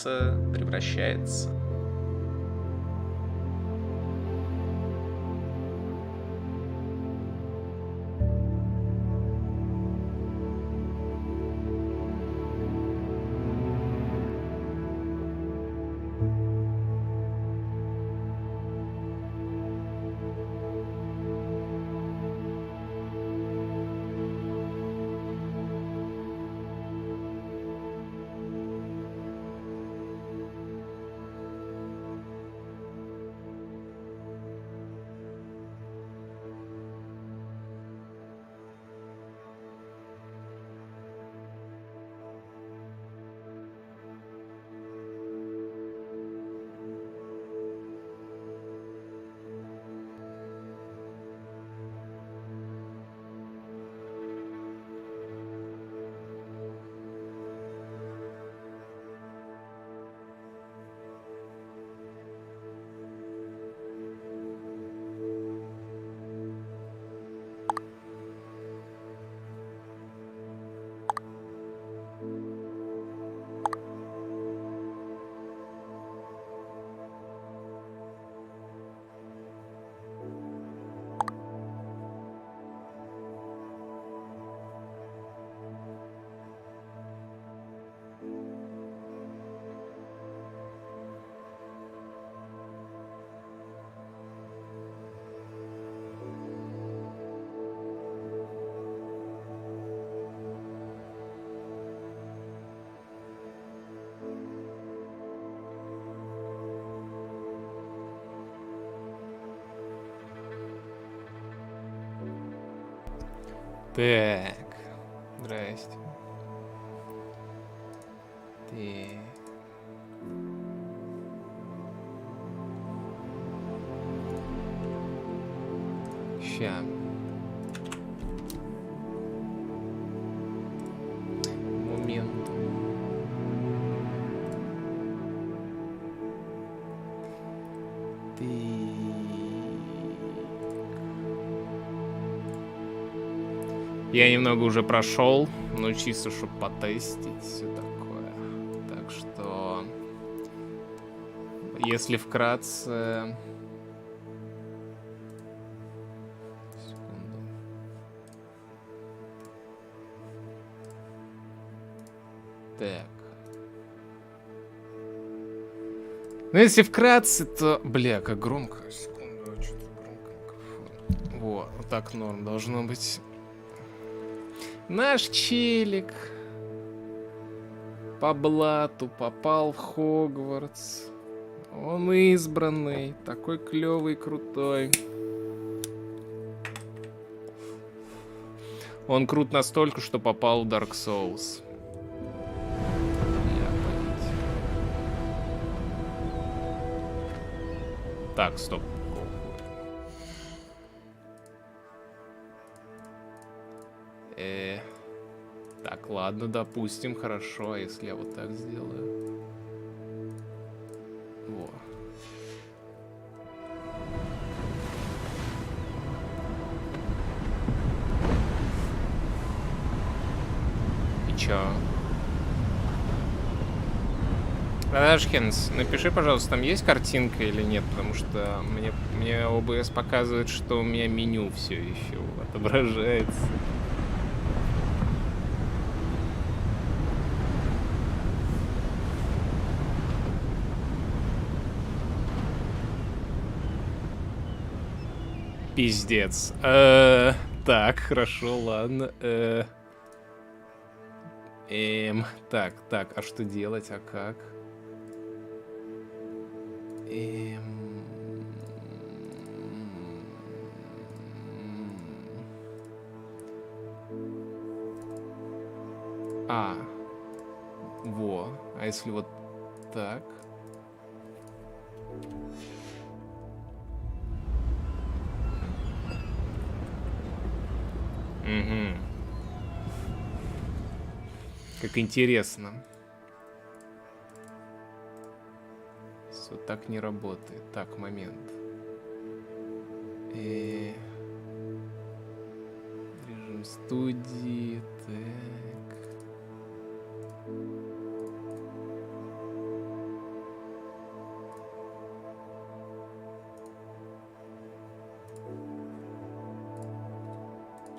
превращается, превращается. Так, здрасте. Так. Ща. Момент. Я немного уже прошел, но чисто, чтобы потестить все такое. Так что, если вкратце... Секунду. Так. Ну, если вкратце, то... Бля, как громко. Секунду, что-то громко микрофон. Вот так норм должно быть. Наш челик по блату попал в Хогвартс. Он избранный, такой клевый, крутой. Он крут настолько, что попал в Dark Souls. Так, стоп. Так, ладно, допустим, хорошо, а если я вот так сделаю? Во. И чё? Радашкинс, напиши, пожалуйста, там есть картинка или нет, потому что мне OBS показывает, что у меня меню все еще отображается. Пиздец. Так, хорошо, ладно. Так, а что делать, а как? Во. А если вот так? Угу. Как интересно. Все так не работает. Так, момент. Режим студии. Так.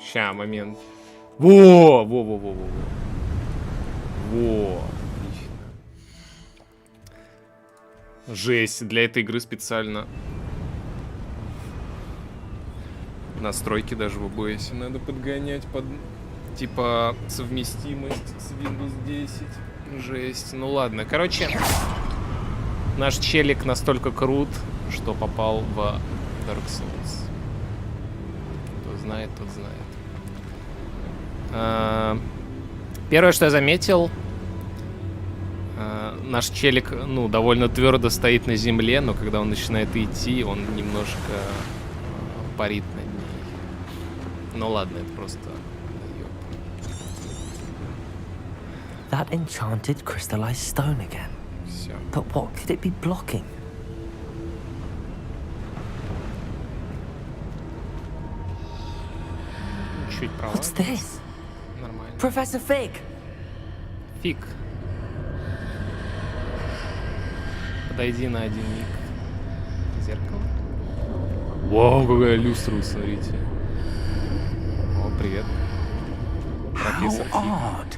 Ща, момент. Во! Во! Отлично. Жесть, для этой игры специально настройки даже в OBS надо подгонять под, типа, совместимость с Windows 10. Жесть. Ну ладно, короче, наш челик настолько крут, что попал в Dark Souls. Кто знает, тот знает. Первое, что я заметил, наш челик, ну, довольно твердо стоит на земле, но когда он начинает идти, он немножко парит над ней. Ну ладно, это просто... That enchanted crystallized stone again. Все. But what could it be blocking? Чуть права. What's this? Нормально. Professor Fig! Фиг. Подойди на один миг к зеркалу. Вау, какая люстра, смотрите. О, привет. Профессор Фиг. Odd.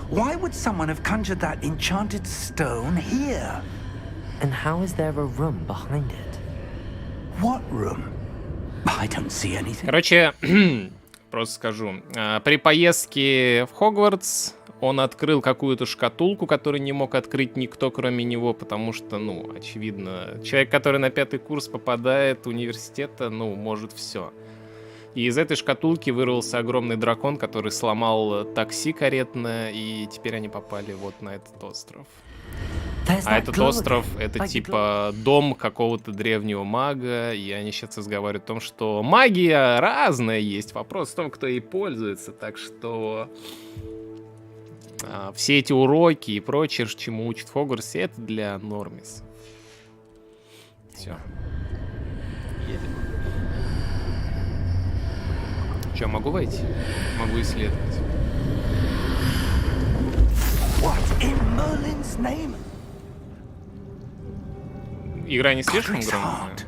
Why would someone have conjured that enchanted stone here? And how is there a room behind it? What room? I don't see anything. Короче, просто скажу. При поездке в Хогвартс он открыл какую-то шкатулку, которую не мог открыть никто, кроме него, потому что, ну, очевидно, человек, который на 5-й курс попадает в университета, ну, может все. И из этой шкатулки вырвался огромный дракон, который сломал такси каретное, и теперь они попали вот на этот остров. There's А that этот glow остров — again. это Like the типа дом какого-то древнего мага, и они сейчас разговаривают о том, что магия разная есть. Вопрос в том, кто ей пользуется, так что все эти уроки и прочее, чему учат в Хогвартсе, это для нормис. Все. Едем. Че, могу войти? Могу исследовать. What in Merlin's name? Игра не слишком Godric's громкая? heart.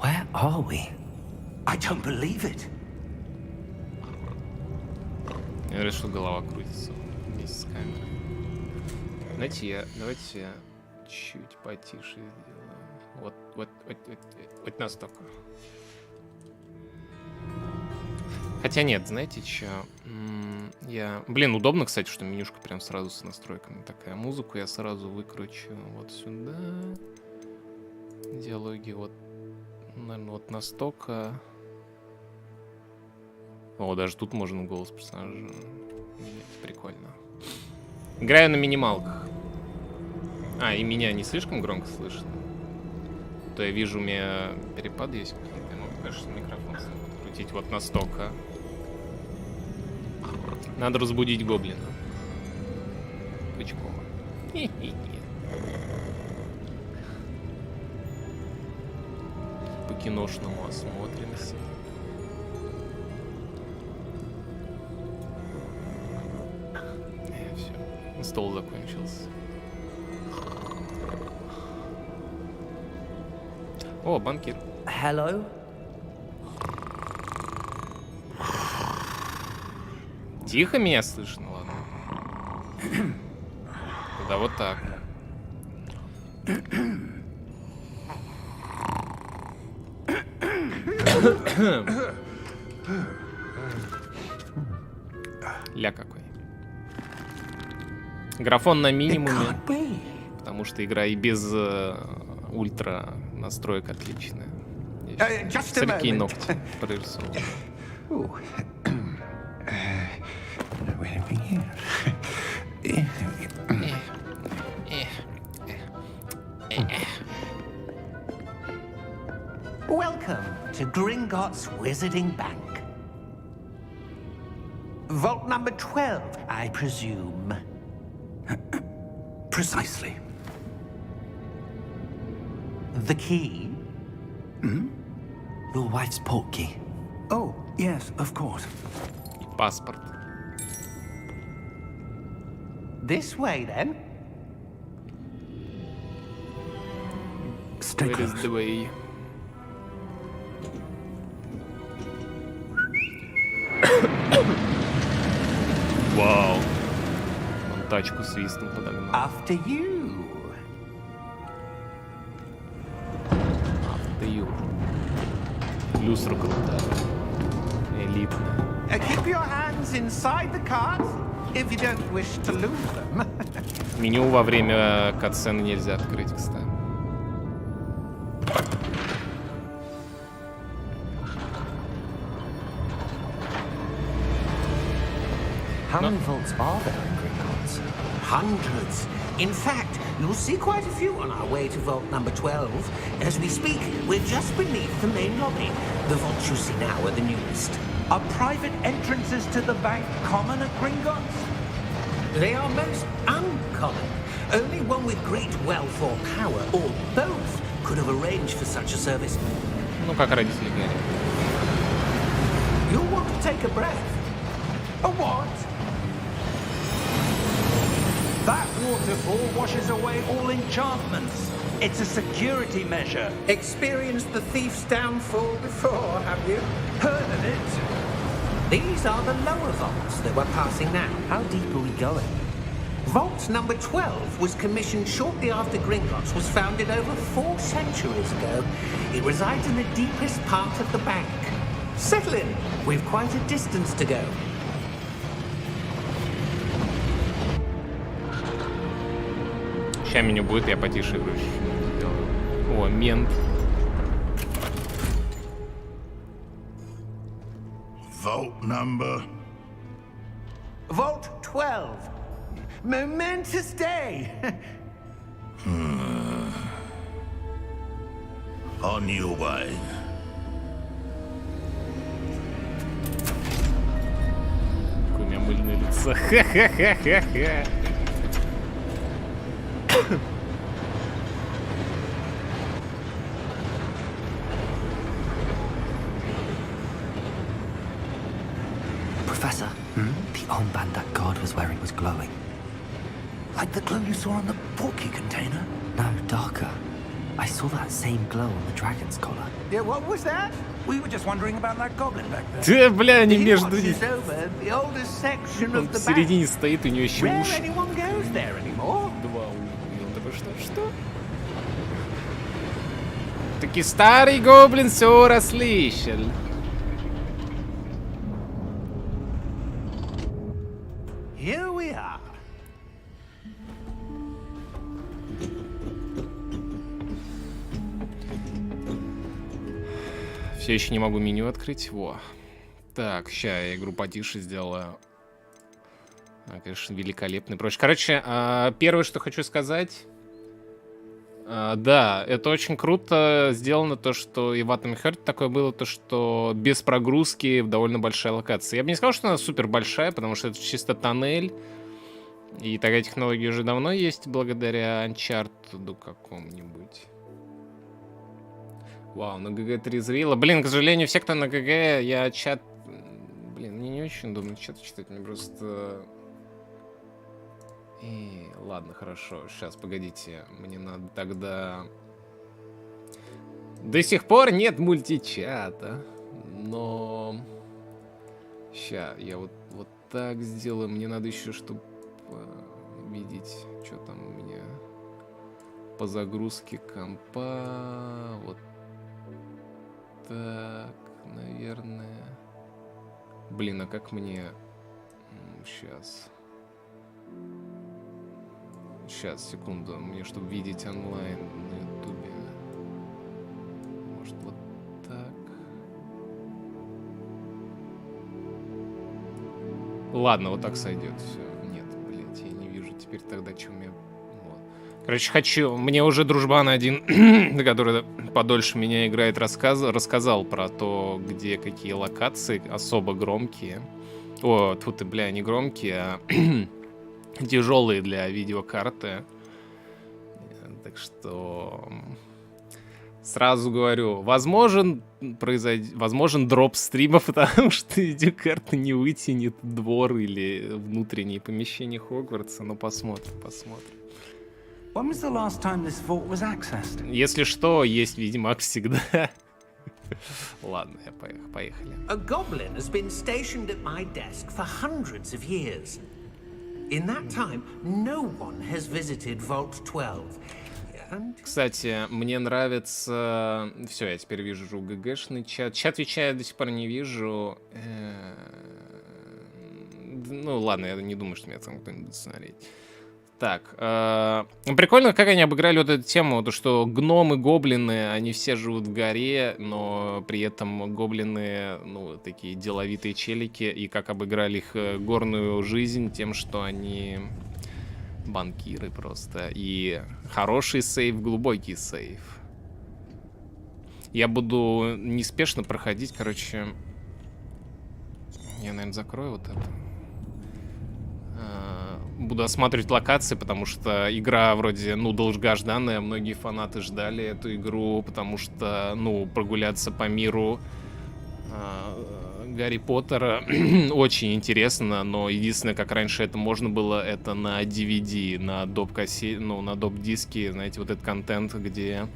Where are we? I don't believe it. Я говорю, что голова крутится вместе с камерой. Давайте я чуть потише сделаю. Вот настолько. Хотя нет, знаете что? Блин, удобно, кстати, что менюшка прям сразу с настройками такая. Музыку я сразу выкручу вот сюда. Диалоги вот, наверное, вот настолько. О, даже тут можно голос персонажа. Прикольно. Играю на минималках. И меня не слишком громко слышно. То я вижу, у меня перепад есть. Я могу, конечно, микрофон крутить вот настолько. Надо разбудить гоблина. Пучкова. По киношному осмотримся. Все. Стол закончился. О, банкир. Hello? Тихо меня слышно, ладно. Тогда вот так. Ля какой. Графон на минимуме, Can't be. потому что игра и без ультра настроек отличная. Just a Смотри, moment. ногти прорисованы. Ooh. Where are we here? Welcome to Gringotts Wizarding Bank. Vault number 12, I presume. Precisely. The key? Your wife's portkey. Oh, yes, of course. И паспорт. This way, then. Stay Where is close. the way? Вау. Он тачку свистом подогнал. After you. Даю. Люстра крутая. Элитная. Keep your hands inside the cart if you don't wish to lose them. Меню во время катсцены нельзя открыть, кстати. How many vaults are there in Gringotts? Hundreds. In fact, you'll see quite a few on our way to vault number 12. As we speak, we're just beneath the main lobby. The vaults you see now are the newest. Are private entrances to the bank common at Gringotts? They are most uncommon. Only one with great wealth or power, or both, could have arranged for such a service. Ну, как родители говорят. You'll want to take a breath. A what? That waterfall washes away all enchantments. It's a security measure. Experienced the thief's downfall before, have you? Heard of it? These are the lower vaults that we're passing now. How deep are we going? Vault number 12 was commissioned shortly after Gringotts was founded over 4 centuries ago. It resides in the deepest part of the bank. Settle in. We've quite a distance to go. Сейчас меню будет, я потише игру сделаю. О, мент. Vault number. Vault 12. Momentous day. On your way. Какое у меня мыльное лицо. Ха-ха-ха-ха-ха. Professor, the armband that guard was wearing was glowing. Like the glow you saw on the porky container? No, darker. I saw that same glow on the dragon's collar. Yeah, what was that? We were just wondering about that goblin back there. Да, бля, они He между watches ними. over the oldest section Он of the bank. посередине стоит, у него еще Rare уши. anyone goes there anymore. Два уха. И он такой, что? Таки старый гоблин все расслышал. Here we are. Все еще не могу меню открыть. Во. Так, ща я игру потише сделаю. Конечно, великолепный. Короче, первое, что хочу сказать. Да, это очень круто сделано, то, что и в Atom Heart такое было, то, что без прогрузки довольно большая локация. Я бы не сказал, что она супер большая, потому что это чисто тоннель. И такая технология уже давно есть, благодаря Uncharted какому-нибудь. Вау, на ГГ трезвило. Блин, к сожалению, все, кто на ГГ, я чат... Блин, мне не очень удобно чат читать, мне просто... И, ладно, хорошо. Сейчас, погодите. Мне надо тогда... До сих пор нет мультичата. Но... Сейчас, я вот так сделаю. Мне надо еще, чтобы видеть, что там у меня по загрузке компа. Вот так, наверное. Блин, а как мне... Сейчас... Сейчас, секунду. Мне, чтобы видеть онлайн на ютубе. Может, вот так. Ладно, вот так сойдет. Все. Нет, блядь, я не вижу теперь тогда, что у меня... Вот. Короче, хочу... Мне уже дружбан один, который подольше меня играет, рассказал про то, где какие локации особо громкие. О, тут и, бля, не громкие, а... тяжелые для видеокарты. Так что сразу говорю, возможен дроп стрима, потому что видеокарта не вытянет двор или внутренние помещения Хогвартса. Но посмотрим. When was the last time this vault was accessed? Если что, есть Ведьмак всегда. Ладно, я поехали. A goblin has been stationed at my desk for hundreds of years. In that time, no one has visited Vault 12. And Кстати, мне нравится... Все, я теперь вижу ГГшный чат. Чат Твича я до сих пор не вижу. Ну ладно, я не думаю, что меня там кто-нибудь будет смотреть. Так, прикольно, как они обыграли вот эту тему, то что гномы, гоблины, они все живут в горе, но при этом гоблины, ну, такие деловитые челики, и как обыграли их горную жизнь тем, что они банкиры просто, и хороший сейв, глубокий сейв. Я буду неспешно проходить, короче, я, наверное, закрою вот это. Буду осматривать локации, потому что игра вроде, ну, долгожданная. Многие фанаты ждали эту игру, потому что, ну, прогуляться по миру Гарри Поттера очень интересно, но единственное, как раньше это можно было, это на DVD, на доп-кассете, ну, на доп-диске, знаете, вот этот контент, где...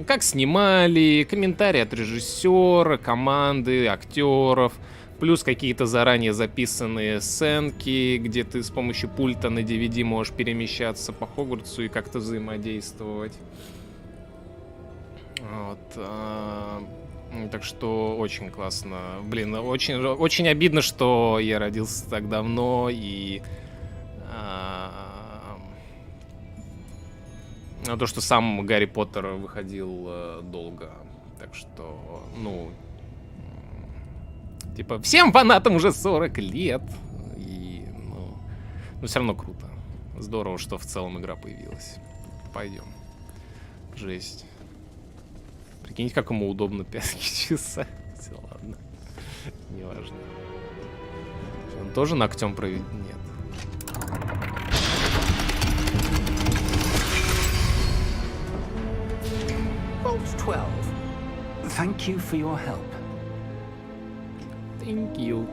как снимали, комментарии от режиссера, команды, актеров, плюс какие-то заранее записанные сценки, где ты с помощью пульта на DVD можешь перемещаться по Хогвартсу и как-то взаимодействовать. Вот. Так что очень классно. Блин, очень обидно, что я родился так давно и... то, что сам Гарри Поттер выходил долго. Так что, ну... Типа, всем фанатам уже 40 лет. И, ну, но все равно круто. Здорово, что в целом игра появилась. Пойдем. Жесть. Прикиньте, как ему удобно 5 часа. Все, ладно. Неважно. Он тоже ногтем проведет? Нет. Vault 12. Thank you for your help. Thank you.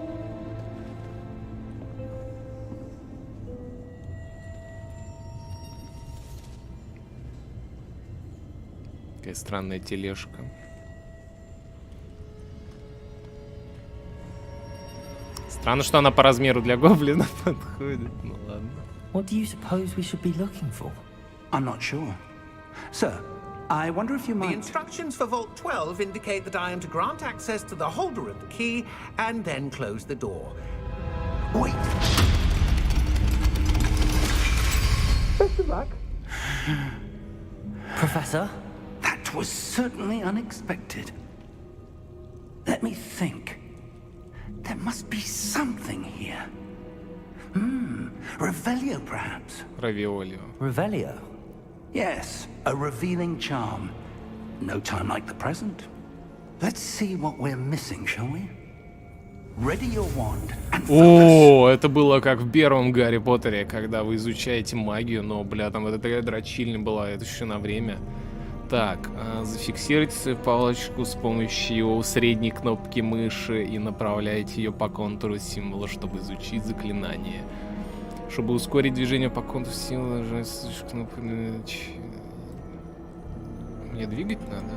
Какая странная тележка. Странно, что она по размеру для гоблина подходит. Ну ладно. What do you suppose we should be looking for? I'm not sure. Sir, I wonder if you The might... instructions for Vault 12 indicate that I am to grant access to the holder of the key and then close the door. Wait! Best of luck. Professor? That was certainly unexpected. Let me think. There must be something here. Revelio, perhaps? Равиолио. Revelio? Yes, a revealing charm. No time like the present. Let's see what we're missing, shall we? Ready your wand and focus. О, это было как в первом Гарри Поттере, когда вы изучаете магию, но, бля, там вот эта дрочильня была, это еще на время. Так, зафиксируйте свою палочку с помощью средней кнопки мыши и направляйте ее по контуру символа, чтобы изучить заклинание. Чтобы ускорить движение по контуру символа, нажимайте кнопку... Мне двигать надо?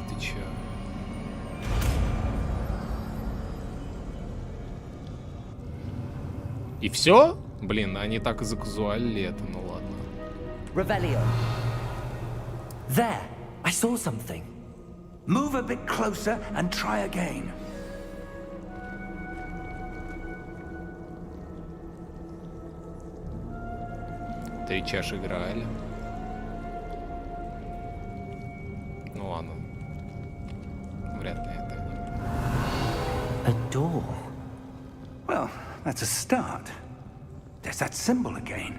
Ты чё? И все? Блин, они так и заказуалили это, ну ладно. Revelio. There, I saw something. Move a bit closer and try again. Три чаши играли. Ну ладно. Вряд ли это они. A door. Well, that's a start. There's that symbol again.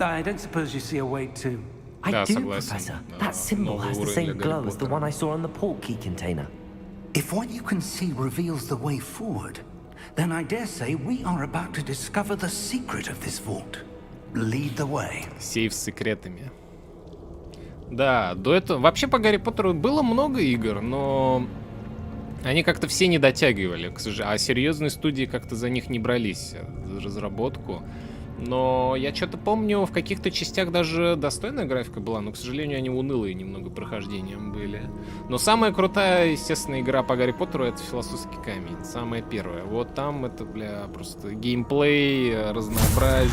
I don't suppose you see a way to... I Да, do, согласен. Professor. That symbol Новый has the уровень same для Гарри glow as the Поттера. one I saw on the port key container. If what you can see reveals the way forward, then I dare say we are about to discover the secret of this vault. Lead the way. Сейф с секретами. Да, до этого... Вообще по Гарри Поттеру было много игр, но... Они как-то все не дотягивали, к сожалению. А серьезные студии как-то за них не брались, за разработку. Но я что-то помню, в каких-то частях даже достойная графика была, но, к сожалению, они унылые немного прохождением были. Но самая крутая, естественно, игра по Гарри Поттеру — это «Философский камень». Самая первая. Вот там это, бля, просто геймплей разнообразен,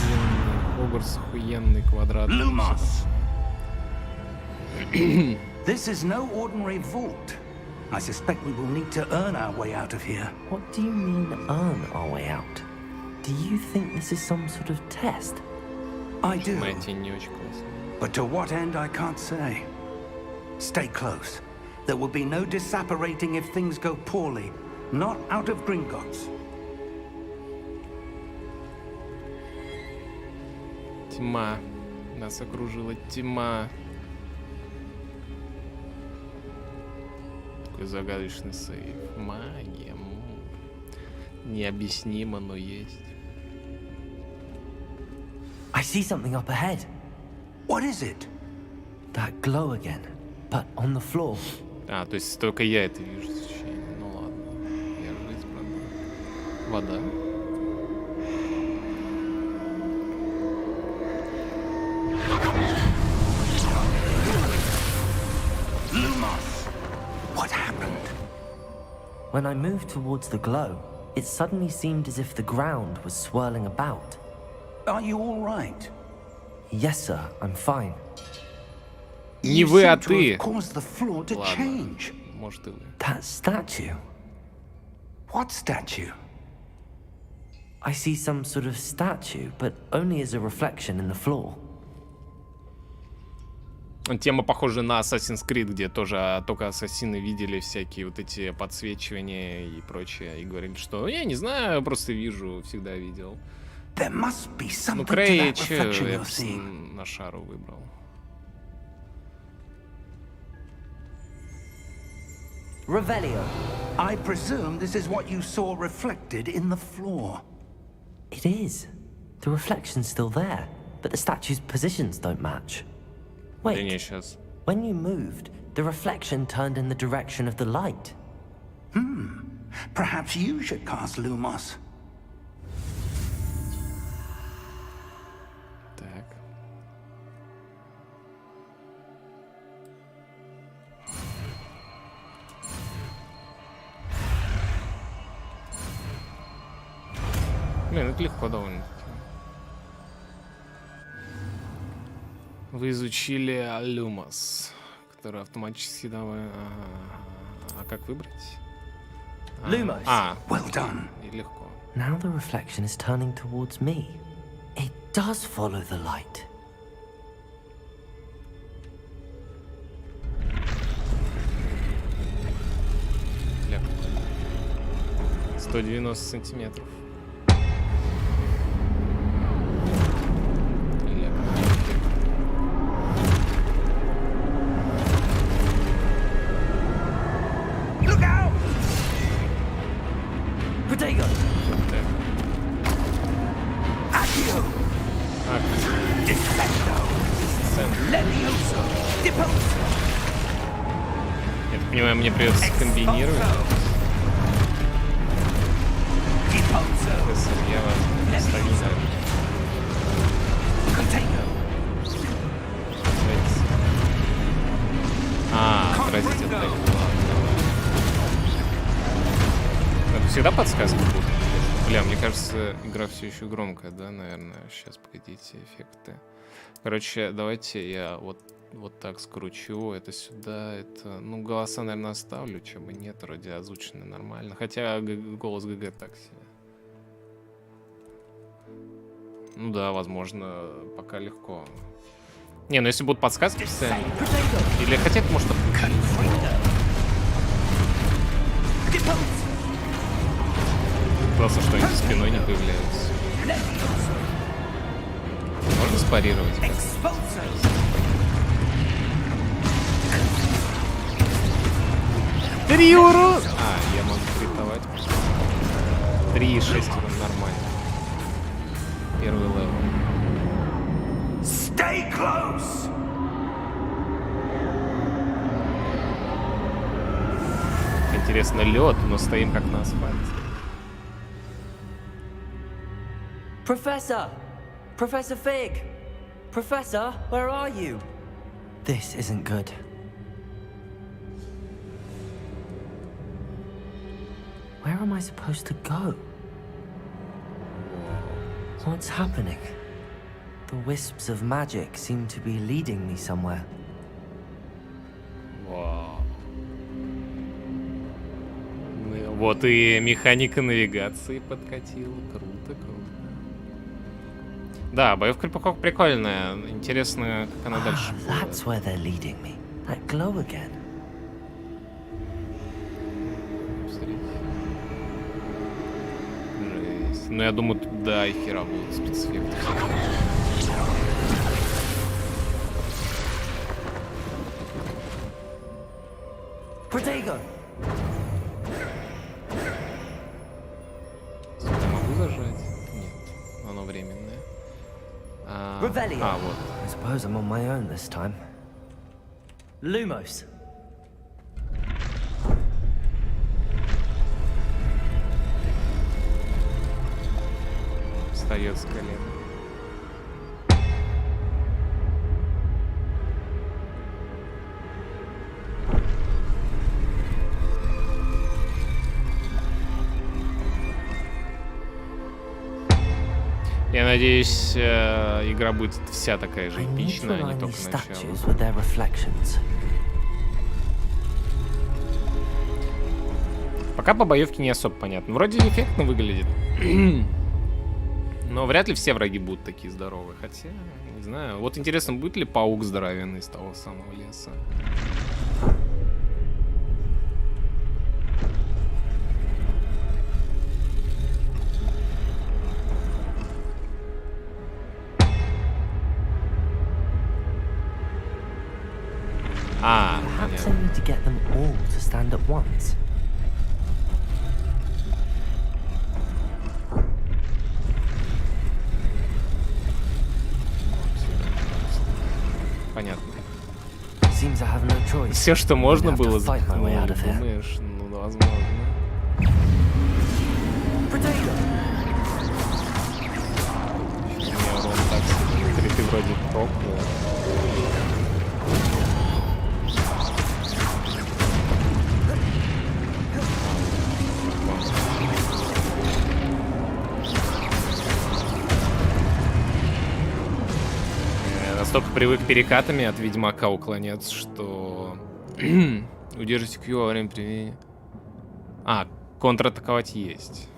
Хогвартс охуенный, квадратный. Lumos! This is no ordinary vault. I suspect we will need to earn our way out of here. What do you mean, earn our way out? Do you think this is some sort of test? I do. Моя тень не очень классная. But to what end, I can't say. Stay close. There will be no disapparating if things go poorly. Not out of Gringotts. Тьма. Нас окружила тьма. Такой загадочный сейф. Магия. Необъяснимо, но есть. I see something up ahead. What is it? That glow again, but on the floor. А, то есть только я это вижу свечение. Ну ладно. Я жизнь продам. Вода. Lumos! What happened? When I moved towards the glow, it suddenly seemed as if the ground was swirling about. Are you all right? Yes, sir, I'm fine. Не You вы, seem а to ты. have caused the floor to Ладно. change. Может и вы. That statue. What statue? I see some sort of statue, but only as a reflection in the floor. Тема похожа на Assassin's Creed, где тоже только ассасины видели всякие вот эти подсвечивания и прочее. И говорили, что я не знаю, просто вижу, всегда видел. There must be Ну, something to Крей, that че, reflection я you're просто seeing. на шару выбрал. Revelio. I presume this is what you saw reflected in the floor. It is. The reflection's still there, but the statue's positions don't match. Да не, Wait, сейчас. when you moved, the reflection turned in the direction of the light. Perhaps you should cast Lumos. Так. Блин, это легко довольно-таки. Вы изучили Lumos, который автоматически давай... А как выбрать? Lumos. Well done. И легко. Now the reflection is turning towards me. It does follow the light. Легко. 190 сантиметров. Легко. Look out! Protego! Так. Accio! А, Defendo! центр. Levioso! Deposo! Я так понимаю, мне придется комбинировать. Deposo! Я стабильно. Contago! Отразить атаку. Это всегда подсказки будут? Бля, мне кажется, игра все еще громкая, да, наверное. Сейчас, погодите, эффекты. Короче, давайте я вот так скручу. Это сюда, это... Ну, голоса, наверное, оставлю, чего бы нет, вроде озвучено нормально. Хотя голос ГГ так себе. Ну да, возможно, пока легко. Не, ну если будут подсказки постоянно. Или хотя это может... Классно, что они за спиной не появляются. Можно спарировать? Три урона! Я могу критовать. 3,6 нормально. Первый левел. Stay close! Интересно, лед, но стоим как на асфальте. Professor! Professor Fig! Professor, where are you? This isn't good. Where am I supposed to go? What's happening? The wisps of magic seem to be leading me somewhere. Вау. Ну, вот и механика навигации подкатила. Круто, круто. Да, боевка прикольная. Интересно, как она дальше будет. That's where they're leading me. That glow again. Жесть. Ну, я думаю, туда и хера будут спецэффекты. Protego! Сюда могу зажать? Нет, оно временное. Вот. I suppose I'm on my own this time. Lumos. Встает с колена. Я надеюсь, игра будет вся такая же I need to эпичная, а не align только these начало. statues with their reflections. Пока по боевке не особо понятно. Вроде эффектно выглядит. Но вряд ли все враги будут такие здоровые. Хотя, не знаю. Вот интересно, будет ли паук здоровенный из того самого леса. Perhaps I need to get them all to stand at once. Понятно. Seems I have no choice. Все, что можно I'm gonna have было, to fight my way out of here. думаешь, ну, возможно. Protego! У меня урон так, ты вроде прокнул. Настолько привык перекатами от Ведьмака уклоняться, что удержите Q во время применения. А, контратаковать есть.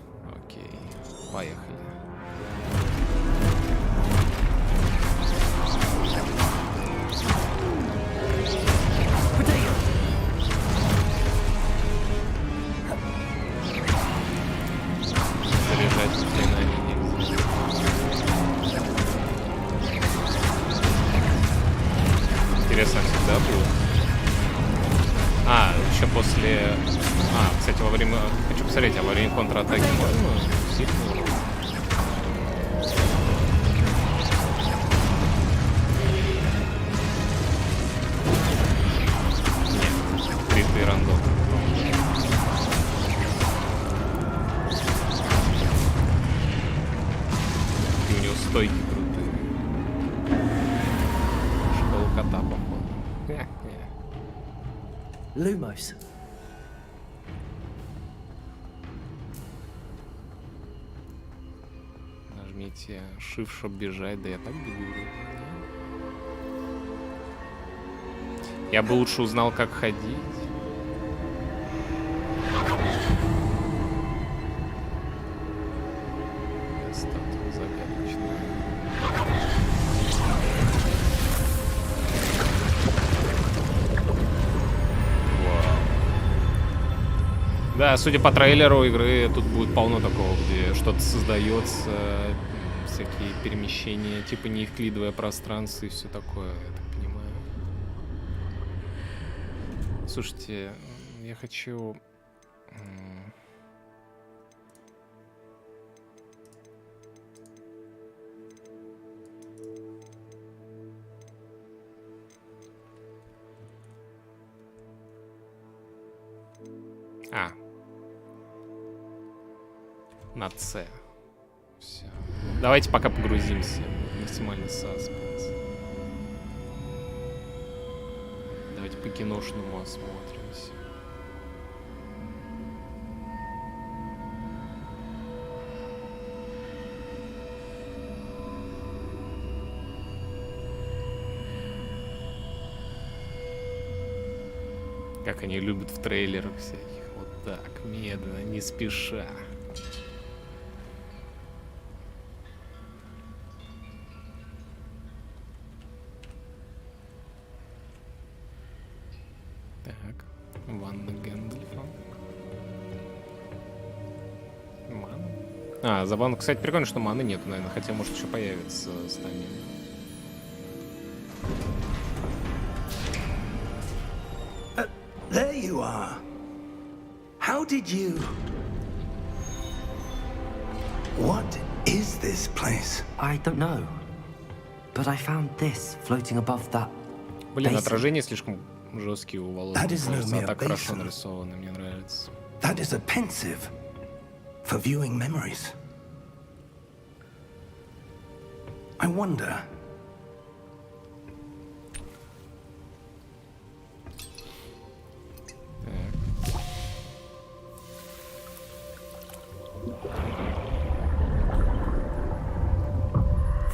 Окей, поехали. Заряжать заклинание нельзя. Интересно, всегда было. Еще после... кстати, во время... Хочу посмотреть, а во время контратаки можно сильно? Нет, критый рандом. И у него стойки крутые. Школа кота, походу. Lumos. Нажмите Shift, чтобы бежать. Да я так бегу. Я бы лучше узнал, как ходить. Статуя загадочная. Да, судя по трейлеру игры, тут будет полно такого, где что-то создается, всякие перемещения, типа неевклидовое пространство и все такое, я так понимаю. Слушайте, я хочу... На С. Все. Давайте пока погрузимся максимальный саспенс. Давайте по киношному осмотримся. Как они любят в трейлерах всяких. Вот так, медленно, не спеша. Так, ванна Гэндальфа. Мана. За ванну, кстати, прикольно, что маны нету, наверное. Хотя, может, еще появится стамина. There you are. How did you... What is this place? I don't know. But I found this floating above that. Блин, basin. отражения слишком жесткие у волос. That is no Кажется, mere так хорошо basin. нарисованы, мне нравится. That is a pensive for viewing memories. I wonder...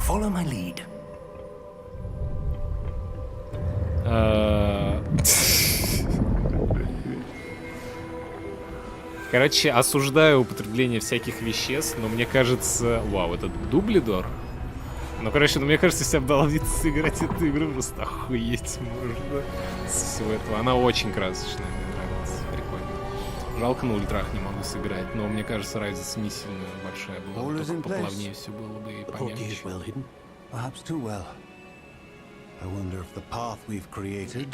Follow my lead. Короче, осуждаю употребление всяких веществ, но мне кажется... Вау, это Дублидор? Ну, короче, мне кажется, если обдолбиться сыграть эту игру, просто охуеть можно с всего этого. Она очень красочная, мне нравится, прикольно. Жалко, на ультрах не могу сыграть, но мне кажется, разница не сильно большая была. All is in Только place. поплавнее все было бы и The portkey помягче. is well hidden. Perhaps too well. I wonder if the path we've created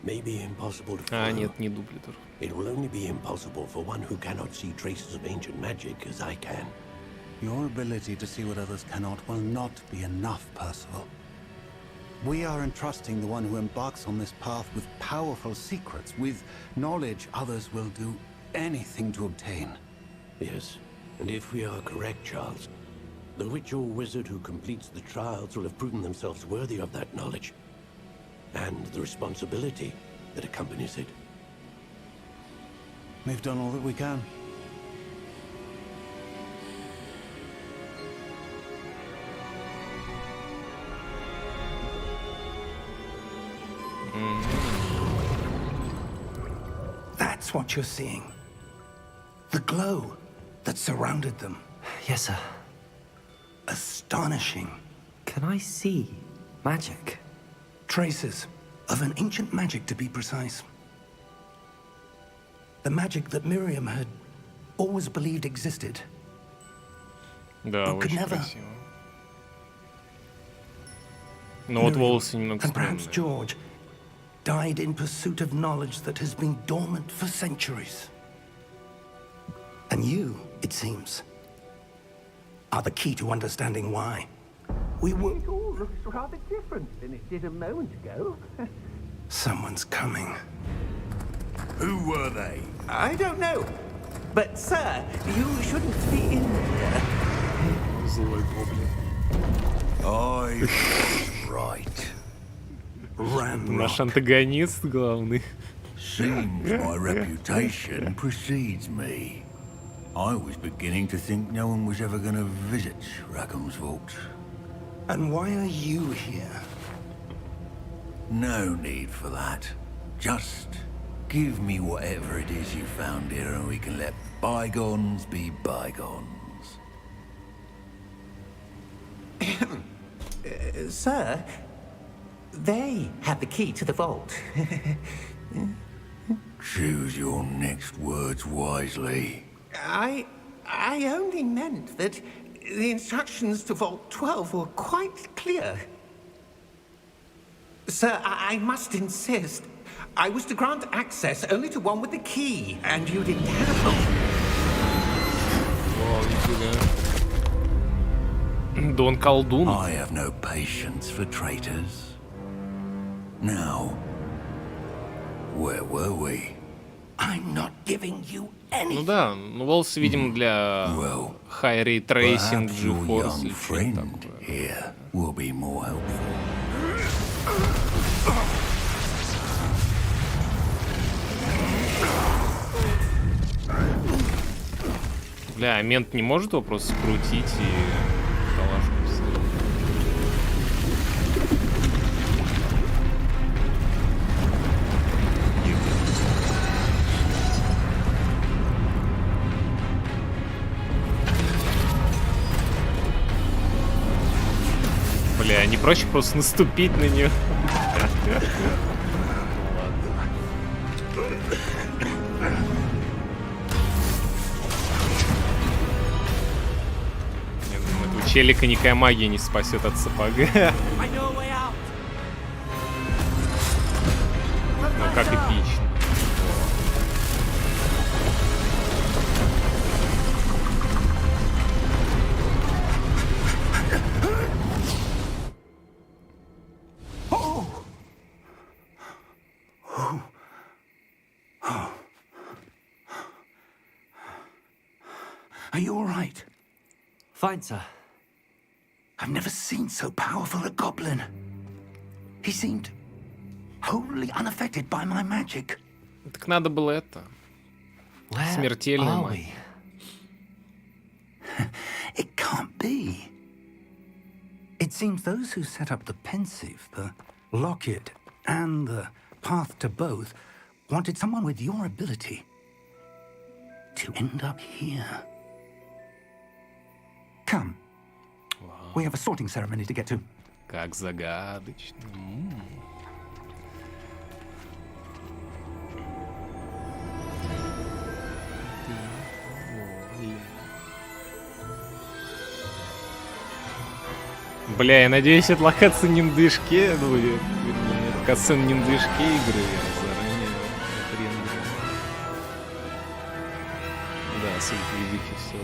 may be impossible to follow. Нет, не Дублидор. It will only be impossible for one who cannot see traces of ancient magic as I can. Your ability to see what others cannot will not be enough, Percival. We are entrusting the one who embarks on this path with powerful secrets, with knowledge others will do anything to obtain. Yes, and if we are correct, Charles, the witch or wizard who completes the trials will have proven themselves worthy of that knowledge, and the responsibility that accompanies it. We've done all that we can. That's what you're seeing. The glow that surrounded them. Yes, sir. Astonishing. Can I see magic? Traces of an ancient magic, to be precise. The magic that Miriam had always believed existed. Да, But could очень never. красиво. Но вот Miriam, волосы немного and perhaps странные. George died in pursuit of knowledge that has been dormant for centuries. And you, it seems, are the key to understanding why. We were... It all looks rather different than it did a moment ago. Someone's coming. Who were they? I don't know. But, sir, you shouldn't be in there. Злой гоблин. I was right. Наш антагонист главный. Seems my reputation precedes me. I was beginning to think no one was ever going to visit Rackham's Vault. And why are you here? No need for that. Just give me whatever it is you found here and we can let bygones be bygones. Sir, they had the key to the vault. Choose your next words wisely. I only meant that the instructions to Vault 12 were quite clear. Sir, I must insist. I was to grant access only to one with the key, and you didn't have it. О, нифига. Дон колдун. I have no patience for traitors. Now, where were we? I'm not giving you Ну anything. да, ну волосы, видимо, для High Ray Tracing, Perhaps your GeForce young или что-то friend такое. here will be more helpful. Бля, а мент не может его просто скрутить и калашку вставить? Бля, не проще просто наступить на нее? Я думаю, этого челика никакая магия не спасет от сапога. Ну как эпично. Are you all right? Fine, sir. I've never seen so powerful a goblin. He seemed wholly unaffected by my magic. Так надо было это. Where Смертельная are магия. we? It can't be. It seems those who set up the Pensieve, the Locket, and the Path to Both wanted someone with your ability to end up here. Come. We have a sorting ceremony to get to. Как загадочно. Бля, я надеюсь, это локация не на движке будет. Вернее, это касцена не на движке игры, а заранее отрендерена. Да, судя по видихе, все.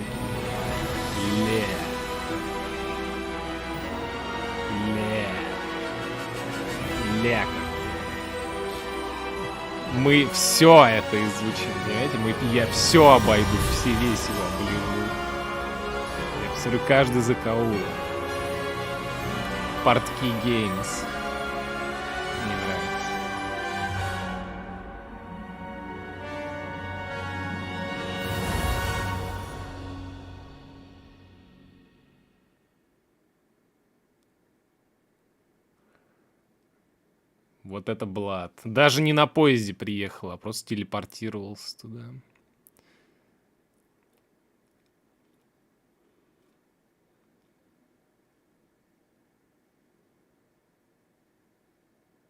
Ляк. Мы все это изучим, понимаете? Я все обойду, все весело оближу. Я посмотрю каждый закоулок. Портки Games. Мне нравится. Вот это Блад. Даже не на поезде приехал, а просто телепортировался туда.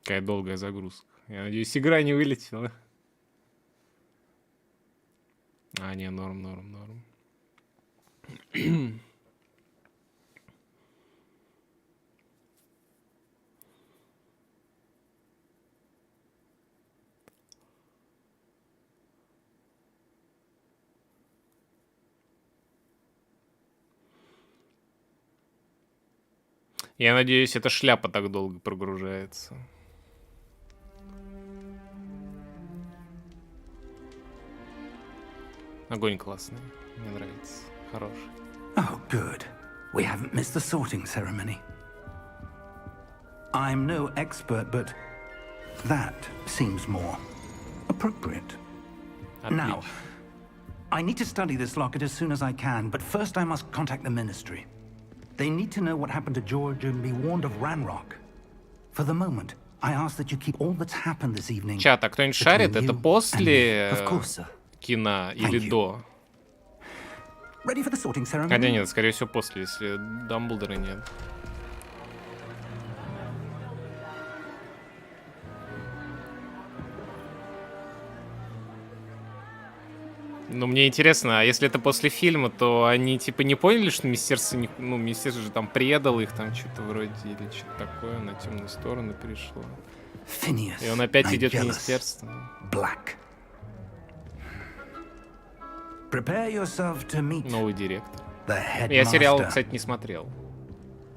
Какая долгая загрузка. Я надеюсь, игра не вылетела. А, не, норм. Я надеюсь, эта шляпа так долго прогружается. Огонь классный. Мне нравится. Хороший. Oh, good. We haven't missed the sorting ceremony. I'm no expert, but that seems more appropriate. Now, Отлично. I need to study this locket as soon as I can, but first I must contact the Ministry. They need to know what happened to George and be warned of Ranrock. For the moment, I ask that you keep all that's happened this evening. Чат, а кто-нибудь between шарит? you Это and me. после Of course, sir. кино или you. до? Ready for the sorting ceremony? Хотя нет, скорее всего после, если Дамблдора нет. Ну, мне интересно, а если это после фильма, то они типа не поняли, что министерство, ну, министерство же там предало их, там что-то вроде, или что-то такое, на темную сторону перешло. Phineas, И он опять идет в Nigellus, министерство. Black. Prepare yourself to meet Новый директор. the Я сериал, headmaster. кстати, не смотрел.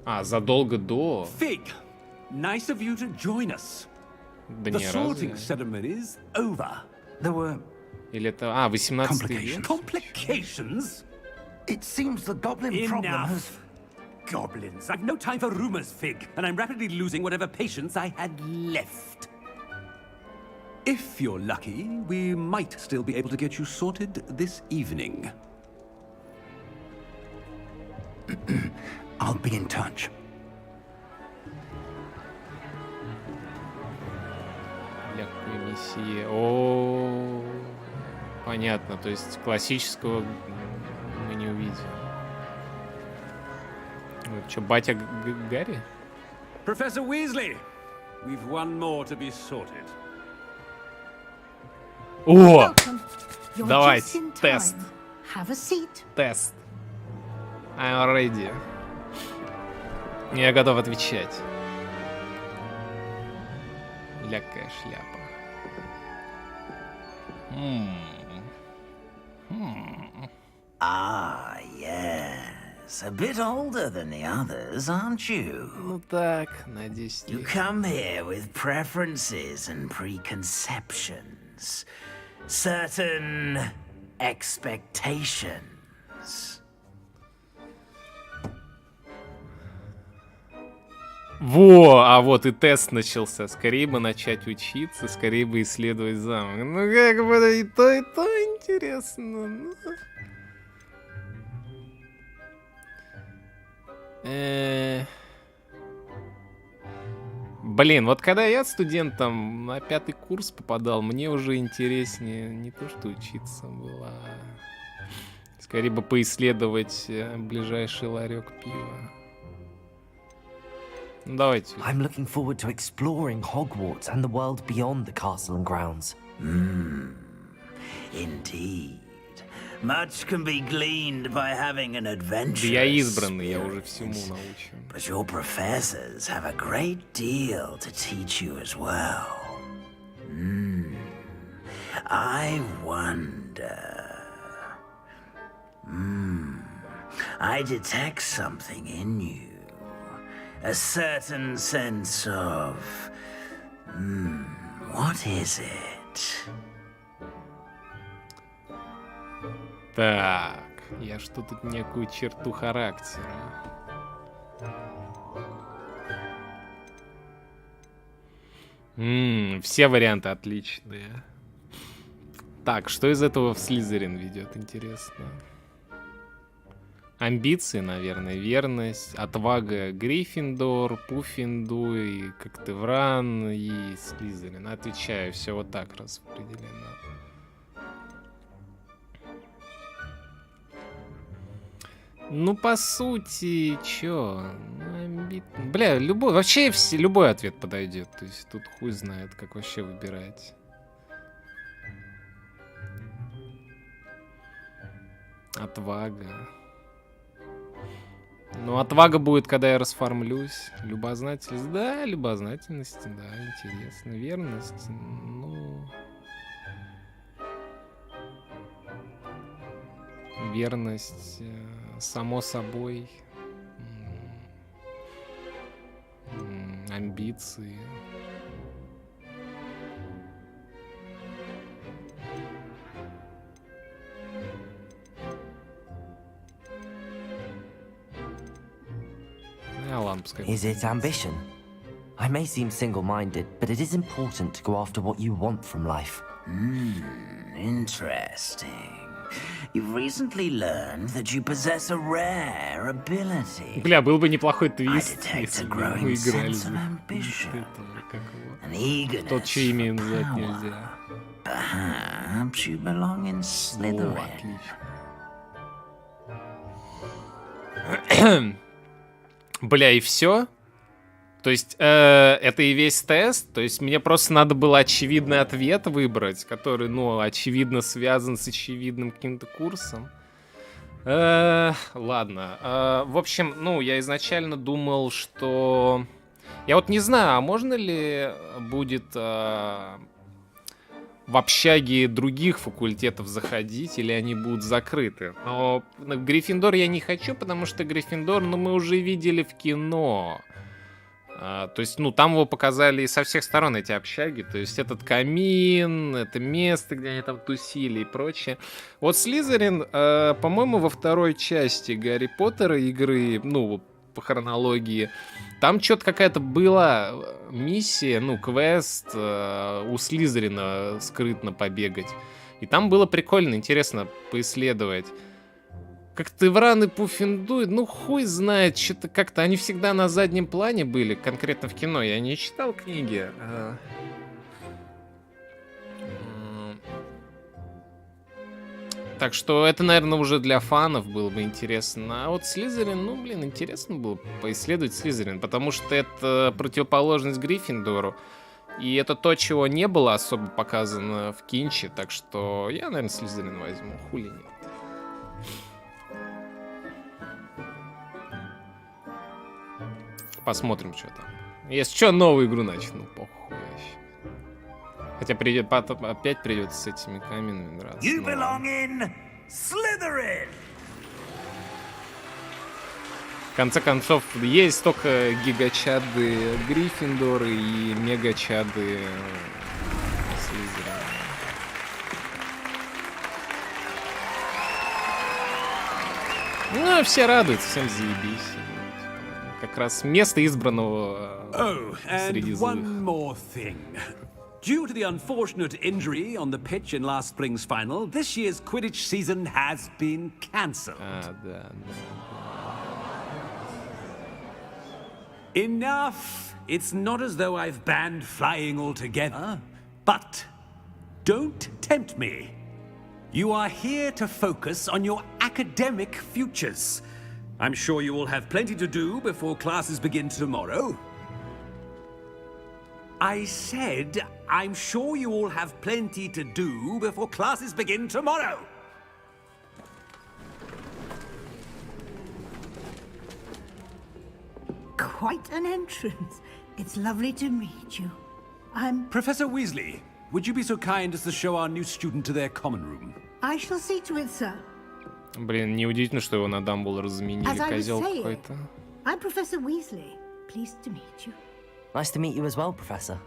А, задолго до. Fig, nice of you to join us. Да The не, sorting разве? ceremony is over. There were Или это... А, 18 век? Complications? It seems the goblin problem has... Enough. Goblins. I've no time for rumors, Fig, and I'm rapidly losing whatever patience I had left. If you're lucky, we might still be able to get you sorted this evening. I'll be in touch. Легкая мессия. О, понятно. То есть классического мы не увидим. Что, батя Гарри? Professor Weasley, we've one more to be sorted. О! You're Давайте, just in time. тест. Have a seat. Тест. I'm ready. Я готов отвечать. Легкая шляпа. Ah, yes. A bit older than the others, aren't you? Ну так, на 10 You лет. come here with preferences and preconceptions. Certain expectations. Во, а вот и тест начался. Скорее бы начать учиться, скорее бы исследовать замок. Ну как бы и то интересно. Ну. Блин, вот когда я студентом на 5-й курс попадал, мне уже интереснее не то, что учиться было, а скорее бы поисследовать ближайший ларек пива. Ну, давайте. I'm looking forward to exploring Hogwarts and the world beyond the castle and grounds. Indeed. Much can be gleaned by having an Да adventure. я избранный, я уже всему научен. But your professors have a great deal to teach you as well. I wonder. I detect something in you. A certain sense of... what is it? Так, я что тут некую черту характера. Все варианты отличные. Так, что из этого в Слизерин ведет, интересно? Амбиции, наверное, верность, отвага Гриффиндор, Пуффиндуй, и Когтевран и Слизерин. Отвечаю, все вот так распределено. Ну, по сути, чё? Бля, любой, вообще любой ответ подойдет. То есть тут хуй знает, как вообще выбирать. Отвага. Ну, отвага будет, когда я расформлюсь. Любознательность, да, любознательность, да, интересно. Верность, ну... Верность, само собой. Амбиции. Ладно, пускай. Is it ambition? I may seem single-minded, but it is important to go after what you want from life. Interesting. You've recently learned that you possess a rare ability. Бля, был бы неплохой I твист, detect если a бы мы growing играли sense of бы ambition. этого, как его. An eagerness Тот, чье имя for назвать power. нельзя. Perhaps you belong in О, Slytherin. отлично. Бля, и все? То есть, это и весь тест? То есть, мне просто надо было очевидный ответ выбрать, который, ну, очевидно связан с очевидным каким-то курсом. Ладно. В общем, ну, я изначально думал, что... Я вот не знаю, а можно ли будет в общаги других факультетов заходить, или они будут закрыты? Но в Гриффиндор я не хочу, потому что Гриффиндор, ну, мы уже видели в кино. То есть, ну, там его показали со всех сторон, эти общаги. То есть, этот камин, это место, где они там тусили и прочее. Вот Слизерин, по-моему, во второй части Гарри Поттера игры, ну, по хронологии, там что-то какая-то была миссия, ну, квест у Слизерина скрытно побегать. И там было прикольно, интересно поисследовать. Как-то Ивран и Пуффендуй, ну хуй знает, что-то как-то они всегда на заднем плане были, конкретно в кино. Я не читал книги. Так что это, наверное, уже для фанов было бы интересно. А вот Слизерин, ну, блин, интересно было поисследовать Слизерин, потому что это противоположность Гриффиндору. И это то, чего не было особо показано в кинче, так что я, наверное, Слизерин возьму, хули нет. Посмотрим, что там. Если что, новую игру начну, похуй вообще. Хотя придет, потом опять придется с этими каменными драться. You belong in Slytherin. В конце концов, есть только гигачады Гриффиндора и мегачады Слизерина. Ну, все радуются, всем заебись. Как раз место избранного среди and злых. one more thing. Due to the unfortunate injury on the pitch in last spring's final, this year's Quidditch season has been cancelled. Да. Enough! It's not as though I've banned flying altogether. But don't tempt me. You are here to focus on your academic futures. I'm sure you will have plenty to do before classes begin tomorrow. I said, I'm sure you all have plenty to do before classes begin tomorrow. Quite an entrance. It's lovely to meet you. I'm... Professor Weasley, would you be so kind as to show our new student to their common room? I shall see to it, sir. Блин, неудивительно, что его на Дамблдора заменили. As I was Козел saying, какой-то. I'm Professor Weasley. Pleased to meet you. Nice to meet you as well, Professor.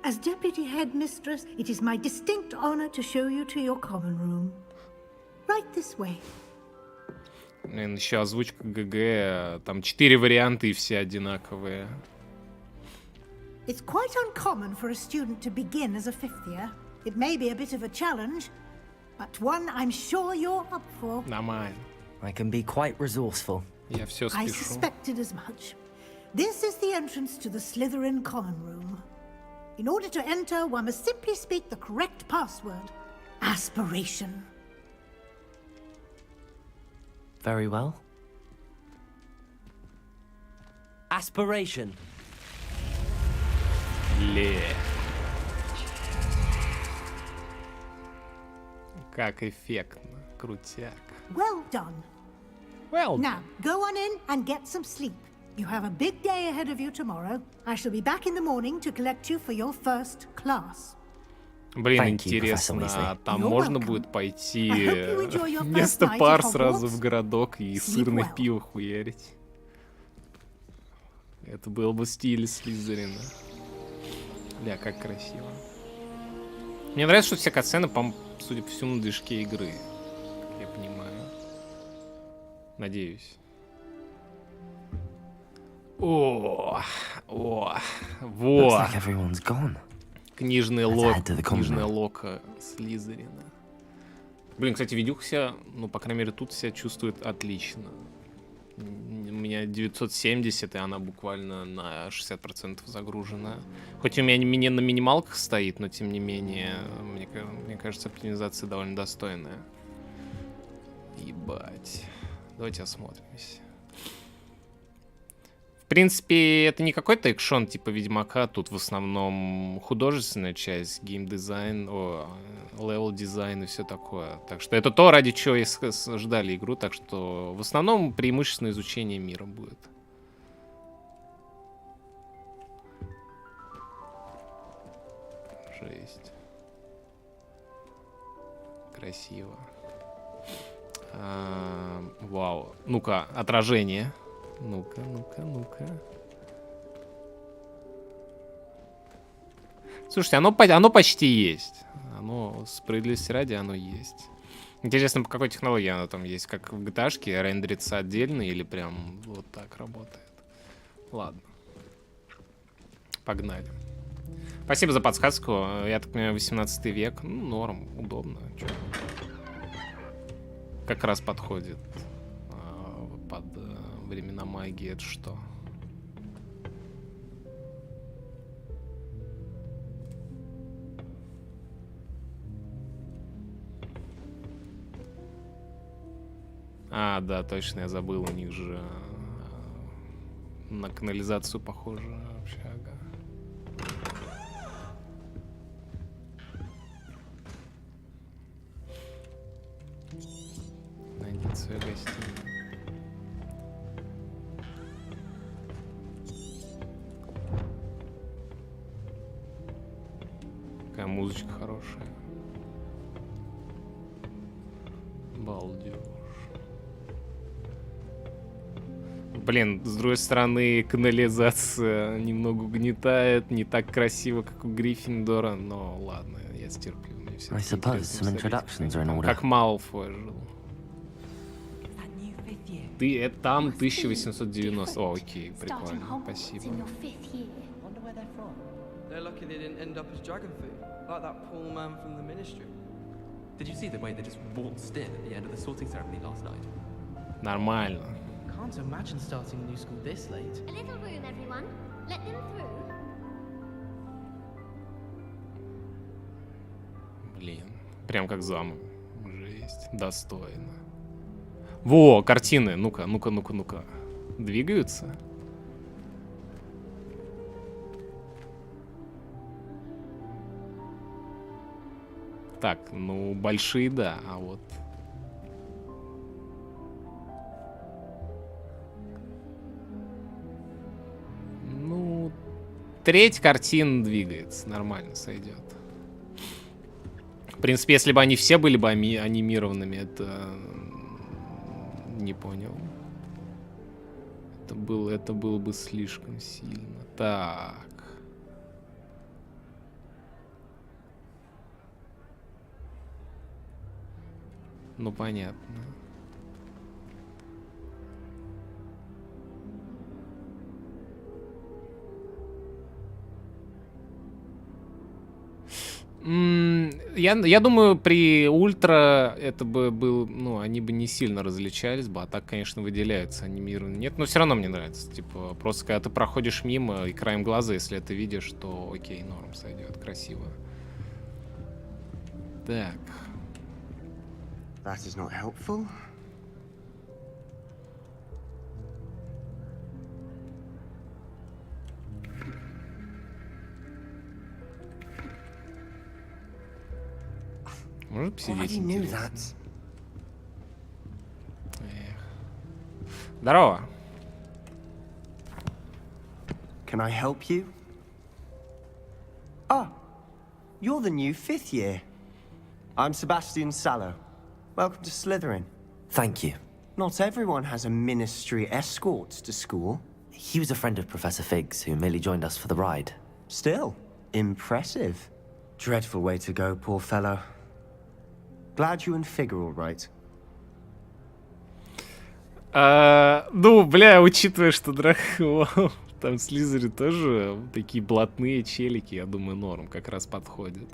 As Deputy Headmistress, it is my distinct honor to show you to your common room. Right this way. Блин, еще озвучка ГГ. Там 4 варианта и все одинаковые. It's quite uncommon for a student to begin as a fifth year. It may be a bit of a challenge, but one I'm sure you're up for. Нормально. I can be quite resourceful. Я все I спешу. suspected as much. This is the entrance to the Slytherin common room. In order to enter, one must simply speak the correct password. Aspiration. Very well. Aspiration. Ле. Как эффектно. Крутяк. Well done. Well. Now, go on in and get some sleep. You have a big day ahead of you tomorrow. I shall be back in the morning to collect you for your first class. Блин, Thank you, интересно, Professor Weasley. а там You're можно welcome. будет пойти I hope you enjoy your вместо first night пар at сразу Hogwarts. в городок и Sleep сырных well. пиво хуярить? Это был бы стиль Слизерина. Бля, как красиво. Мне нравится, что все катсцены, судя по всему, на движке игры. Как я понимаю. Надеюсь. О, Looks вот. like everyone's gone. Книжный Let's лог, head to the common книжная room. лока Слизерина. Блин, кстати, видюха себя, ну, по крайней мере, тут себя чувствует отлично. У меня 970, и она буквально на 60% загружена. Хоть у меня на минималках стоит, но тем не менее, мне кажется, оптимизация довольно достойная. Ебать. Давайте осмотримся. В принципе, это не какой-то экшон типа Ведьмака, тут в основном художественная часть, геймдизайн, левел-дизайн и все такое. Так что это то, ради чего и ждали игру, так что в основном преимущественно изучение мира будет. Жесть. Красиво. Вау. Ну-ка, отражение. Ну-ка. Слушайте, оно почти есть. Оно, справедливости ради, оно есть. Интересно, по какой технологии оно там есть? Как в GTA-шке рендерится отдельно или прям вот так работает? Ладно. Погнали. Спасибо за подсказку. Я так понимаю, 18 век. Ну, норм, удобно. Чё? Как раз подходит под времена магии. Это что? А, да, точно, я забыл, у них же на канализацию похоже общага. Найдите свою гостиную. Какая музычка хорошая. Балдеж. Блин, с другой стороны, канализация немного угнетает, не так красиво, как у Гриффиндора, но ладно, я стерплю. Мне I suppose some introductions are in order. Как Малфой жил. Ты там 1890. О, окей, прикольно, спасибо. They're lucky they didn't end up as dragon food, like that poor man from the ministry. Did you see the way they just waltzed in at the end of the sorting ceremony last night? Нормально. Can't imagine starting a new school this late. A little room, everyone. Let them through. Блин, прям как замок. Жесть, достойно. Во, картины, ну-ка, ну-ка, ну-ка, ну-ка. Двигаются? Так, ну, большие, да, а вот... Ну, треть картин двигается, нормально сойдет. В принципе, если бы они все были бы анимированными, это... Не понял. Это было бы слишком сильно. Так... Ну, понятно. Я думаю, при ультра это бы был, ну, они бы не сильно различались бы, а так, конечно, выделяются анимированные. Нет, но все равно мне нравится. Типа, просто когда ты проходишь мимо и краем глаза, если это видишь, то окей, норм сойдет, красиво. Так. That is not helpful. Может посидеть? Knew that. Здорово. Can I help you? Ah, you're the new 5th year. I'm Sebastian Sallow. Welcome to Slytherin. Thank you. Not everyone has a ministry escort to school. He was a friend of Professor Figgs, who merely joined us for the ride. Still, impressive. Dreadful way to go, poor fellow. Glad you and Fig are all right. Ну, бля, учитывая, что там Слизери тоже такие блатные челики, я думаю, норм, как раз подходит.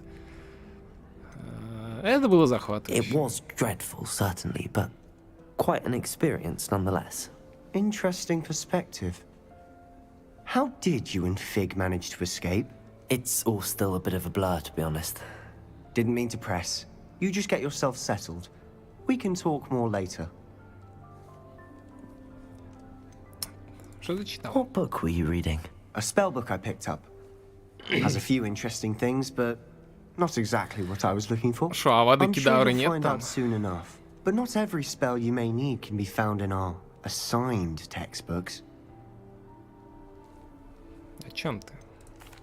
Это было захватывающе. It was dreadful, certainly, but quite an experience nonetheless. Interesting perspective. How did you and Fig manage to escape? It's all still a bit of a blur, to be honest. Didn't mean to press. You just get yourself settled. We can talk more later. Что ты читал? What book were you reading? A spell book I picked up. Has a few interesting things, but not exactly what I was looking for. Шо, а воды I'm sure кедавры you'll нет find там? out soon enough. But not every spell you may need can be found in our assigned textbooks. О чем ты?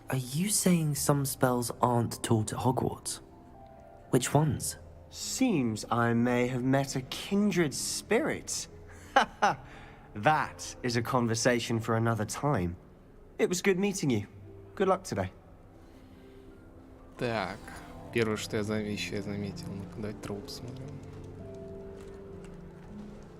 Are you saying some spells aren't taught at Hogwarts? Which ones? Seems I may have met a kindred spirit. That is a conversation for another time. It was good meeting you. Good luck today. Так, первое, что я заметил. Ну-ка, давайте траву посмотрим.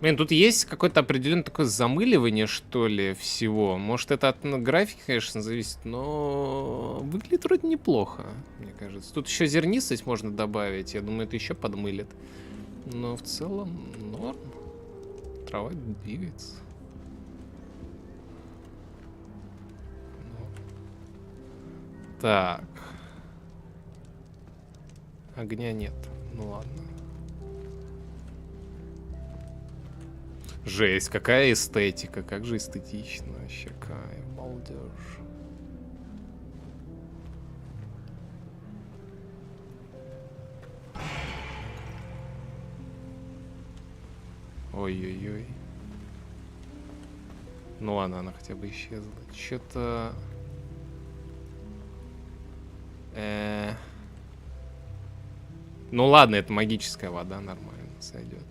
Блин, тут есть какое-то определенное такое замыливание, что ли, всего. Может, это от графики, конечно, зависит, но выглядит вроде неплохо, мне кажется. Тут еще зернистость можно добавить, я думаю, это еще подмылит. Но в целом норм. Трава двигается. Так. Огня нет. Ну ладно. Жесть, какая эстетика, как же эстетично, вообще, какая балдеж. Ой-ой-ой. Ну ладно, она хотя бы исчезла. Что-то... Ну ладно, это магическая вода, нормально сойдет.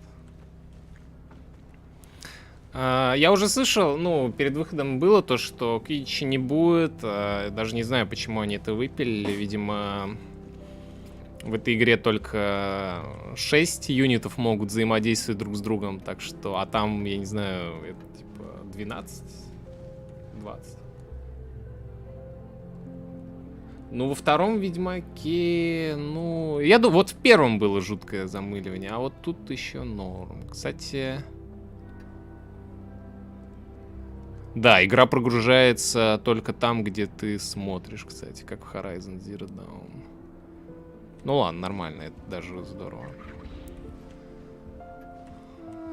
Я уже слышал, ну, перед выходом было то, что квиддича не будет. Даже не знаю, почему они это выпилили. Видимо, в этой игре только 6 юнитов могут взаимодействовать друг с другом. Так что, а там, я не знаю, это типа 12, 20. Ну, во втором Ведьмаке, ну... Я думаю, вот в первом было жуткое замыливание, а вот тут еще норм. Кстати... Да, игра прогружается только там, где ты смотришь, кстати, как в Horizon Zero Dawn. Ну ладно, нормально, это даже здорово.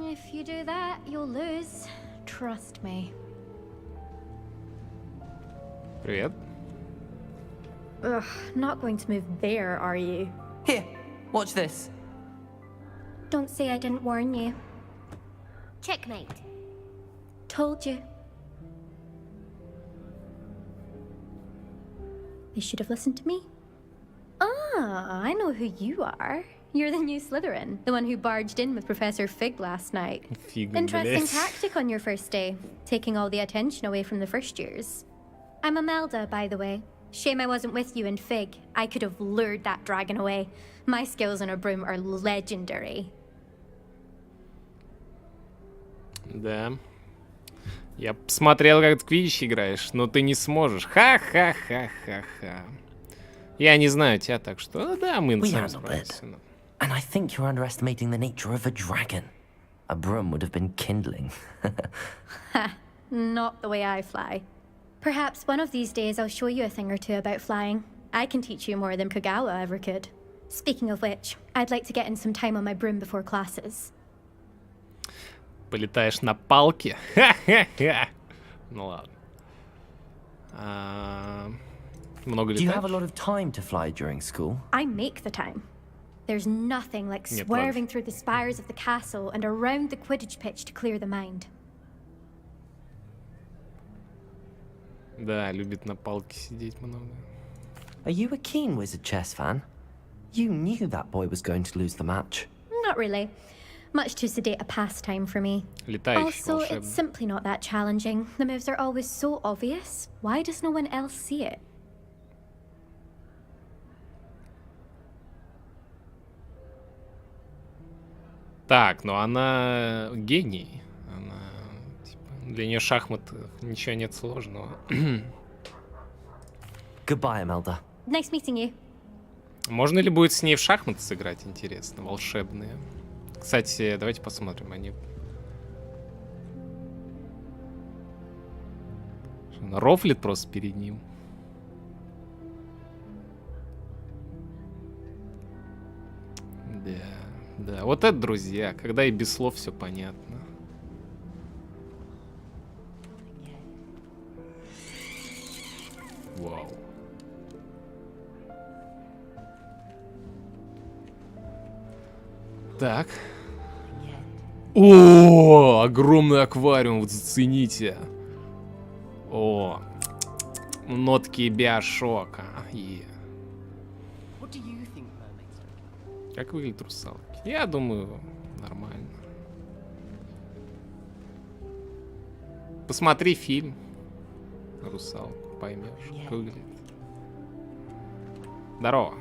If you do that, you'll lose. Trust me. Привет. Ugh, not going to move there, are you? Here, watch this. Don't say I didn't warn you. Checkmate. Told you. They should have listened to me. Ah, I know who you are. You're the new Slytherin, the one who barged in with Professor Fig last night. Fig, Interesting блядь. tactic on your first day, taking all the attention away from the first years. I'm Imelda, by the way. Shame I wasn't with you in Fig. I could have lured that dragon away. My skills on a broom are legendary. Да. Я посмотрел, как ты в Квиддич играешь, но ты не сможешь. Ха-ха-ха-ха-ха. Я не знаю тебя, так что... Ну да, мы We сами handled справимся. it. And I think you're underestimating the nature of a dragon. A broom would have been kindling. Ha, not the way I fly. Perhaps one of these days I'll show you a thing or two about flying. I can teach you more than Kagawa ever could. Speaking of which, I'd like to get in some time on my broom before classes. Полетаешь на палке? Ха-ха-ха. Ну ладно. Много Do you летаешь? have a lot of time to fly during school? I make the time. There's nothing like Нет, swerving through the spires of the castle and around the Quidditch pitch to clear the mind. Да, любит на палке сидеть много. Are you a keen Wizard chess fan? You knew that boy was going to lose the match. Not really. Much too sedate a pastime for me. Летающий Also, волшебник. it's simply not that challenging. The moves are always so obvious. Why does no one else see it? Так, ну она гений. Она, типа, для нее шахмат ничего нет сложного. Goodbye, Imelda. Nice meeting you. Можно ли будет с ней в шахматы сыграть, интересно, волшебные? Кстати, давайте посмотрим, они... Она рофлит просто перед ним. Да, вот это друзья, когда и без слов все понятно. Вау. Так. О, огромный аквариум, вот зацените. О, нотки биошока. Как выглядит русалки? Я думаю, нормально. Посмотри фильм. Русалку, поймешь, как выглядит. Здорово.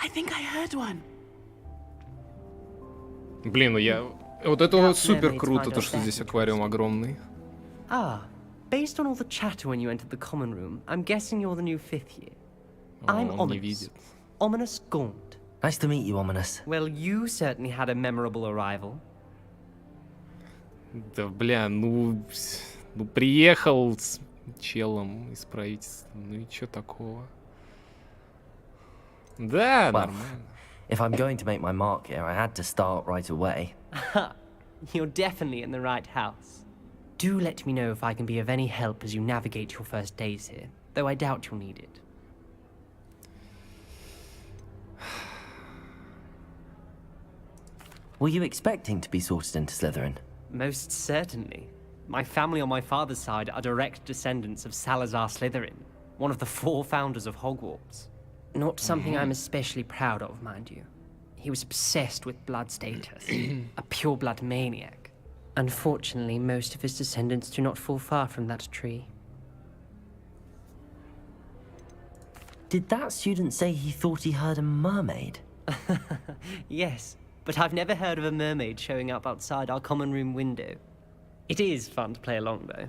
I think I heard one. Блин, ну я... Вот это вот супер mermaids круто, find то, out что their здесь аквариум огромный. Ah, based on all the chatter when you entered the common room, I'm guessing you're the new 5th year. I'm Он не Ominous. видит. Ominous Gaunt. Nice to meet you, Ominous. Well, you certainly had a memorable arrival. Да, бля, ну приехал с челом из правительства, ну и чё такого? Да, Well, нормально. if I'm going to make my mark here, I had to start right away. You're definitely in the right house. Do let me know if I can be of any help as you navigate your first days here, though I doubt you'll need it. Were you expecting to be sorted into Slytherin? Most certainly. My family on my father's side are direct descendants of Salazar Slytherin, one of the 4 founders of Hogwarts. Not something I'm especially proud of, mind you. He was obsessed with blood status, a pure-blood maniac. Unfortunately, most of his descendants do not fall far from that tree. Did that student say he thought he heard a mermaid? Yes, but I've never heard of a mermaid showing up outside our common room window. It is fun to play along, though.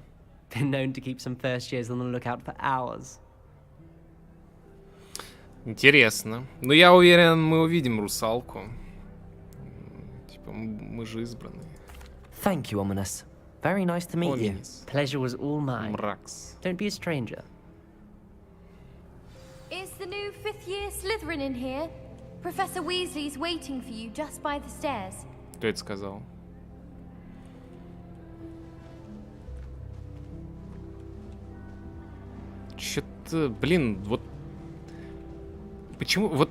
Been known to keep some first years on the lookout for hours. Интересно. Ну, я уверен, мы увидим русалку. Типа, мы же избранные. Thank you, Ominous. Very nice to meet you. Pleasure was all mine. Мракс. Don't be a stranger. Is the new 5th year Slytherin in here? Professor Weasley's waiting for you just by the stairs. Кто это сказал? Чё-то, блин, вот... Почему... Вот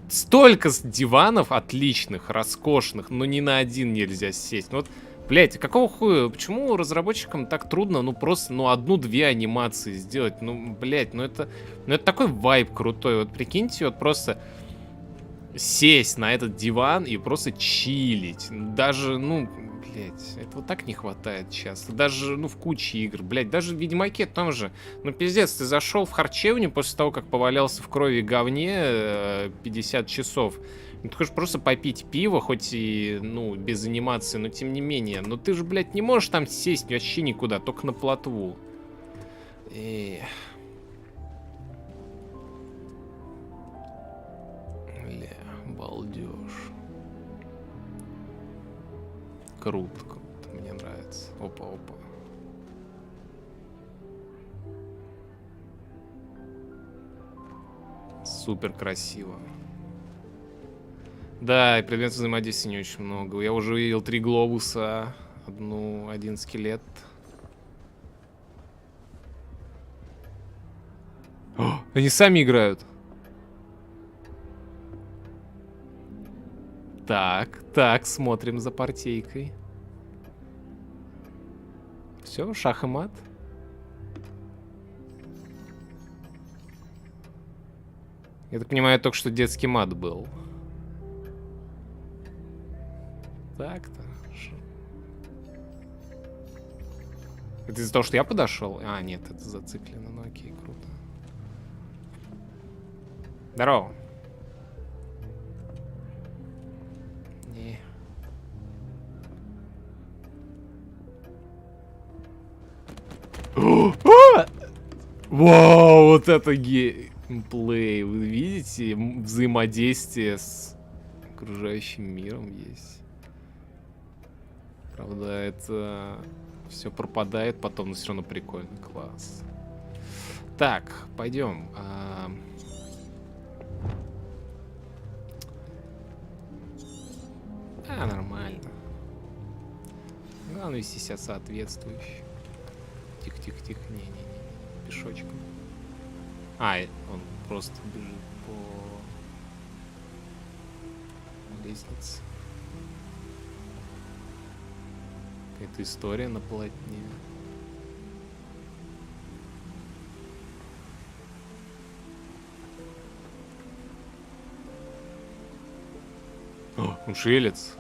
столько диванов отличных, роскошных, но ни на один нельзя сесть. Ну вот, блядь, какого хуя? Почему разработчикам так трудно, ну просто, ну одну-две анимации сделать? Ну, блядь, ну это такой вайб крутой. Вот прикиньте, вот просто сесть на этот диван и просто чилить. Даже, ну, блядь, этого так не хватает часто. Даже, ну, в куче игр, блядь, даже в Ведьмаке том же. Ну, пиздец, ты зашел в харчевню после того, как повалялся в крови и говне 50 часов. Ну, ты хочешь просто попить пиво, хоть и, ну, без анимации, но тем не менее. Но ты же, блядь, не можешь там сесть вообще никуда, только на плотву. Эх. Бля, балдеж. Круто, круто, мне нравится. Опа-опа. Супер красиво. Да, и предметов взаимодействия не очень много. Я уже увидел 3 глобуса, один скелет. О, они сами играют. Так, смотрим за партийкой. Все, шах и мат. Я так понимаю, только что детский мат был. Так-то. Это из-за того, что я подошел? А, нет, это зациклено. Ну окей, круто. Здорово. Не. Вау, вот это геймплей. Вы видите? Взаимодействие с окружающим миром есть. Правда, это все пропадает потом, но все равно прикольно. Класс. Так, пойдем. Нормально. Главное вести себя соответствующе. Тихо-тихо-тихо. Не-не-не. Пешочком. Он просто бежит по лестнице. Какая-то история на полотне. О, он шевелится.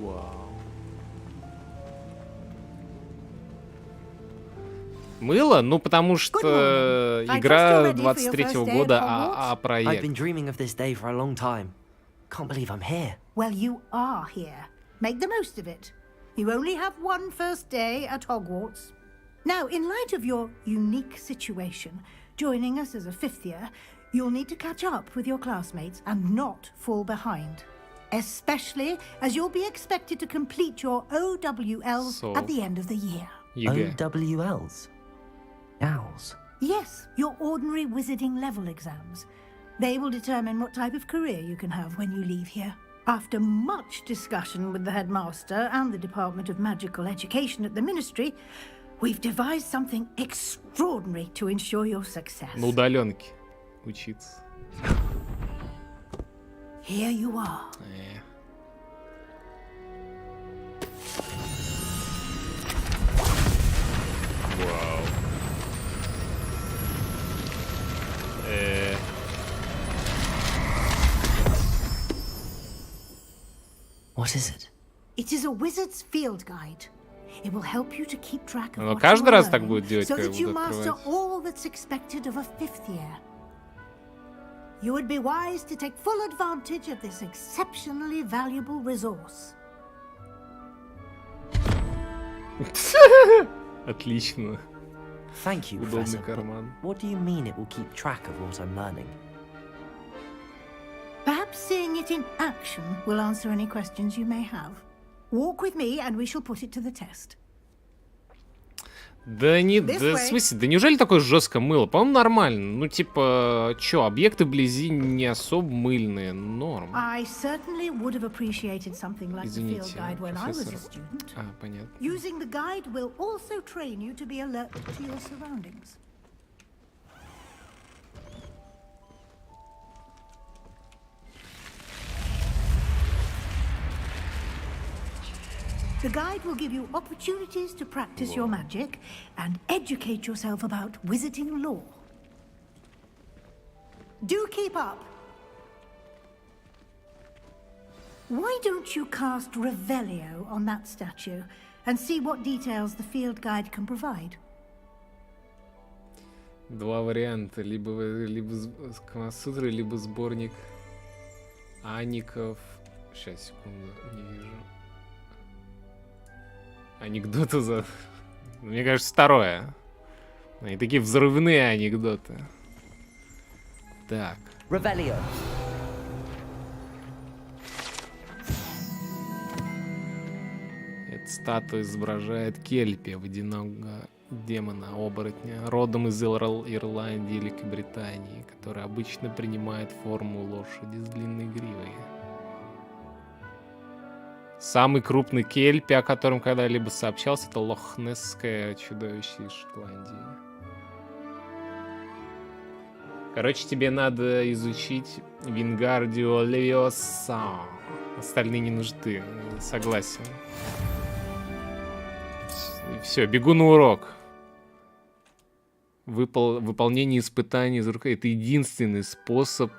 Вау. Мыло? Ну, потому что игра 23-го года, а I've проект. been dreaming of this day for a long time. Can't believe I'm here. Well, you are here. Make the most of it. You only have one first day at Hogwarts. Now, in light of your unique situation, joining us as a fifth year, you'll need to catch up with your classmates and not fall behind. Especially as you'll be expected to complete your OWLs at the end of the year. OWLs? Owls? Yes, your ordinary wizarding level exams. They will determine what type of career you can have when you leave here. After much discussion with the headmaster and the Department of Magical Education at the Ministry, we've devised something extraordinary to ensure your success. На удаленке учиться. Here you are. Вау. What is it? It is a wizard's field guide. It will help you to keep track of Но what каждый you are раз так learning, будет делать, so когда that you буду master открывать. all that's expected of a fifth year. You would be wise to take full advantage of this exceptionally valuable resource. Отлично. Thank you, Удобный Professor. but карман. What do you mean it will keep track of what I'm learning? Perhaps seeing it in action will answer any questions you may have. Walk with me and we shall put it to the test. Да не, This да, в way. смысле, да неужели такое жесткое мыло? По-моему, нормально. Ну, типа, чё, объекты вблизи не особо мыльные, норм. I certainly would have appreciated something like the field Извините, guide when I was a профессор. student. А, понятно. Using the guide will also train you to be alert to your surroundings. The guide will give you opportunities to practice your magic and educate yourself about wizarding lore. Do keep up. Why don't you cast Revelio on that statue and see what details the field guide can provide? Два варианта. Либо Камасутры, либо сборник аников. Сейчас, секунду, не вижу. Анекдоты за... Мне кажется, второе. Они такие взрывные анекдоты. Так. Revelio. Эта статуя изображает Кельпи, водяного демона-оборотня, родом из Ирландии или Великобритании, который обычно принимает форму лошади с длинной гривой. Самый крупный кельпи, о котором когда-либо сообщался, это лохнесское чудовище из Шотландии. Короче, тебе надо изучить Вингардио Левиоса. Остальные не нужны, согласен. Все, бегу на урок. Выполнение испытаний из рук. Это единственный способ...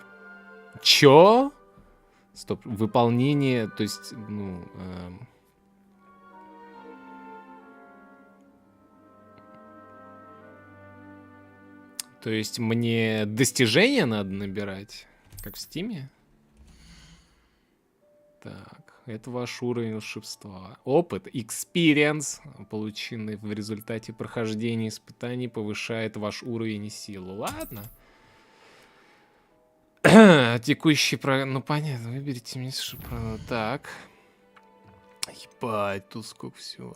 Чё? Стоп, выполнение, то есть, ну... То есть мне достижения надо набирать, как в Стиме? Так, это ваш уровень волшебства. Опыт, experience, полученный в результате прохождения испытаний, повышает ваш уровень и силу. Ладно. Текущий программ... Ну, понятно, выберите мне, что... Так. Ебать, тут сколько всего.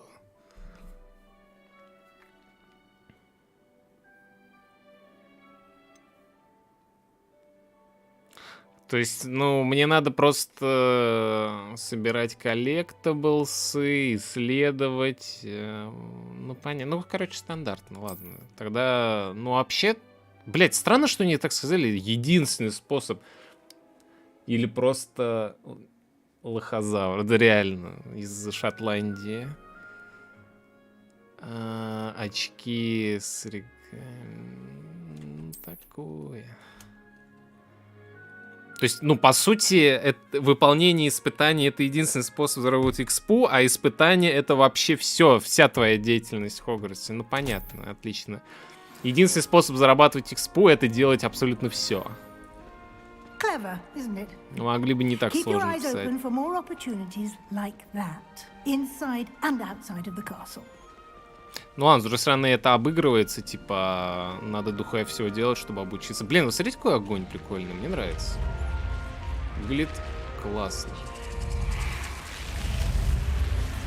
То есть, ну, мне надо просто собирать коллектаблсы, исследовать. Ну, понятно. Ну, короче, стандартно, ладно. Тогда, ну, вообще... Блять, странно, что они так сказали. Единственный способ. Или просто лохозавр. Да реально. Из Шотландии. Очки с... Такое. То есть, ну, по сути, выполнение испытаний — это единственный способ заработать экспу, а испытание — это вообще все, вся твоя деятельность в Хогвартсе. Ну, понятно, отлично. Единственный способ зарабатывать экспу — это делать абсолютно все. Clever, isn't it? Могли бы не так Keep your сложно eyes писать. open for more opportunities like that, inside and outside of the castle. Ну ладно, с другой стороны, это обыгрывается, типа, надо дохуя всего делать, чтобы обучиться. Блин, вы смотрите, какой огонь прикольный, мне нравится. Выглядит классно.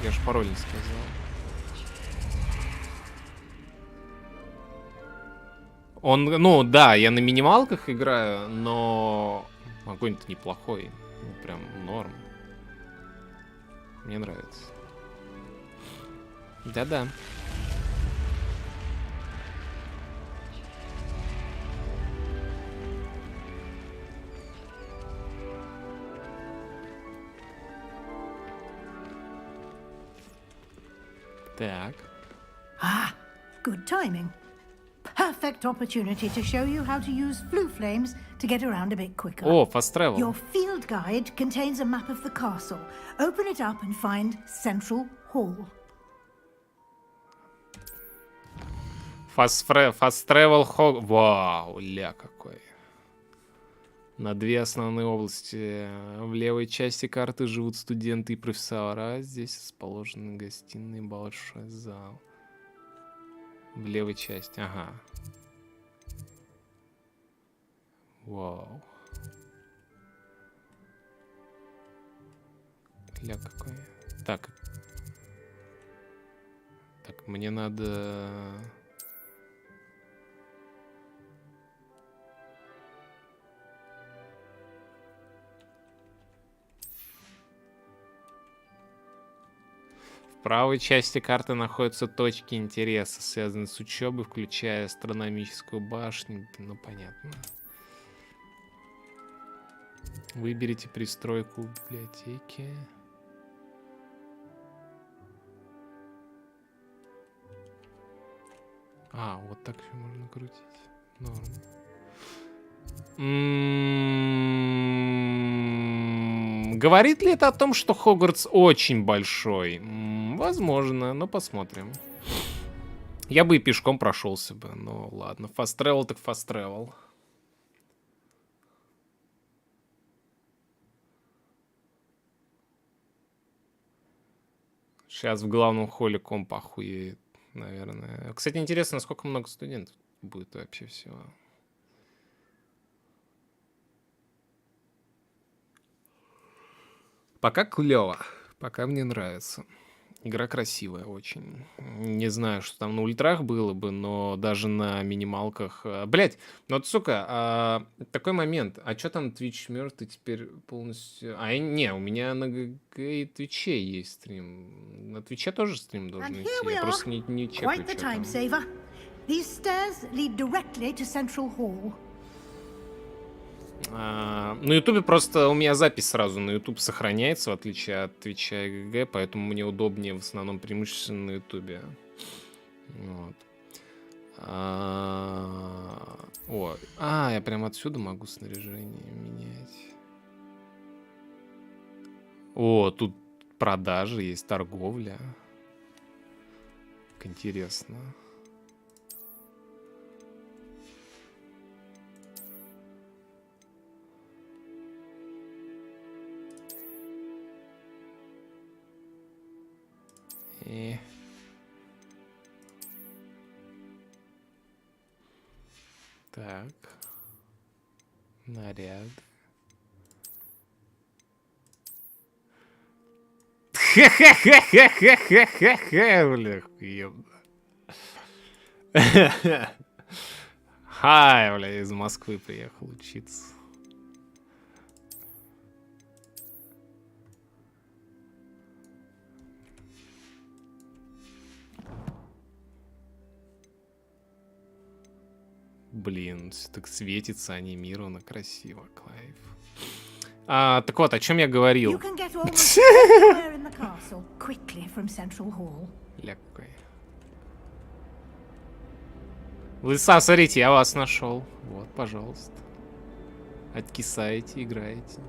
Я ж пароль не сказал. Он, ну да, я на минималках играю, но огонь-то неплохой. Ну, прям норм. Мне нравится. Да-да. Так. Ah, good timing. Perfect opportunity to show you how to use flue flames to get around a bit quicker. О, fast travel. Your field guide contains a map of the castle. Open it up and find Central Hall. Fast travel Hog... Вау, ля какой. На две основные области. В левой части карты живут студенты и профессора. Здесь расположены гостиные, большой зал. В левой части, ага. Вау. Ля какой. Так. Так, мне надо... В правой части карты находятся точки интереса, связанные с учебой, включая астрономическую башню. Ну, понятно. Выберите пристройку в библиотеке. А, вот так все можно крутить. Норм. Говорит ли это о том, что Хогвартс очень большой? Возможно, но посмотрим. Я бы и пешком прошелся бы, но ладно. Fast travel так fast travel. Сейчас в главном холле комп охуеет, наверное. Кстати, интересно, сколько много студентов будет вообще всего. Пока клево. Пока мне нравится. Игра красивая очень. Не знаю, что там на ультрах было бы, но даже на минималках... Блять, ну вот, сука, такой момент. А что там Twitch мертвый теперь полностью... Не, у меня на ГГ и Твиче есть стрим. На Твиче тоже стрим должен идти. Я просто не чекаю, Quite the Time saver. These stairs lead directly to Central Hall. На Ютубе просто у меня запись сразу на Ютуб сохраняется, в отличие от Твича и ГГ, поэтому мне удобнее в основном преимущественно на Ютубе. Вот. Я прям отсюда могу снаряжение менять. О, тут продажи есть, торговля. Как интересно. Так. Наряд. Ха-ха-ха-ха-ха-ха-ха-ха, бля, охуенно. Хай, бля, из Москвы приехал учиться. Блин, все так светится, анимировано, красиво, Клайв. Так вот, о чем я говорил. You can get almost anywhere in the castle quickly from Central Hall. Ля какой. Лыса, смотрите, я вас нашел. Вот, пожалуйста. Откисаете, играете.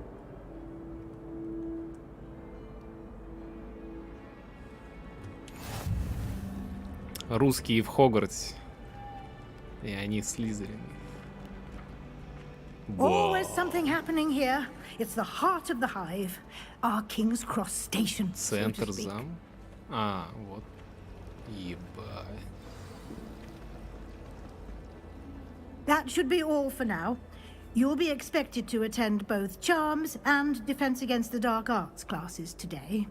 Русские в Хогвартсе. И они Слизерин. Always something happening here. It's the heart of the hive. Our King's Cross station, so to Центр speak. зам. А, вот. Ебать. That should be all for now. You'll be expected to attend both Charms and Defense Against the Dark Arts classes today.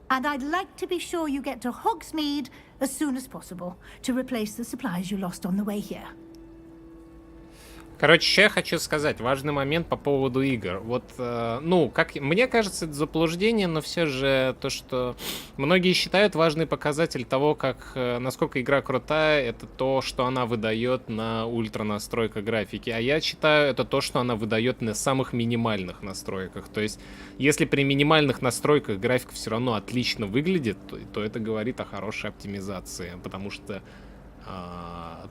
And I'd like to be sure you get to Hogsmeade as soon as possible to replace the supplies you lost on the way here. Короче, что я хочу сказать. Важный момент по поводу игр. Вот, ну, как мне кажется, это заблуждение, но все же то, что многие считают важный показатель того, как насколько игра крутая, это то, что она выдает на ультра настройках графики. А я считаю, это то, что она выдает на самых минимальных настройках. То есть, если при минимальных настройках графика все равно отлично выглядит, то это говорит о хорошей оптимизации, потому что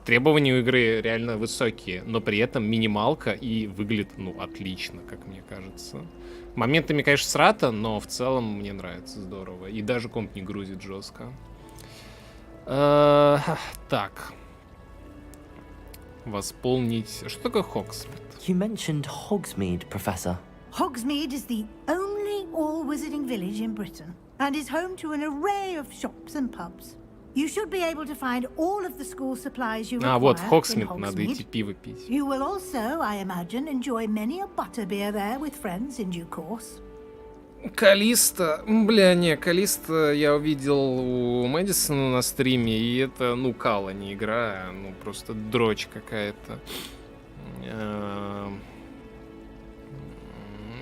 требования у игры реально высокие, но при этом минималка и выглядит, ну, отлично, как мне кажется. Моментами, конечно, срато, но в целом мне нравится здорово. И даже комп не грузит жестко. Так. Восполнить... Что такое Hogsmeade? You mentioned Hogsmeade, Professor. Hogsmeade is the only all-wizarding village in Britain and is home to an array of shops and pubs. You should be able to find all of the school supplies you require вот, в in Hogsmeade надо идти Hogsmeade. пиво пить. You will also, I imagine, enjoy many a butterbeer there with friends in due course. Калиста, бля, не, Калиста я увидел у Мэдисона на стриме, и это, ну, кала, не игра, ну, просто дрочь какая-то.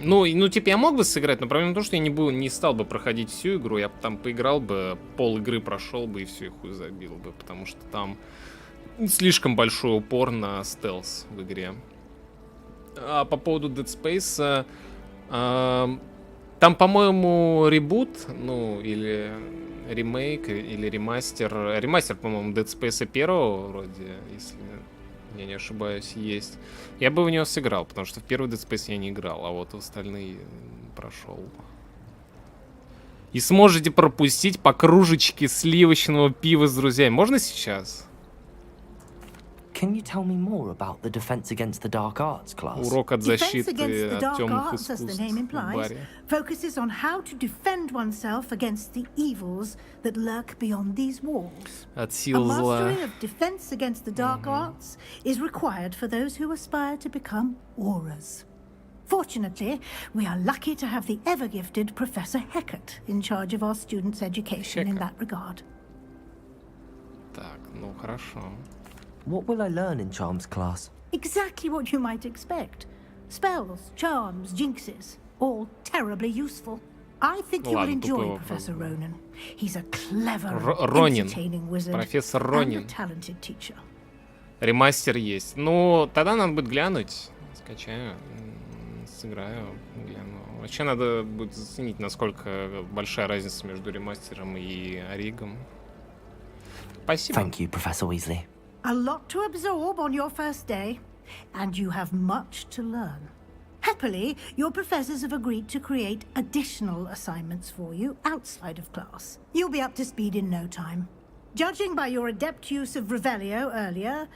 Ну, типа, я мог бы сыграть, но проблема в том, что я не стал бы проходить всю игру, я бы там поиграл бы, пол игры прошел бы и все, и хуй забил бы, потому что там слишком большой упор на стелс в игре. А по поводу Dead Space, там, по-моему, ребут, ну, или ремейк, или ремастер. Ремастер, по-моему, Dead Space 1 вроде, если я не ошибаюсь, есть. Я бы в него сыграл, потому что в первый Dead Space я не играл, а вот в остальные прошел. И сможете пропустить по кружечке сливочного пива с друзьями. Можно сейчас? Can you tell me more about the Defense Against the Dark Arts class? Урок от Defense защиты Against the от Dark темных Arts, as the искусств name в implies, баре. focuses on how to defend oneself against the evils that lurk beyond these walls. От A сил зла. mastery of Defense Against the Dark Arts is required for those who aspire to become Aurors. Fortunately, we are lucky to have the ever-gifted Professor Hecat in charge of our students' education in that regard. Так, ну хорошо. What will I learn in Charms class? Exactly what you might expect. Spells, charms, jinxes, all terribly useful. I think Ну you'll ладно, enjoy тупой Professor вопрос. Ronan. He's a clever, Ронин. entertaining wizard Профессор and a Ронин. talented teacher. Ремастер есть. Ну, тогда надо будет глянуть. Скачаю, сыграю, гляну. Вообще надо будет заценить, насколько большая разница между ремастером и оригом. Спасибо. Thank you, Professor Weasley. A lot to absorb on your first day, and you have much to learn. Happily, your professors have agreed to create additional assignments for you outside of class. You'll be up to speed in no time. Judging by your adept use of Revelio earlier,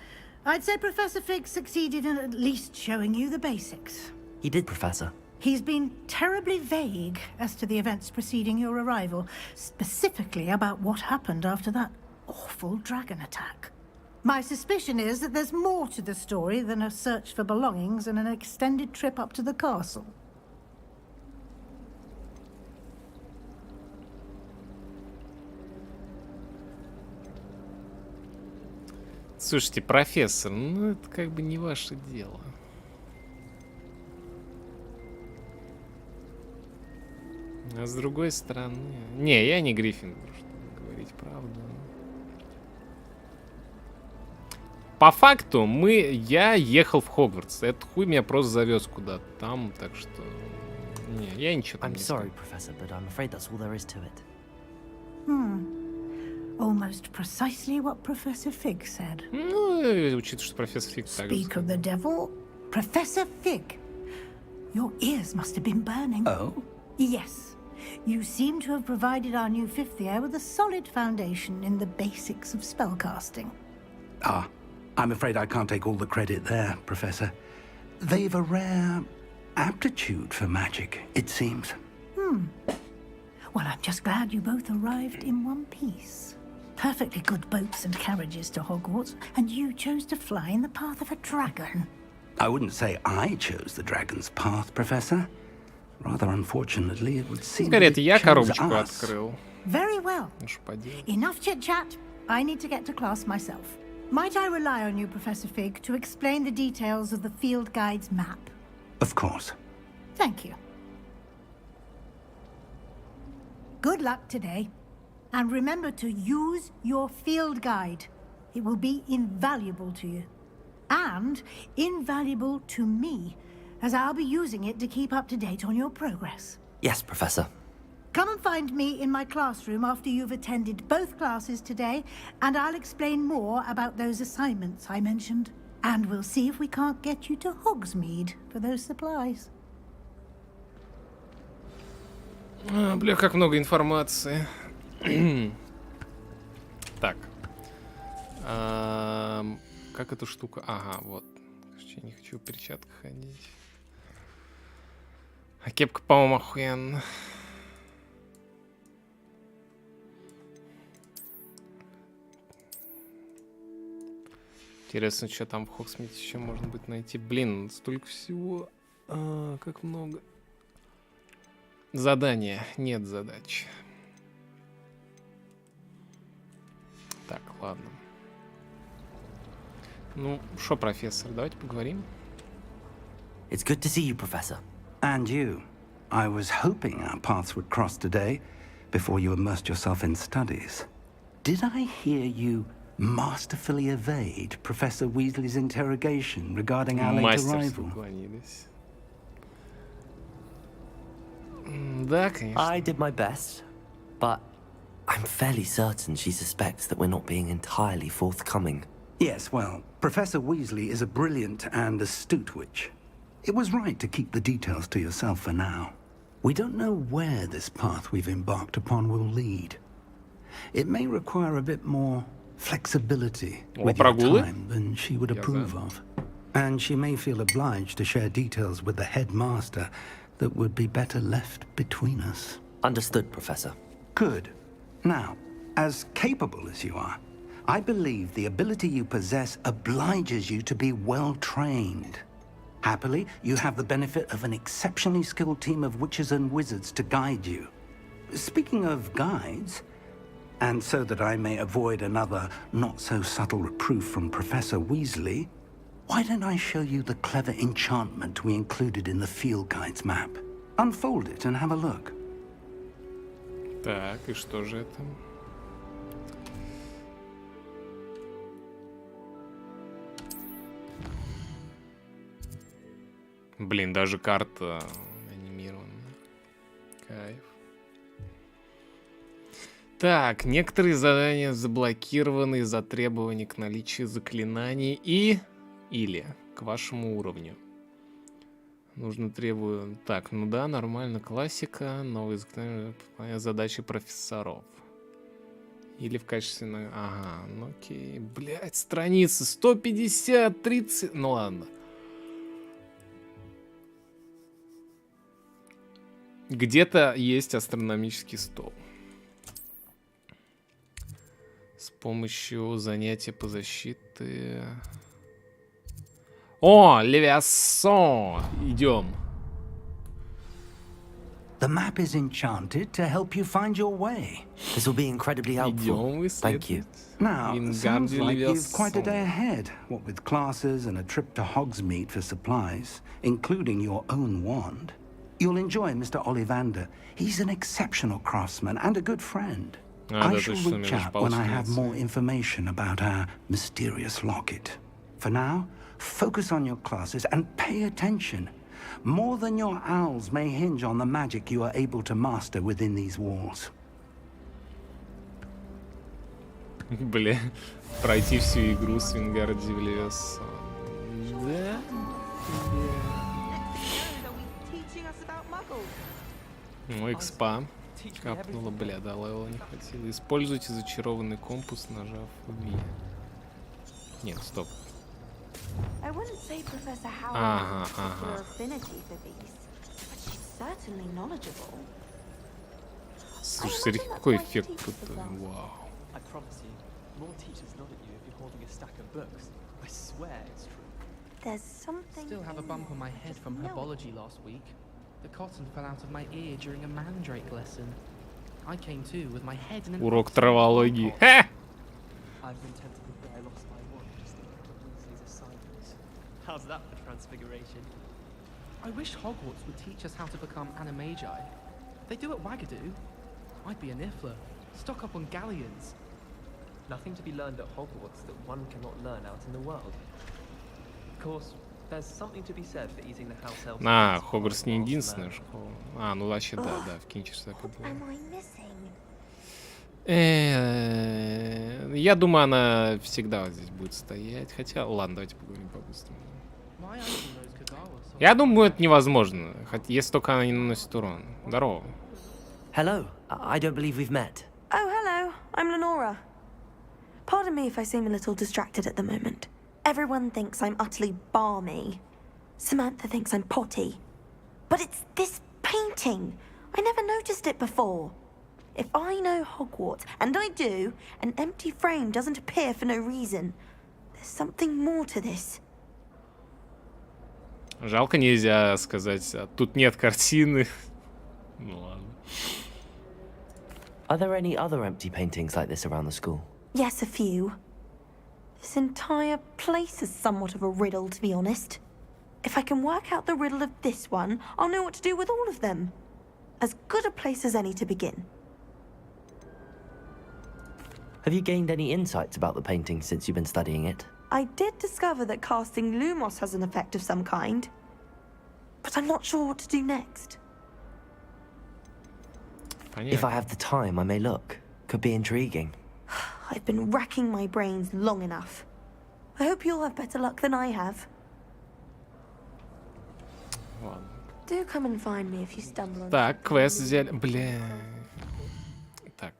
I'd say Professor Fig succeeded in at least showing you the basics. He did, Professor. He's been terribly vague as to the events preceding your arrival, specifically about what happened after that awful dragon attack. My suspicion is that there's more to the story than a search for belongings and an extended trip up to the castle. Слушайте, профессор, ну это как бы не ваше дело. А с другой стороны... Не, я не Гриффиндор, чтобы говорить правду. По факту, я ехал в Хогвартс. Этот хуй меня просто завез куда-то там, так что... Не, я ничего там I'm не sorry, сказал. Professor, but I'm afraid that's all there is to it. Almost precisely what Professor Fig said. Ну, учитывая, что профессор Фиг так же Speak of the devil, Professor Fig. Your ears must have been burning. Oh? Yes. You seem to have provided our new fifth year with a solid foundation in the basics of spellcasting. Ah, I'm afraid I can't take all the credit there, Professor. They've a rare aptitude for magic, it seems. Well, I'm just glad you both arrived in one piece. Perfectly good boats and carriages to Hogwarts, and you chose to fly in the path of a dragon. I wouldn't say I chose the dragon's path, Professor. Rather unfortunately, it would seem that Говорит, it я chose коробочку us. открыл. Very well. Ну что поделать? Enough chit-chat. I need to get to class myself. Might I rely on you, Professor Fig, to explain the details of the field guide's map? Of course. Thank you. Good luck today. And remember to use your field guide. It will be invaluable to you. And invaluable to me, as I'll be using it to keep up to date on your progress. Yes, Professor. Come and find me in my classroom after you've attended both classes today, and I'll explain more about those assignments I mentioned. And we'll see if we can't get you to Hogsmeade for those supplies. Бля, как много информации. Так. Как эту штуку? Ага, вот. Я не хочу в перчатках ходить. А кепка, по-моему, охуенно. Интересно, что там в Хогсмите еще можно будет найти. Блин, столько всего. Как много. Задание. Нет задач. Так, ладно. Ну, шо, профессор, давайте поговорим. It's good to see you, Professor. And you. I was hoping our paths would cross today, before you immersed yourself in studies. Did I hear you masterfully evade Professor Weasley's interrogation regarding our late arrival? Да, конечно. I did my best, but I'm fairly certain she suspects that we're not being entirely forthcoming. Yes, well, Professor Weasley is a brilliant and astute witch. It was right to keep the details to yourself for now. We don't know where this path we've embarked upon will lead. It may require a bit more flexibility with your time than she would approve of. And she may feel obliged to share details with the headmaster that would be better left between us. Understood, Professor. Good. Now, as capable as you are, I believe the ability you possess obliges you to be well trained. Happily, you have the benefit of an exceptionally skilled team of witches and wizards to guide you. Speaking of guides, and so that I may avoid another not-so-subtle reproof from Professor Weasley, why don't I show you the clever enchantment we included in the field guide's map? Unfold it and have a look. Так, и что же это? Блин, даже карта анимирована. Кайф. Так, некоторые задания заблокированы из-за требований к наличию заклинаний или к вашему уровню. Нужно требую... Так, ну да, нормально, классика, новые заклинания, задачи профессоров. Или в качестве... Ага, ну окей. Блять, страницы 150, 30... Ну ладно. Где-то есть астрономический стол. С помощью занятия по защите... О, Левиасон! Идем. The map is enchanted to help you find your way. This will be incredibly helpful. Thank you. Now, sounds like you've quite a day ahead, what with classes and a trip to Hogsmeade for supplies, including your own wand. You'll enjoy Mr. Ollivander. He's an exceptional craftsman and a good friend. I shall reach out when I have more information about our mysterious locket. For now, focus on your classes and pay attention. More than your owls may hinge on the magic you are able to master within these walls. Бля, пройти всю игру с Вингардиум Левиасон. Да? Ну, экспа. Капнула, бля, да, левела не хватило. Используйте зачарованный компас, нажав V. Нет, стоп. I wouldn't say Professor Howard Ага, has a particular ага. affinity for these, but she's certainly knowledgeable. Слушай, смотри, какой эффект тут. Вау. I promise you, more teachers nod at you if you're holding a stack of books. I swear it's true. There's something. Still have a bump on my head from herbology last week. The cotton fell out of my ear during a mandrake lesson. I came to with my head in an Урок oxygen травологии. pot. Ха! I've been tempted to say I lost my one just thinking of Weasley's assignments. How's that for transfiguration? I wish Hogwarts would teach us how to become animagi. They do at Wagadu. I'd be a Niffler. Stock up on galleons. Nothing to be learned at Hogwarts that one cannot learn out in the world. Of course, there's something to be said for eating the house elves. А, Хогвартс не единственная школа. А, ну вообще да, в Кинчерсе так и было. Am I missing? Я думаю, она всегда вот здесь будет стоять. Хотя, ладно, давайте поговорим по-быстрому. My uncle knows Kagawa, so Я думаю, это невозможно, если только она не наносит урон. Здорово. Hello. I don't believe we've met. Oh, hello. I'm Lenora. Pardon me if I seem a little distracted at the moment. Everyone thinks I'm utterly balmy. Samantha thinks I'm potty. But it's this painting. I never noticed it before. If I know Hogwarts, and I do, an empty frame doesn't appear for no reason. There's something more to this. Жалко, нельзя сказать, тут нет картины. Ну ладно. Are there any other empty paintings like this around the school? Yes, a few. This entire place is somewhat of a riddle, to be honest. If I can work out the riddle of this one, I'll know what to do with all of them. As good a place as any to begin. Have you gained any insights about the painting since you've been studying it? I did discover that casting Lumos has an effect of some kind. But I'm not sure what to do next. If I have the time, I may look. Could be intriguing. I've been racking my brains long enough. I hope you'll have better luck than I have. Ладно. Do come and find me if you stumble on. Так, квест взяли. Бля. Так.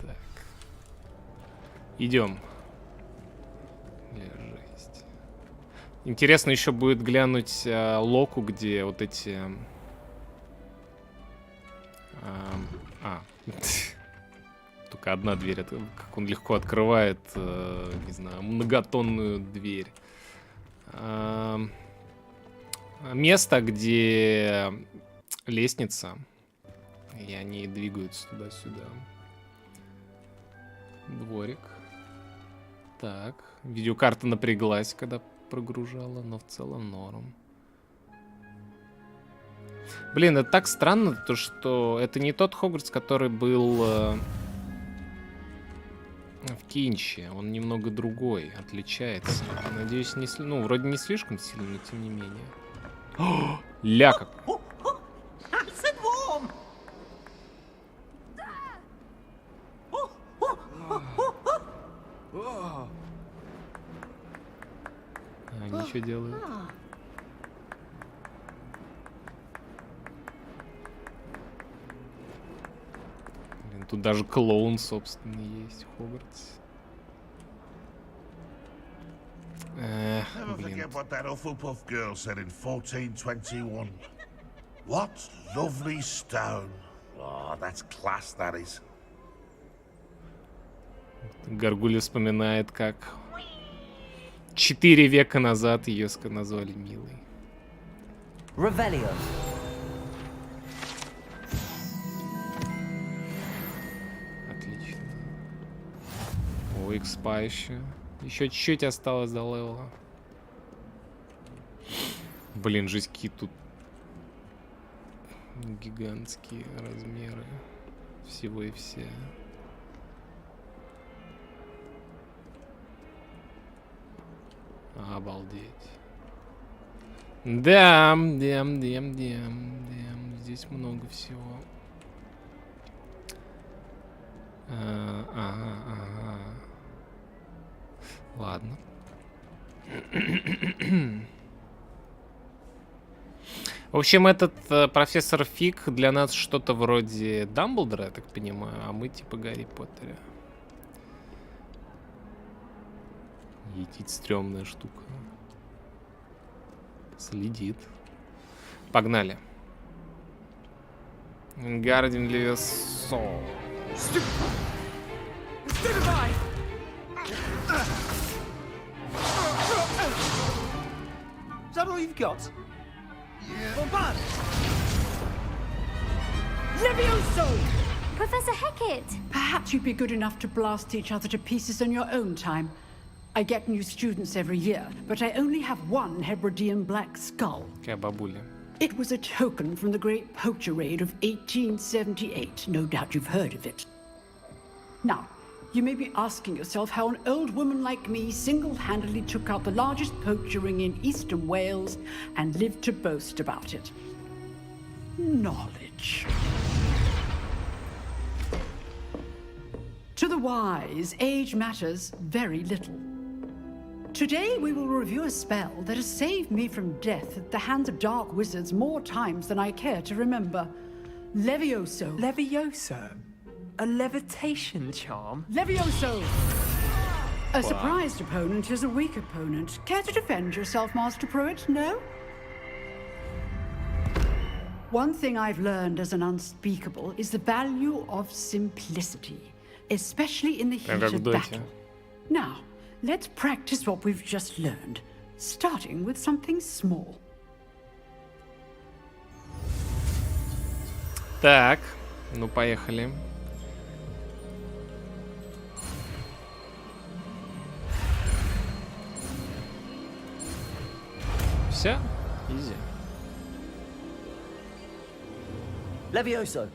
Так. Идем. Бля, жесть. Интересно еще будет глянуть Локу, где вот эти... Только одна дверь. Это как он легко открывает, не знаю, многотонную дверь. Место, где лестница, и они двигаются туда-сюда. Дворик. Так, видеокарта напряглась, когда прогружала, но в целом норм. Блин, это так странно, то что это не тот Хогвартс, который был в Кинче. Он немного другой, отличается. Надеюсь, не ну, вроде не слишком сильно, но тем не менее. О, ля как. Они что делают? Блин, тут даже клоун, собственно, есть в Хогвартсе. Never Блин. forget what that Hufflepuff girl said in 1421. What lovely stone. Oh, that's class, that is. Гаргулья вспоминает, как 4 века назад ее назвали милой. Revelio. Отлично. О, экспа еще. Еще чуть-чуть осталось до левела. Блин, жесть, тут гигантские размеры всего и все. Обалдеть. Да, здесь много всего. Ага. Ладно. В общем, этот профессор Фиг для нас что-то вроде Дамблдора, я так понимаю, а мы типа Гарри Поттера. Етить стрёмная штука. Следит. Погнали. Гардин Левиоса. Is that all you've got? Bombard! Levioso! Professor Hecat! Perhaps you'd be good enough to blast each other to pieces in your own time. I get new students every year, but I only have one Hebridean black skull. It was a token from the Great Poacher Raid of 1878. No doubt you've heard of it. Now, you may be asking yourself how an old woman like me single-handedly took out the largest poacher ring in eastern Wales and lived to boast about it. Knowledge. To the wise, age matters very little. Today we will review a spell that has saved me from death at the hands of dark wizards more times than I care to remember. Levioso. Levioso? A levitation charm? Levioso! A surprised opponent is a weak opponent. Care to defend yourself, Master Pruitt? No? One thing I've learned as an unspeakable is the value of simplicity, especially in the heat of battle. Now, let's practice what we've just learned, starting with something small. Так, ну поехали. Все? Изи. Levioso.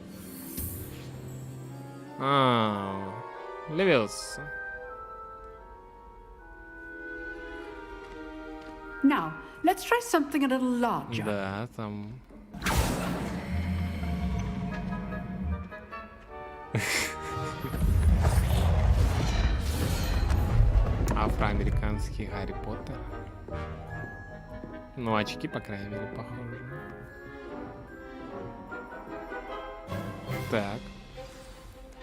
Левиоса. Now, let's try something a little larger. Да, там... Афроамериканский Гарри Поттер. Ну, очки, по крайней мере, похожи. Так.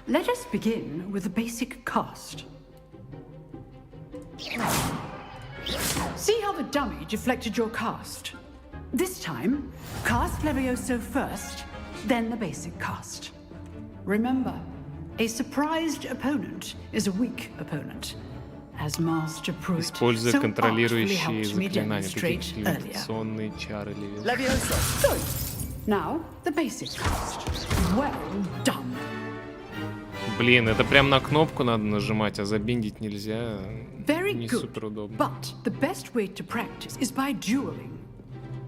Let us begin with the basic cast. See how the dummy deflected your cast? This time, cast Levioso first, then the basic cast. Remember, a surprised opponent is a weak opponent. As Master Pruitt Используя so контролирующие artfully helped me заклинания, такие demonstrate как earlier. левитационные чары Левиоса. Levioso. Good. Now, the basic cast. Well done. Блин, это прям на кнопку надо нажимать, а забиндить нельзя. Very Не good. супер удобно. But the best way to practice is by dueling.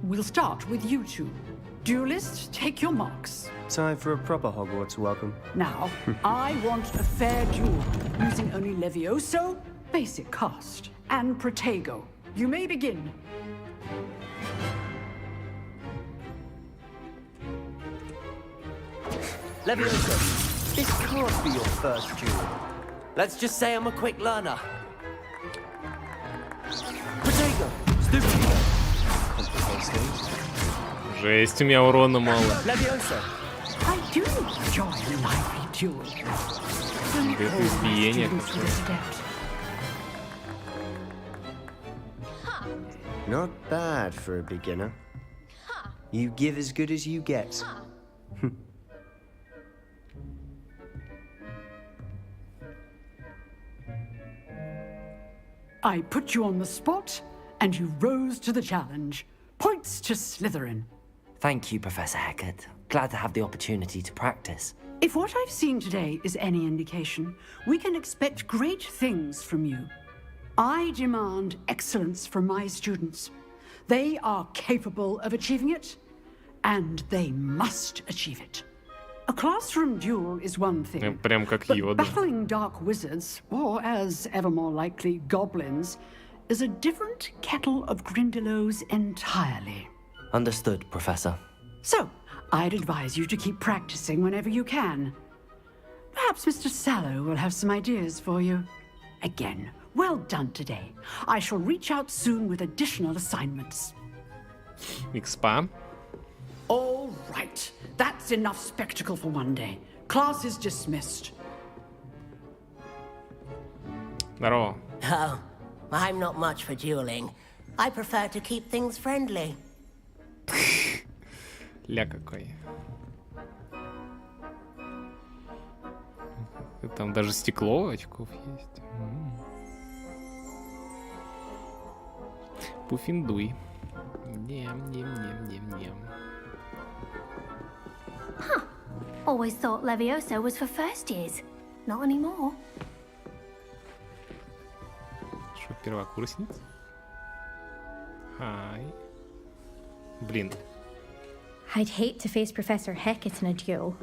We'll start with you two. Duelists, take your marks. Time for a proper Hogwarts welcome. Now, I want a fair duel, using only Levioso, basic cast, and Protego. You may begin. Levioso, this can't be your first duel. Let's just say I'm a quick learner. Protego, stupid. Жесть, у меня урона мало. Levioso, I do enjoy a lively duel. Да это избиение какое-то. Not bad for a beginner. You give as good as you get. I put you on the spot, and you rose to the challenge. Points to Slytherin. Thank you, Professor Hecat. Glad to have the opportunity to practice. If what I've seen today is any indication, we can expect great things from you. I demand excellence from my students. They are capable of achieving it, and they must achieve it. A classroom duel is one thing, Прям как but Йода. battling dark wizards, or as ever more likely, goblins, is a different kettle of Grindylows entirely. Understood, Professor. So, I'd advise you to keep practicing whenever you can. Perhaps Mr. Sallow will have some ideas for you. Again, well done today. I shall reach out soon with additional assignments. Экспа. All right. That's enough spectacle for one day. Class is dismissed. Здорово. Oh, I'm not much for dueling. I prefer to keep things friendly. Ля какой. Там даже стекло очков есть. Пуффиндуй. Ням-ням-ням-ням-ням. Huh. Always thought Levioso was for first years. Not anymore. Что, первокурсница? Хай. Блин. I'd hate to face Professor Hecat in a duel.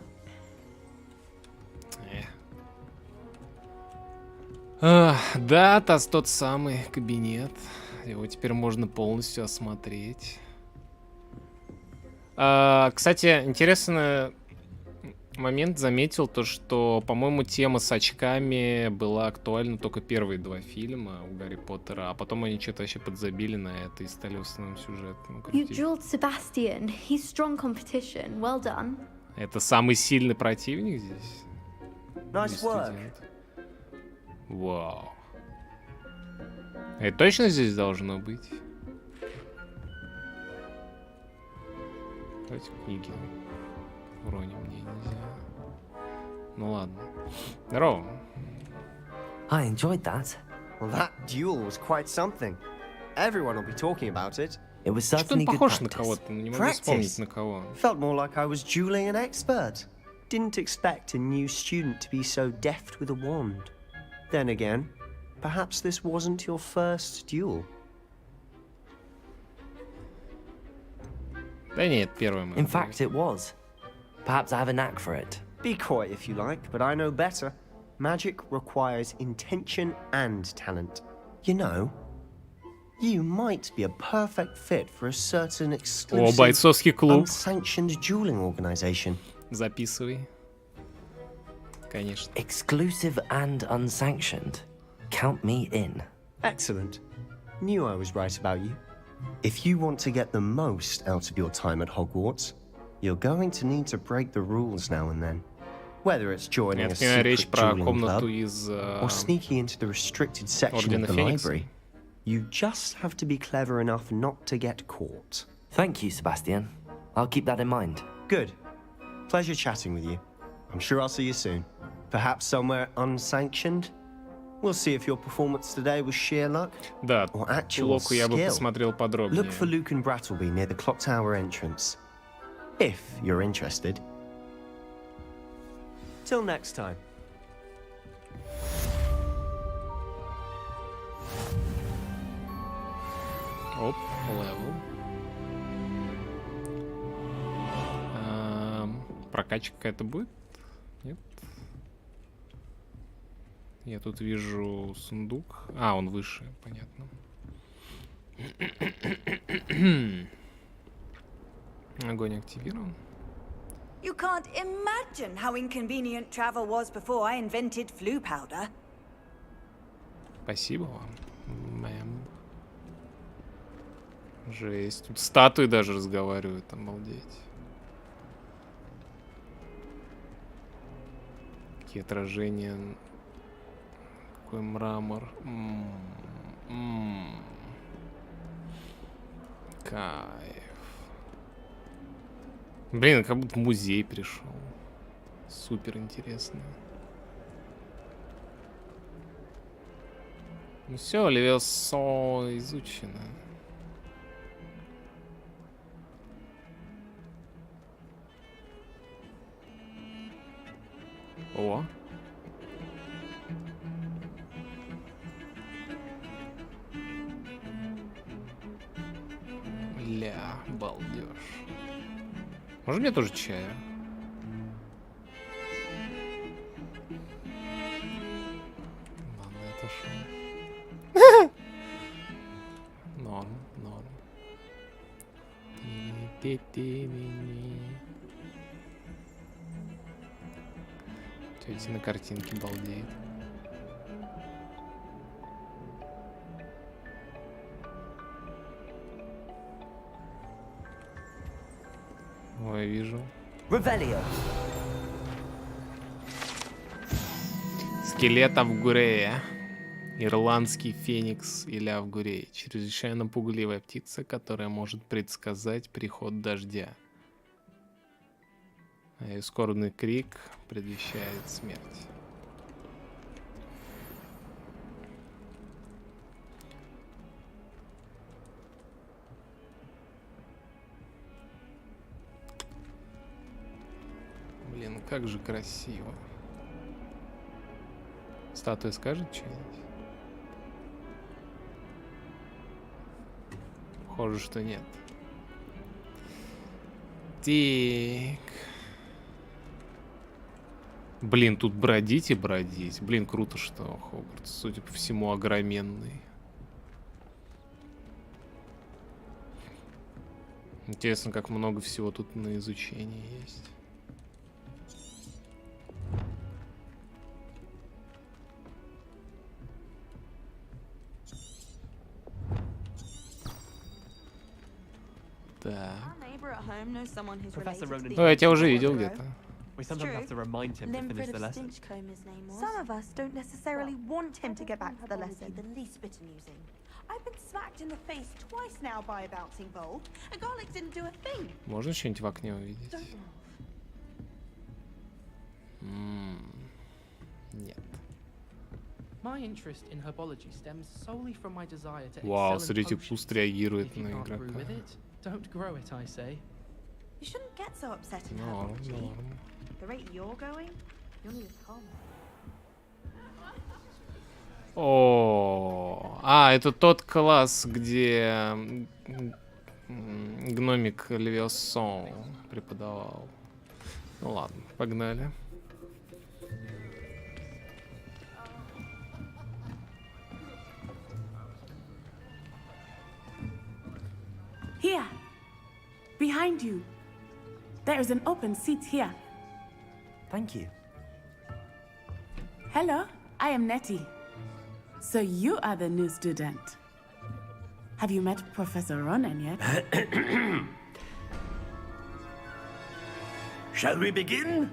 Да, тот самый кабинет. Его теперь можно полностью осмотреть. Кстати, интересный момент заметил то, что, по-моему, тема с очками была актуальна только первые 2 фильма у Гарри Поттера, а потом они что-то вообще подзабили на это и стали основным сюжетом. You dueled Sebastian. He's strong competition. Well done. Это самый сильный противник здесь? Nice work. Вау. Это точно здесь должно быть? Давайте книги уроним, мне нельзя. Ну ладно. Здорово. I enjoyed that. Well, that duel was quite something. Everyone will be talking about it. It was Что-то он certainly good похож на practice. кого-то, но не могу вспомнить на кого. Felt more like I was dueling an expert. Didn't expect a new student to be so deft with a wand. Then again, perhaps this wasn't your first duel. Да нет, первый мой. In fact, it was. Perhaps I have a knack for it. Be coy if you like, but I know better. Magic requires intention and talent. You know, you might be a perfect fit for a certain exclusive, бойцовский клуб. unsanctioned dueling organization. Записывай. Конечно. Exclusive and unsanctioned. Count me in. Excellent. Knew I was right about you. If you want to get the most out of your time at Hogwarts, you're going to need to break the rules now and then. Whether it's joining a речь secret про dueling комнату club из or sneaking into the restricted section Ордена of the Феникса. library, you just have to be clever enough not to get caught. Thank you, Sebastian. I'll keep that in mind. Good. Pleasure chatting with you. I'm sure I'll see you soon. Perhaps somewhere unsanctioned? We'll see if your performance today was sheer luck Да, or actual Локу я бы skill. посмотрел подробнее. Look for Luke and Brattleby near the clock tower entrance. If you're interested. Till next time. Оп, левел. Прокачка какая-то будет? Нет? Я тут вижу сундук. А, он выше, понятно. Огонь активирован. You can't imagine how inconvenient travel was before I invented flu powder. Спасибо вам, мэм. Жесть. Тут статуи даже разговаривают, обалдеть. Какие отражения. Какой мрамор. Кайф. Блин, как будто в музей пришел. Супер интересно. Ну все, Левиоса изучено. О. Ля, балдеж. Может мне тоже чая? Ладно, это шо? Норм, норм. Тетя на картинке балдеет. Ой, вижу. Revelio. Скелет Авгурея. Ирландский феникс или Авгурей. Чрезвычайно пугливая птица, которая может предсказать приход дождя. А ее скорбный крик предвещает смерть. Блин, как же красиво. Статуя скажет что-нибудь? Похоже, что нет. Так. Блин, тут бродить и бродить. Блин, круто, что Хогвартс, судя по всему, огроменный. Интересно, как много всего тут на изучение есть. Так. Ну, я тебя уже видел где-то. We sometimes have to remind him to finish the lesson. Some of us don't necessarily want him to get back to the lesson. The least bit amusing. I've been smacked in the face twice now by a bouncing ball, and Garlic didn't do a thing. Можно что-нибудь в окне увидеть? Нет. My interest in herbology stems solely from my desire to Вау, excel in смотрите, potions. пусть реагирует If you на can't brew игрока. with it, don't grow it, I say. You shouldn't get so upset in Норм, herbology. норм. The rate you're going, you'll need a calm. О, это тот класс, где гномик Левиосон преподавал. Ну ладно, погнали. Here, behind you. There is an open seat here. Thank you. Hello, I am Nettie. So you are the new student. Have you met Professor Ronan yet? Shall we begin?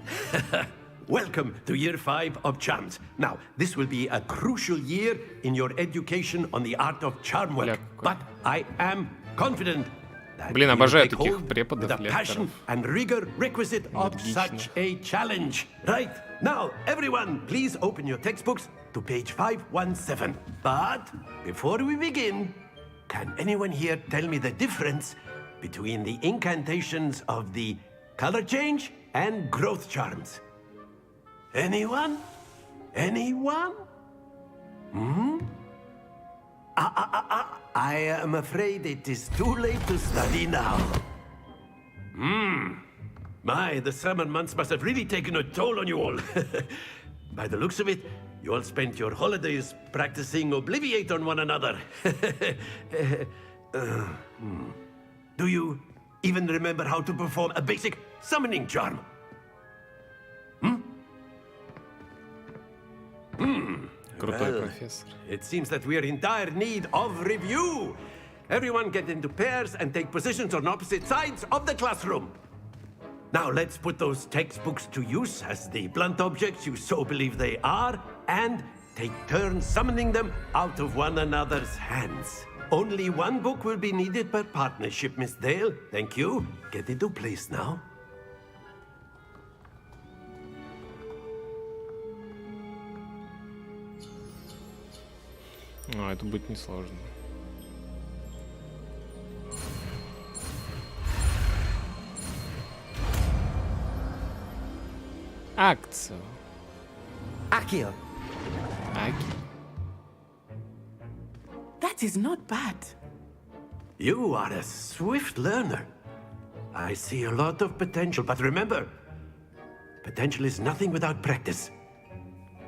Welcome to Year 5 of Charms. Now, this will be a crucial year in your education on the art of charm work. But I am confident that Блин, you will обожаю take таких hold with преподов, the passion лекторов. and rigor requisite of such a challenge. Right, now, everyone, please open your textbooks to page 517. But before we begin, can anyone here tell me the difference between the incantations of the color change and growth charms? Anyone? Anyone? Hmm? I am afraid it is too late to study now. My, the summer months must have really taken a toll on you all. By the looks of it, you all spent your holidays practicing Obliviate on one another. Do you even remember how to perform a basic summoning charm? Крутой Well, профессор. it seems that we are in dire need of review. Everyone get into pairs and take positions on opposite sides of the classroom. Now let's put those textbooks to use as the blunt objects you so believe they are, and take turns summoning them out of one another's hands. Only one book will be needed per partnership, Miss Dale. Thank you. Get into place now. Это будет несложно. Акцию. Accio. Аки. That is not bad. You are a swift learner. I see a lot of potential, but remember, potential is nothing without practice.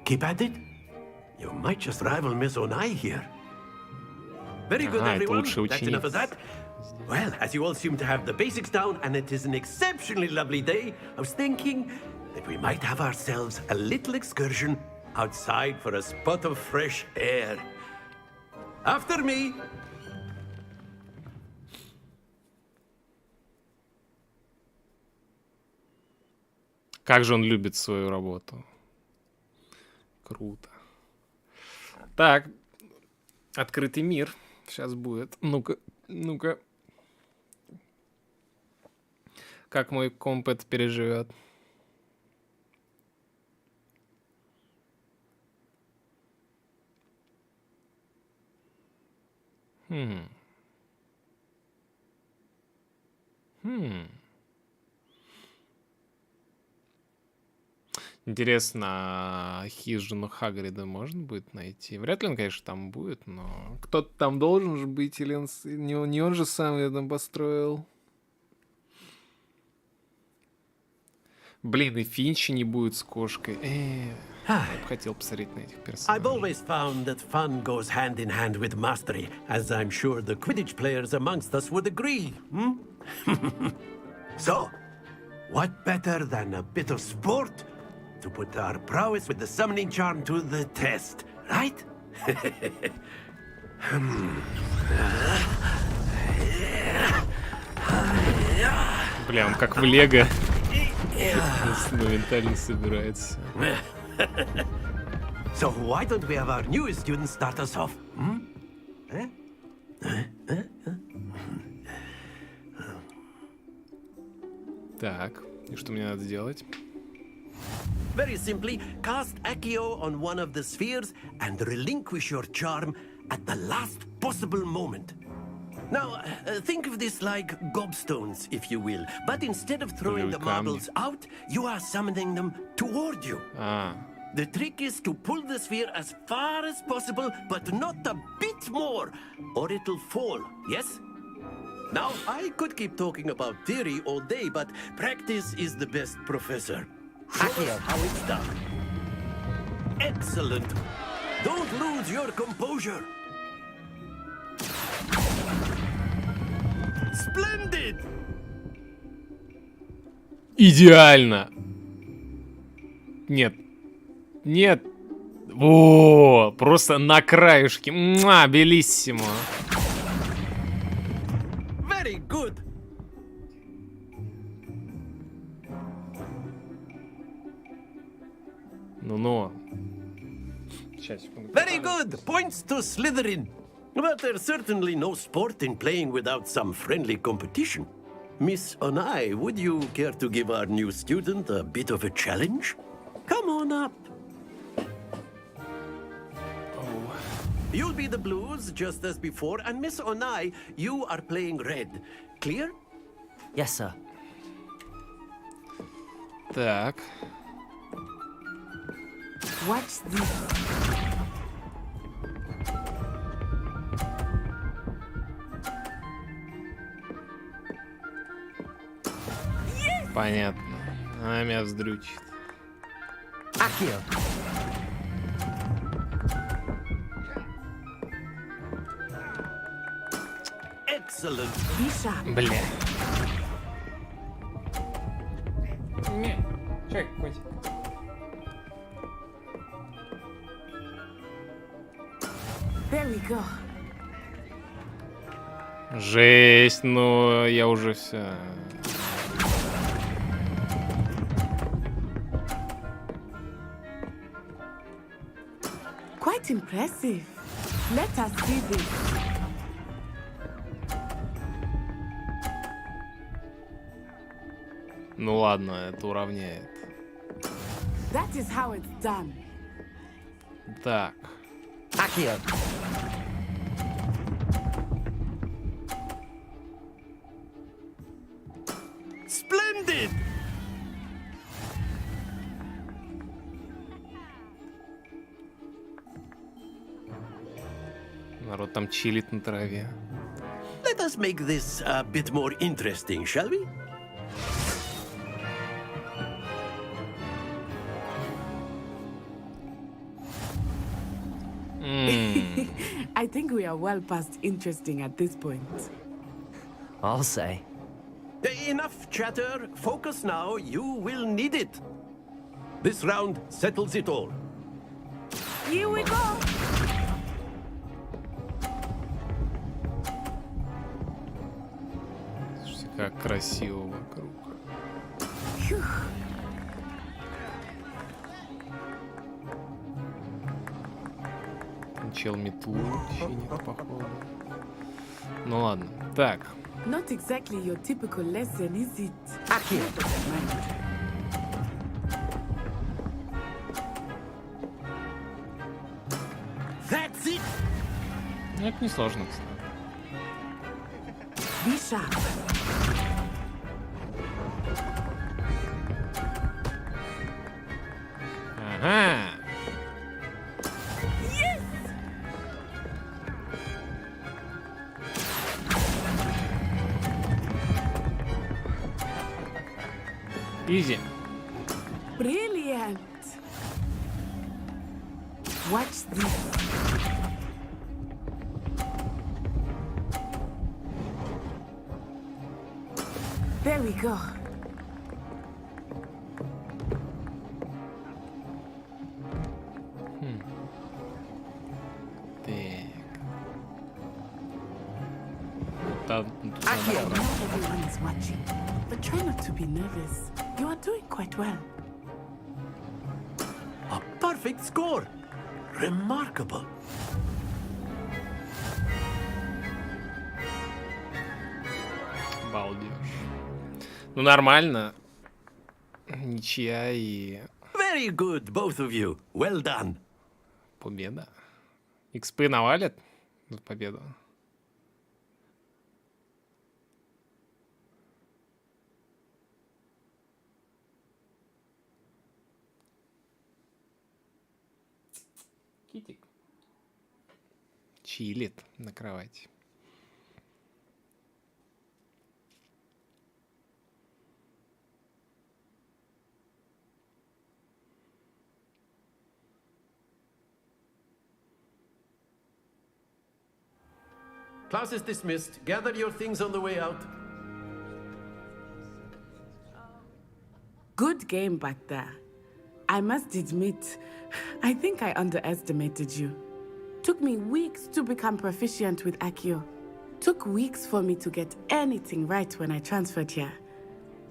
Keep at it. You might just rival Miss Onai here. Very good, Ага, это everyone. лучшая That's enough of ученица. that. Well, as you all seem to have the basics down, and it is an exceptionally lovely day, I was thinking that we might have ourselves a little excursion outside for a spot of fresh air. After me. Как же он любит свою работу. Круто. Так. Открытый мир. Сейчас будет. Ну-ка, ну-ка. Как мой комп это переживет. Интересно, а хижину Хагрида можно будет найти? Вряд ли он, конечно, там будет, но кто-то там должен же быть, или он, не он же сам ее там построил. Блин, и Финча не будет с кошкой. Я бы хотел посмотреть на этих персонажей. I've always found that fun goes hand in hand with mastery, as I'm sure the Quidditch players amongst us would agree. So, what better than a bit of sport to put our prowess with the summoning charm to the test, right? Бля, он как в Лего. Моментально собирается. So why don't we have our newest student start us off? Так, и что мне надо сделать? Very simply, cast Accio on one of the spheres and relinquish your charm at the last possible moment. Now, think of this like gobstones, if you will. But instead of throwing the marbles out, you are summoning them toward you. The trick is to pull the sphere as far as possible, but not a bit more, or it'll fall, yes? Now, I could keep talking about theory all day, but practice is the best professor. Show us how it's done. Excellent. Don't lose your composure. Splendid! Идеально! Нет. Нет. О, просто на краюшке. Муа, белиссимо. Very good. Ну-ну. Сейчас, секунду. Very good. Points to Slytherin. But there's certainly no sport in playing without some friendly competition. Miss Onai, would you care to give our new student a bit of a challenge? Come on up. You'll be the blues, just as before, and Miss Onai, you are playing red. Clear? Yes, sir. Так. What's this? Понятно. Она меня вздрючит. Accio. Excellent. Бля. Не, чё, котик? There we go. Жесть, ну я уже все. Quite impressive. Let us see this. Ну ладно, это уравняет. That is how it's done. Так. Accio. Splendid! Народ там чилит на траве. Let us make this a bit more interesting, shall we? I think we are well past interesting at this point. I'll say. Enough chatter. Focus now. You will need it. This round settles it all. Here we go. Слушайте, как красиво вокруг. Чел метлу чинит, походу. Ну ладно. Так. Not exactly your typical lesson, is it? That's it! Это несложно, кстати. Be sharp. Ага. Yes! Изи. Brilliant. Watch this. There we go. Так. Everyone is watching, but try not to be nervous. You are doing quite well. A perfect score! Remarkable! Балдеж. Ну нормально. Ничья и... Very good, both of you. Well done. Победа. Экспы навалят за победу. Китик. Чилит на кровати. Class is dismissed. Gather your things on the way out. Good game back there. I must admit, I think I underestimated you. Took me weeks to become proficient with Accio. Took weeks for me to get anything right when I transferred here.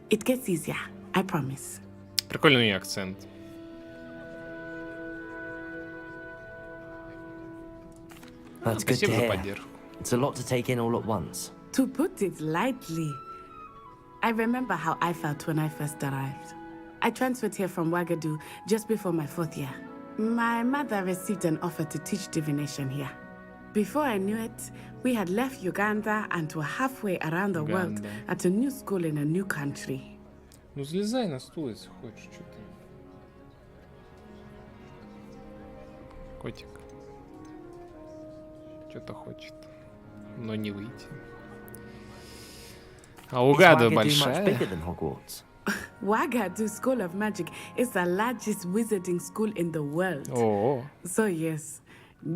It gets easier, I promise. Прикольный у нее акцент. That's good to Спасибо за hear. поддержку. It's a lot to take in all at once. To put it lightly, I remember how I felt when I first arrived. I transferred here from Ouagadougou just before my 4th year. My mother received an offer to teach divination here. Before I knew it, we had left Uganda and were halfway around the world Uganda. at a new school in a new country. Ну залезай на стул, если хочешь, что ты. Котик. Что-то хочет, но не выйти. А Угаду Is Ouagadougou большая. much bigger than Hogwarts? Ouagadougou School of Magic is the largest wizarding school in the world. Oh. So yes,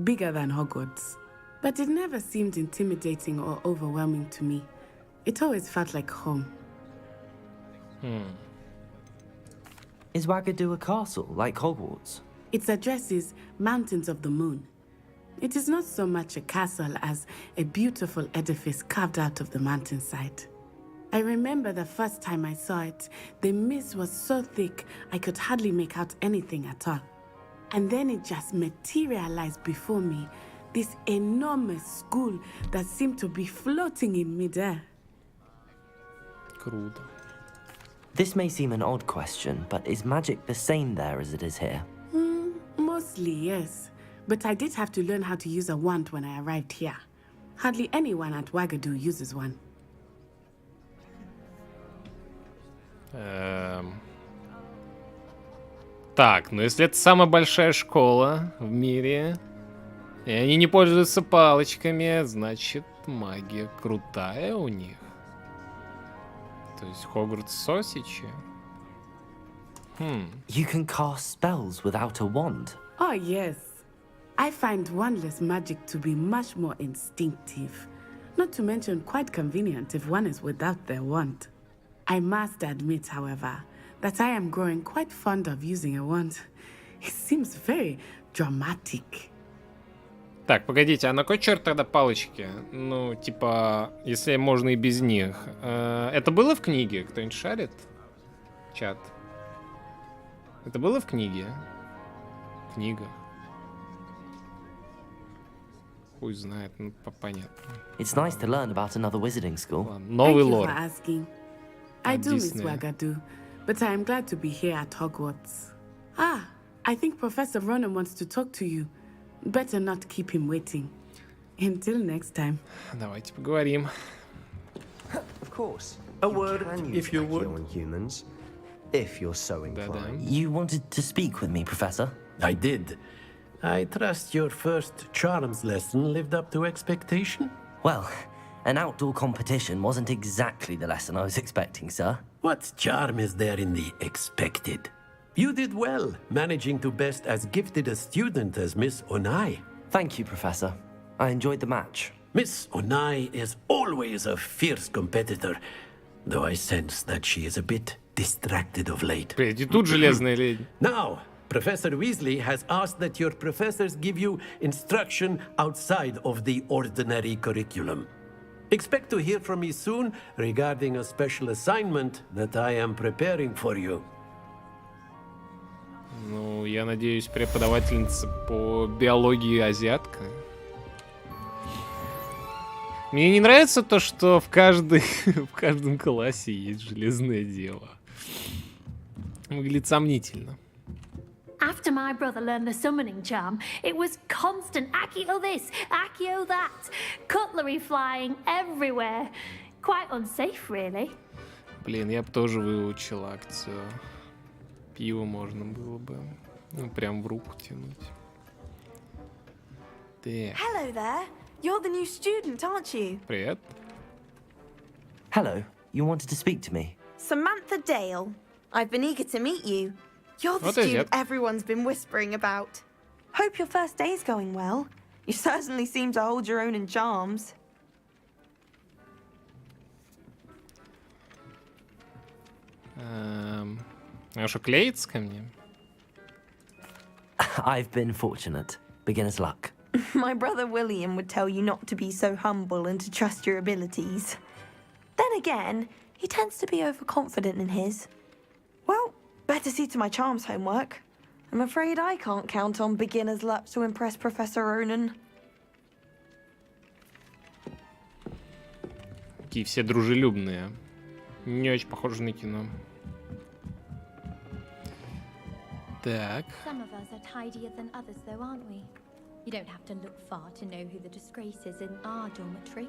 bigger than Hogwarts. But it never seemed intimidating or overwhelming to me. It always felt like home. Is Ouagadougou a castle like Hogwarts? Its address is Mountains of the Moon. It is not so much a castle as a beautiful edifice carved out of the mountainside. I remember the first time I saw it, the mist was so thick I could hardly make out anything at all. And then it just materialized before me, this enormous school that seemed to be floating in midair. Круто. This may seem an odd question, but is magic the same there as it is here? Mostly, yes. But I did have to learn how to use a wand when I arrived here. Hardly anyone at Ouagadougou uses one. Так, ну если это самая большая школа в мире, и они не пользуются палочками, значит магия крутая у них. То есть Хогвартс сосичи. You can cast spells without a wand. Oh, yes. I find wandless magic to be much more instinctive. Not to mention quite convenient if one is without their wand. I must admit, however, that I am growing quite fond of using a wand. It seems very dramatic. Так, погодите, а на кой черт тогда палочки? Ну, типа, если можно и без них. Это было в книге? Кто-нибудь шарит? Чат. Это было в книге? Книга. Хуй знает, ну понятно. It's nice to learn about another wizarding school. Новый Thank you лор. for asking. I do miss Disney. Wagadu, but I am glad to be here at Hogwarts. Ah, I think Professor Ronan wants to talk to you. Better not keep him waiting. Until next time. Давайте поговорим. Of course. A word, Can if you use would. Accio on humans, if you're so inclined. You wanted to speak with me, Professor? I did. I trust your first charms lesson lived up to expectation? Well, an outdoor competition wasn't exactly the lesson I was expecting, sir. What charm is there in the expected? You did well, managing to best as gifted a student as Miss Onai. Thank you, Professor. I enjoyed the match. Miss Onai is always a fierce competitor, though I sense that she is a bit distracted of late. И тут железная леди. Now, Professor Weasley has asked that your professors give you instruction outside of the ordinary curriculum. Expect to hear from me soon regarding a special assignment that I am preparing for you. Ну, я надеюсь, преподавательница по биологии азиатка. Мне не нравится то, что в каждом классе есть железное дело. Выглядит сомнительно. After my brother learned the summoning charm, it was constant Accio this, Accio that, cutlery flying everywhere. Quite unsafe, really. Блин, я бы тоже выучил акцию. Пиво можно было бы, ну, прям в руку тянуть. Так. Hello there. You're the new student, aren't you? Привет. Hello, you wanted to speak to me? Samantha Dale. I've been eager to meet you. You're the What is student it? everyone's been whispering about. Hope your first day's going well. You certainly seem to hold your own in charms. А что, клеится ко мне? I've been fortunate. Beginner's luck. My brother William would tell you not to be so humble and to trust your abilities. Then again, he tends to be overconfident in his. Well, better see to my charms homework. I'm afraid I can't count on beginner's luck to impress Professor Ronan. Какие все дружелюбные. Не очень похоже на кино. Так. Some of us are tidier than others, though, aren't we? You don't have to look far to know who the disgrace is in our dormitory.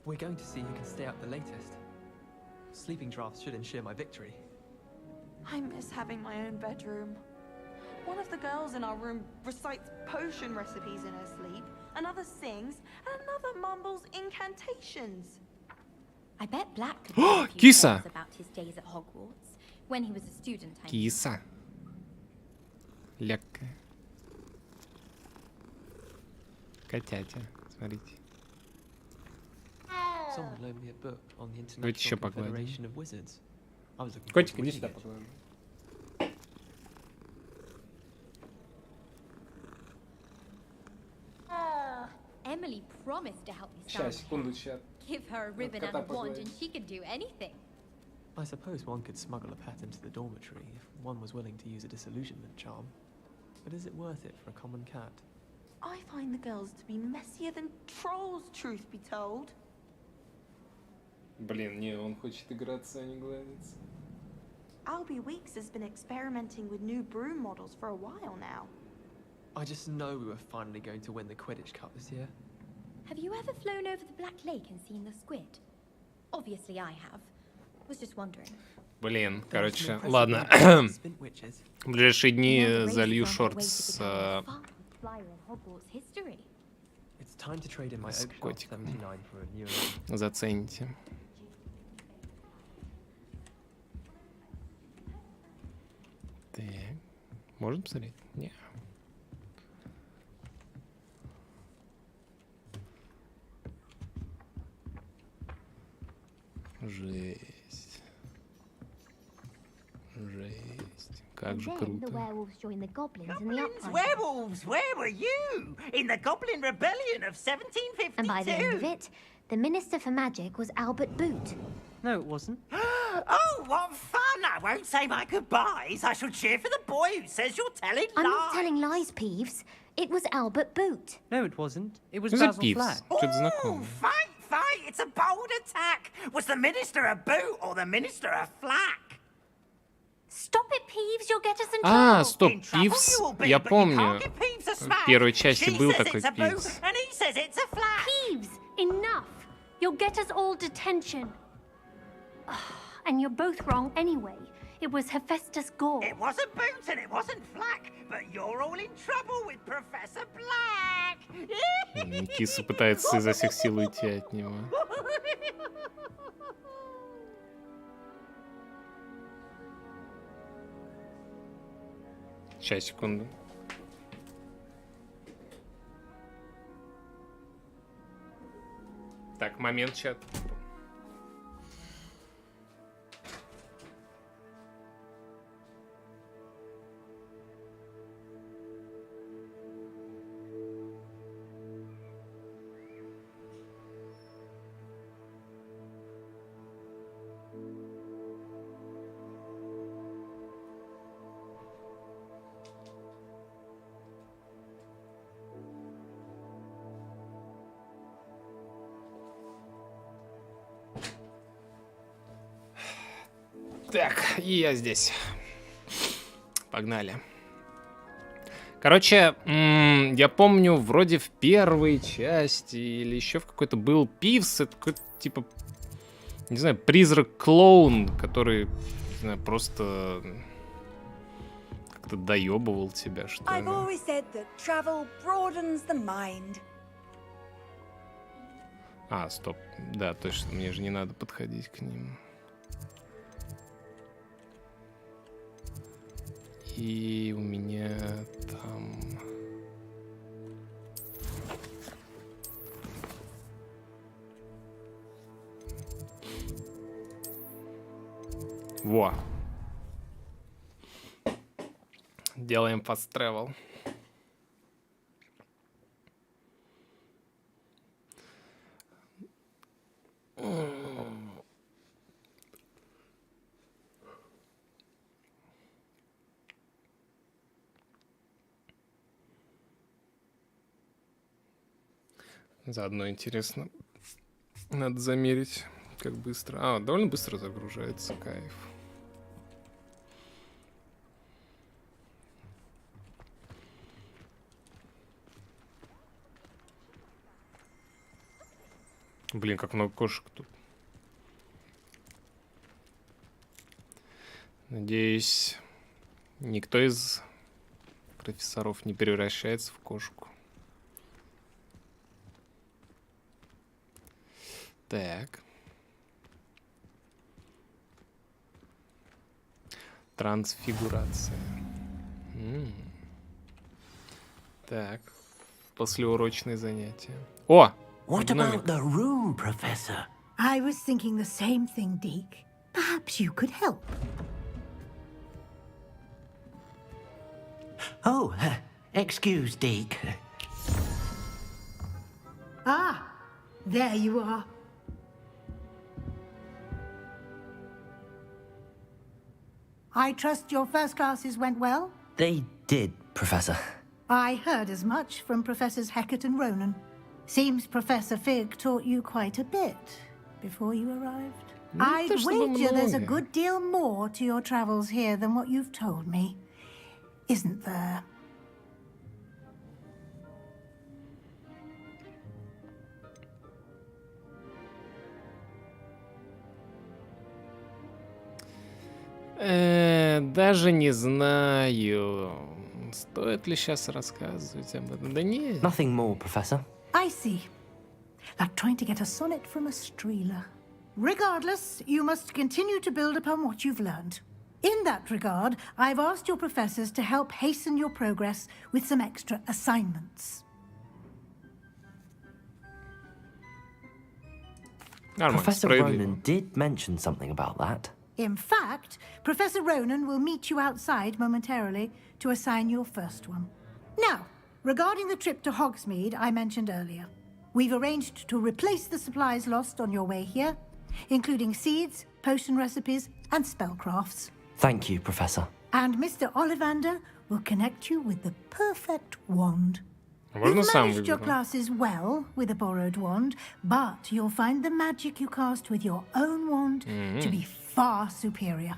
We're going to see who can stay up the latest. Sleeping drafts should ensure my victory. I miss having my own bedroom. One of the girls in our room recites potion recipes in her sleep, another sings, and another mumbles incantations. I bet Black could tell a few Киса! tales about his days at Hogwarts. When he was a student, I mean. Киса. Лягка. Котятя. Смотрите. Someone loaned me a book on the Давайте еще International погладим. Confederation of Wizards. I was looking Котик, forward иди to сюда reading it. погладим. Emily promised to help me Сейчас, stand секунду, сейчас. Give her a ribbon and кота a wand, погладим. and she could do anything. I suppose one could smuggle a pet into the dormitory if one was willing to use a disillusionment charm. But is it worth it for a common cat? I find the girls to be messier than trolls, truth be told. Блин, не, он хочет играться, а не гладиться. Albie Weeks has been experimenting with new broom models for a while now. I just know we were finally going to win the Quidditch Cup this year. Have you ever flown over the Black Lake and seen the squid? Obviously I have. Was just wondering. Блин, короче, ладно. В ближайшие дни залью шорт с Flyer in Hogwarts history. It's time to trade in my С Oakshaft котиком. 79 for a new. Зацените. Так. Можно посмотреть? Не. Жесть. Жесть. Как же The круто. werewolves joined the goblins in the uprising. Werewolves, where were you? In the Goblin Rebellion of 1752. And by the end of it, the Minister for Magic was Albert Boot. No, it wasn't. Oh, what fun! I won't say my goodbyes. I shall cheer for the boy who says you're telling I'm lies. not telling lies, Peeves. It was Albert Boot. No, it wasn't. It was Who's a Basil Peeves? Flack. Что-то знакомое. Fight! It's a bold attack. Was the minister a boot or the minister a flack? Stop it, Peeves. You'll get us in А, trouble. стоп, Пивс. Я помню. В первой части был такой Пивс. And he says it's a flack. Peeves, enough. You'll get us all detention. And you're both wrong anyway. It was Hephaestus Gore. It wasn't boot and it wasn't flack, but you're all in trouble with Professor Black. Киса пытается изо всех сил уйти от него. Сейчас, секунду. Так, момент, чат. Так, и я здесь. Погнали. Короче, я помню, вроде в первой части или еще в какой-то был Пивс, это какой-то типа, не знаю, призрак-клоун, который, не знаю, просто как-то доебывал тебя, что I've ли. always said that travel broadens the mind. А, стоп, да, точно, мне же не надо подходить к ним. И у меня там... Во. Делаем fast travel. Заодно интересно. Надо замерить, как быстро. А, довольно быстро загружается, кайф. Блин, как много кошек тут. Надеюсь, никто из профессоров не превращается в кошку. Так. Трансфигурация. Так. Послеурочные занятия. О! What about the room, Professor? I was thinking the same thing, Deke. Perhaps you could help. Oh, excuse, Deke. Ah, there you are. I trust your first classes went well? They did, Professor. I heard as much from Professors Hecat and Ronan. Seems Professor Fig taught you quite a bit before you arrived. I'd wager there's a good deal more to your travels here than what you've told me. Isn't there? Даже не знаю, стоит ли сейчас рассказывать об этом. Да нет. Nothing more, Professor. I see. Like trying to get a sonnet from a streeler. Regardless, you must continue to build upon what you've learned. In that regard, I've asked your professors to help hasten your progress with some extra assignments. Professor Ronan did mention something about that. In fact, Professor Ronan will meet you outside momentarily to assign your first one. Now, regarding the trip to Hogsmeade I mentioned earlier, we've arranged to replace the supplies lost on your way here, including seeds, potion recipes, and spellcrafts. Thank you, Professor. And Mr. Ollivander will connect you with the perfect wand. Можно You've сам managed your выберу. classes well with a borrowed wand, but you'll find the magic you cast with your own wand to be far superior.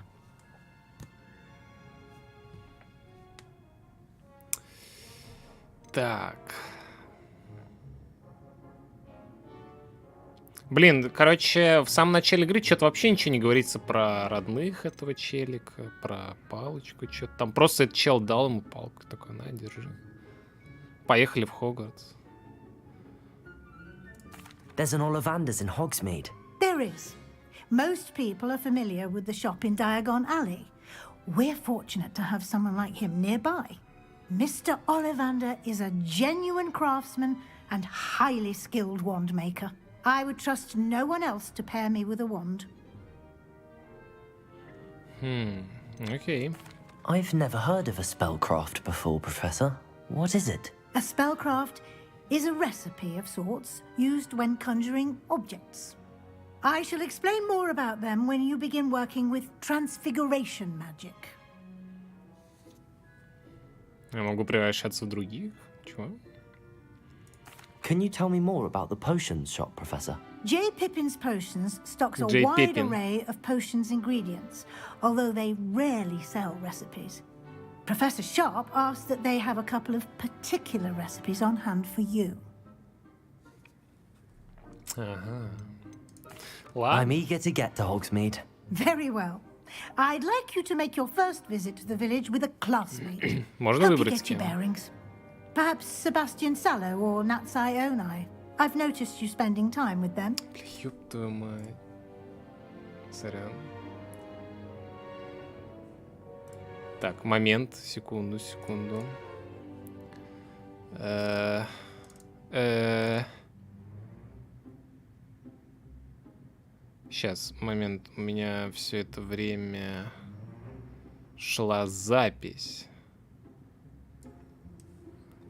Так. Блин, короче, в самом начале игры что-то вообще ничего не говорится про родных этого челика, про палочку, что-то там. Просто этот чел дал ему палку, такой, на, держи. Поехали в Хогвартс. There's an Ollivander's in Hogsmeade. There is. Most people are familiar with the shop in Diagon Alley. We're fortunate to have someone like him nearby. Mr. Ollivander is a genuine craftsman and highly skilled wand maker. I would trust no one else to pair me with a wand. Okay. I've never heard of a spellcraft before, Professor. What is it? A spellcraft is a recipe of sorts used when conjuring objects. I shall explain more about them when you begin working with transfiguration magic. Я могу превращаться в других? Чего? Can you tell me more about the potions shop, Professor? J. Pippin's Potions stocks a J. wide Pippin. array of potions ingredients, although they rarely sell recipes. Professor Sharp asks that they have a couple of particular recipes on hand for you. Ага. I'm Ладно. eager to get to Hogsmeade. Very well. I'd like you to make your first visit to the village with a classmate. Можно Help you выбрать get your кем? bearings. Perhaps Sebastian Sallow or Natsai Onai. I've noticed you spending time with them. Ёб твою мать. Сорян. Так, момент. Секунду. Сейчас, момент. У меня все это время шла запись,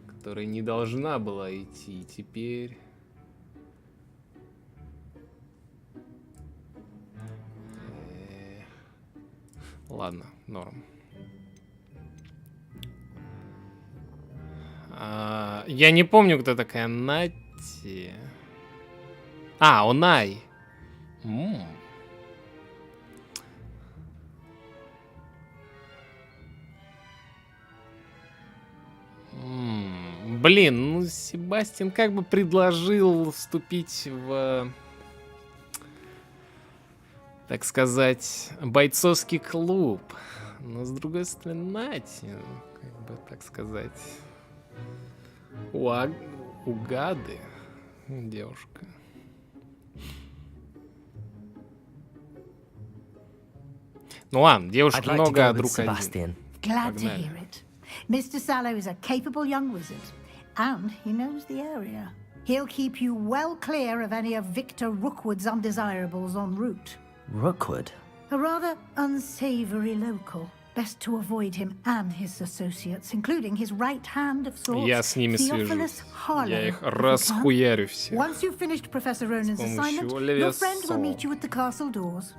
которая не должна была идти. Теперь... Ладно, норм. Я не помню, кто такая Натти. А, Онай. Блин, ну Себастьян как бы предложил вступить в, так сказать, бойцовский клуб. Но с другой стороны, Натти, как бы, так сказать, у Гады девушка. Ну ладно, девушек I'd like to много, go а with друг один. Sebastian. Glad to Погнали. hear it. Mr. Sallow is a capable young wizard, and he knows the area. He'll keep you well clear of any of Victor Rookwood's undesirables en route. Rookwood? A rather unsavory local. Best to avoid him and his associates, including his right hand of sorts, Я с ними Theophilus свяжусь. Harlow. Я их if you can. расхуярю всех. Once you've finished Professor Ronan's помощью assignment, your Оливия friend will Со. meet you at the castle doors.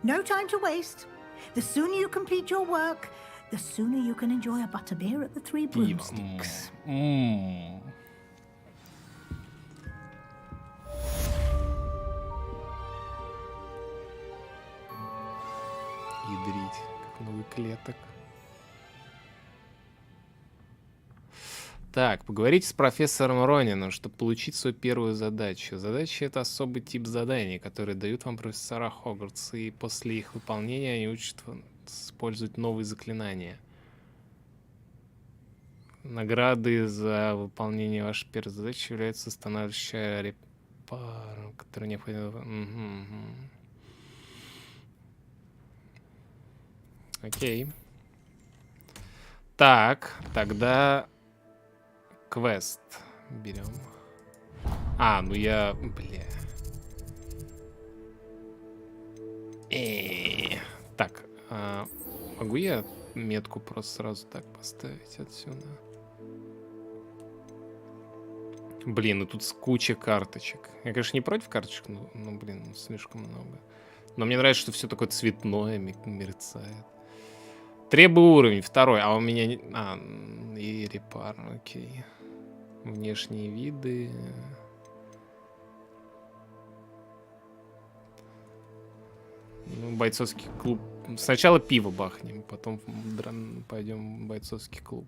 No time to waste. The sooner you complete your work, the sooner you can enjoy a butterbeer at the Three Broomsticks. Ядрить, как много клеток. Так, поговорите с профессором Ронином, чтобы получить свою первую задачу. Задача — это особый тип заданий, которые дают вам профессора Хогвартса, и после их выполнения они учат вас использовать новые заклинания. Награды за выполнение вашей первой задачи являются становящая репар, который необходимо... Окей. Так, тогда квест берем. А, ну я... Бля. Так, могу я метку просто сразу так поставить отсюда? Блин, и тут куча карточек. Я, конечно, не против карточек, но блин, слишком много. Но мне нравится, что все такое цветное, мерцает. Требую уровень, 2. А у меня... и репар, окей. Внешние виды. Ну, бойцовский клуб. Сначала пиво бахнем, потом пойдем в бойцовский клуб.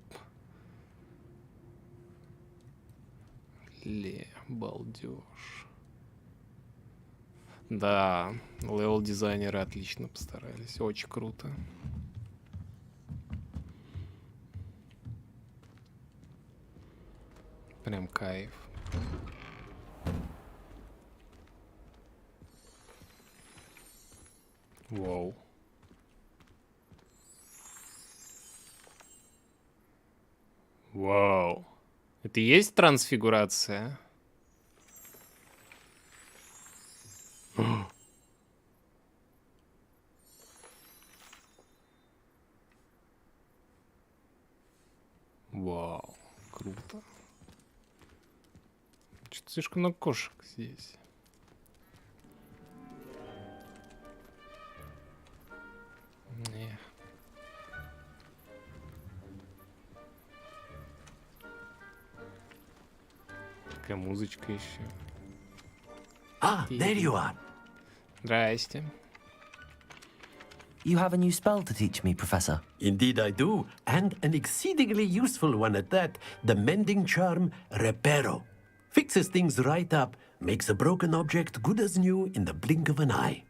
Балдеж. Да, левел-дизайнеры отлично постарались. Очень круто. Прям кайф. Вау. Вау. Это и есть трансфигурация? Вау, круто. Что-то слишком много кошек здесь. Не. Такая музычка еще. There you are. Здрасте. You have a new spell to teach me, Professor. Indeed I do, and an exceedingly useful one at that. The mending charm, Reparo. Fixes things right up, makes a broken object good as new in the blink of an eye.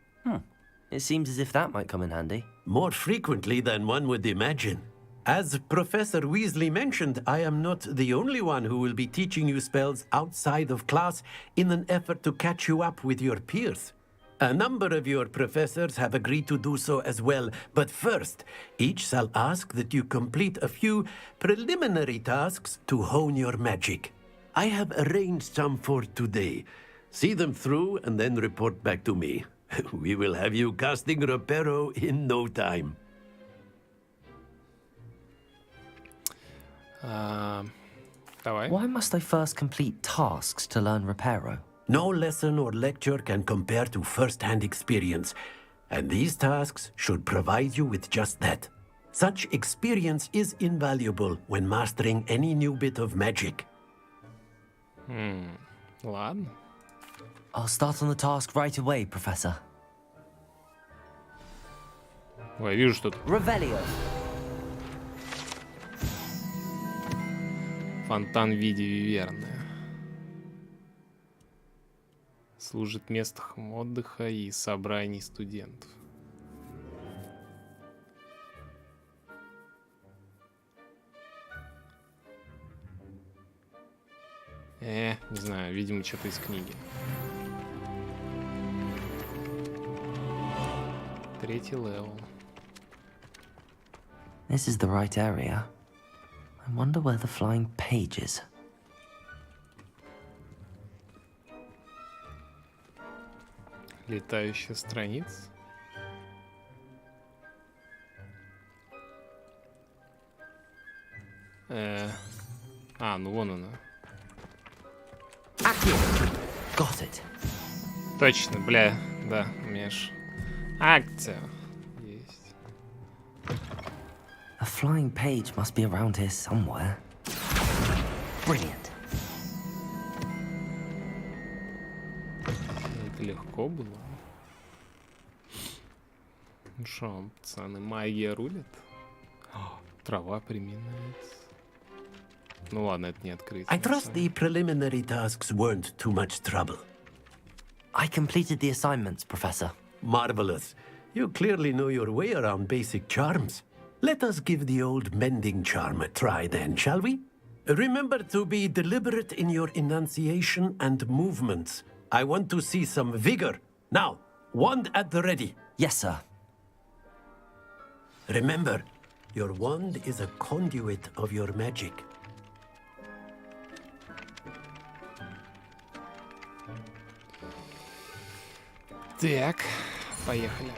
It seems as if that might come in handy. More frequently than one would imagine. As Professor Weasley mentioned, I am not the only one who will be teaching you spells outside of class in an effort to catch you up with your peers. A number of your professors have agreed to do so as well, but first, each shall ask that you complete a few preliminary tasks to hone your magic. I have arranged some for today. See them through and then report back to me. We will have you casting Reparo in no time. Давай. Why must I first complete tasks to learn Reparo? No lesson or lecture can compare to first-hand experience, and these tasks should provide you with just that. Such experience is invaluable when mastering any new bit of magic. Ладно. I'll start on the task right away, Professor. Ой, вижу что-то. Revelio. Фонтан в виде виверны. Служит местом отдыха и собраний студентов. Не знаю, видимо, что-то из книги. 3-й левел. This is the right area. I wonder where the flying page is. Летающая страница. Ну вон она. Got it. Точно, бля, да, Меш. Акция. Есть. A flying page must be around here somewhere. Brilliant. Это легко было. Ну шо, пацаны, магия рулит? Трава приминается. Ну ладно, это не открыть. I trust the preliminary tasks weren't too much trouble. I completed the assignments, Professor. Marvelous. You clearly know your way around basic charms. Let us give the old mending charm a try then, shall we? Remember to be deliberate in your enunciation and movements. I want to see some vigor. Now, wand at the ready. Yes, sir. Remember, your wand is a conduit of your magic. Так, поехали.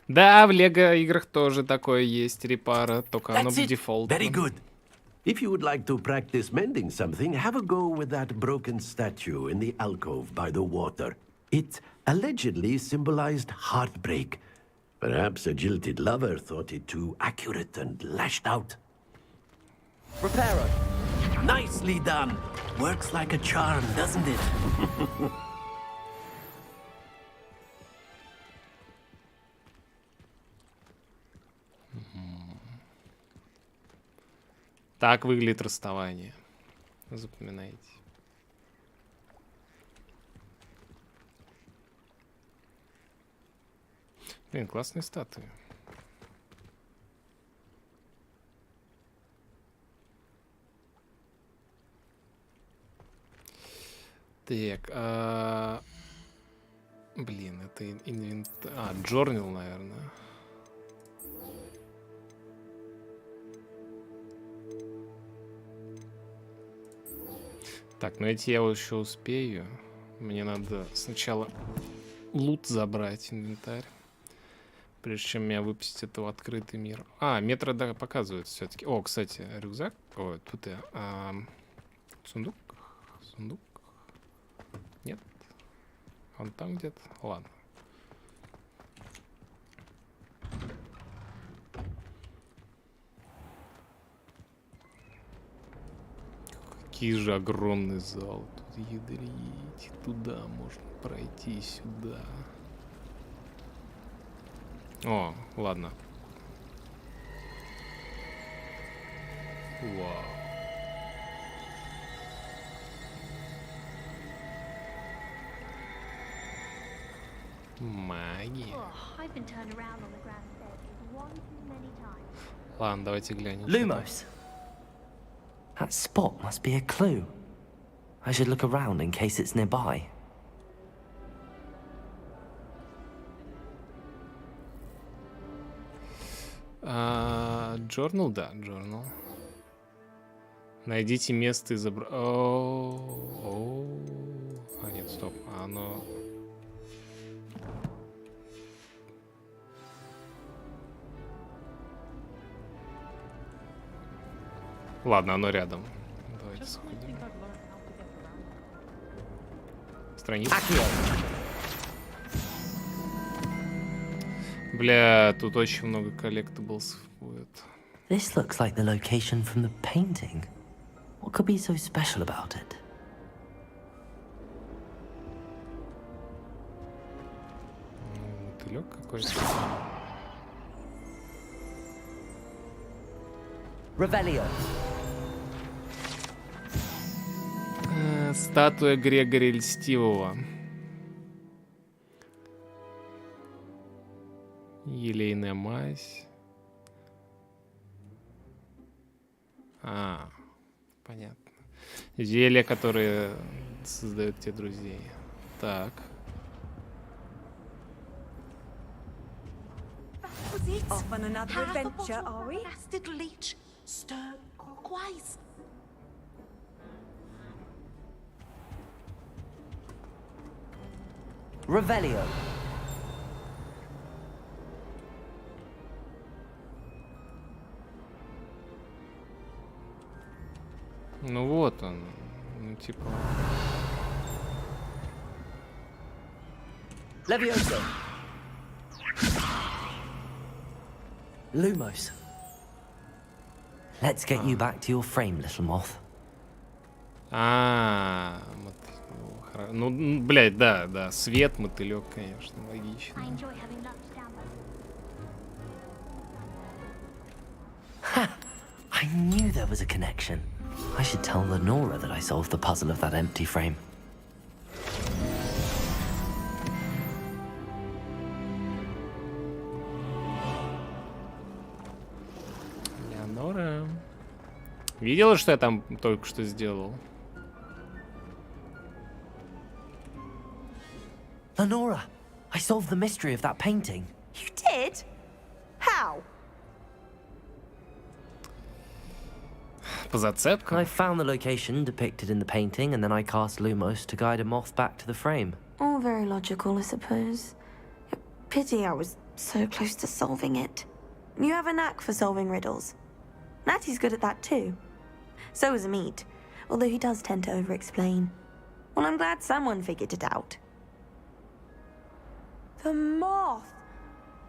Да, в Лего играх тоже такое есть, репара, только оно That's it. дефолтно. Very good. If you would like to practice mending something, have a go with that broken statue in the alcove by the water. It allegedly symbolized heartbreak. Perhaps a jilted lover thought it too accurate and lashed out. Reparo. Nicely done. Works like a charm, doesn't it? Так выглядит расставание. Запоминайте. Блин, классные статуи. Так, блин, это инвентарь. Джорнил, наверное. Так, ну эти я еще успею. Мне надо сначала лут забрать, инвентарь. Прежде чем меня выпустить это в открытый мир. Метро, да, показывает все-таки. О, кстати, рюкзак. Ой, тут я. Сундук. Сундук. Нет. Он там где-то. Ладно. Какой же огромный зал. Тут ядрить. Туда можно пройти, сюда. О, ладно. Вау. Магия. Ладно, давайте глянем. Lumos. That spot must be a clue. I should look around in case it's nearby. Journal, да, journal. Найдите место изображения. Нет, стоп. Оно... Ладно, оно рядом. Давайте сходим. Страница. Бля, тут очень много коллектаблс будет. This looks like the location from the painting. What could be so special about it? Мотылек какой-то. Revelio. Статуя Грегория Льстивого. Елейная мазь. Понятно. Зелья, которые создают те друзей. Так. Off on another adventure, are we? Blasted leech. Stir clockwise. Revelio. Ну вот он. Ну типа... Levioso. Lumos. Let's get you back to your frame, little moth. Ну, блядь, да, свет, мотылек, конечно, логично. Ha! I knew there was a connection. I should tell Lenora that I solved the puzzle of that empty frame. Леонора. Видела, что я там только что сделал? Lenora, I solved the mystery of that painting. You did? How? По зацепкам? I found the location depicted in the painting, and then I cast Lumos to guide a moth back to the frame. All very logical, I suppose. Pity I was so close to solving it. You have a knack for solving riddles. Natty's good at that too. So is Amit, although he does tend to over-explain. Well, I'm glad someone figured it out. The moth!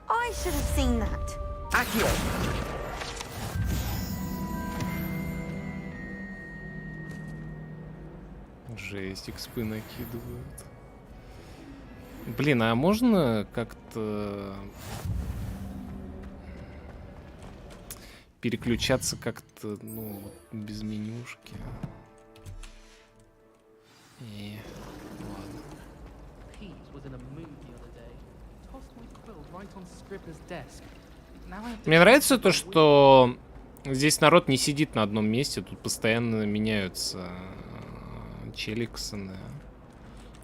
I should have seen that. Accio! Жесть, экспы накидывают. Блин, а можно как-то переключаться как-то, ну, без менюшки? Ладно. Мне нравится то, что здесь народ не сидит на одном месте, тут постоянно меняются челиксоны.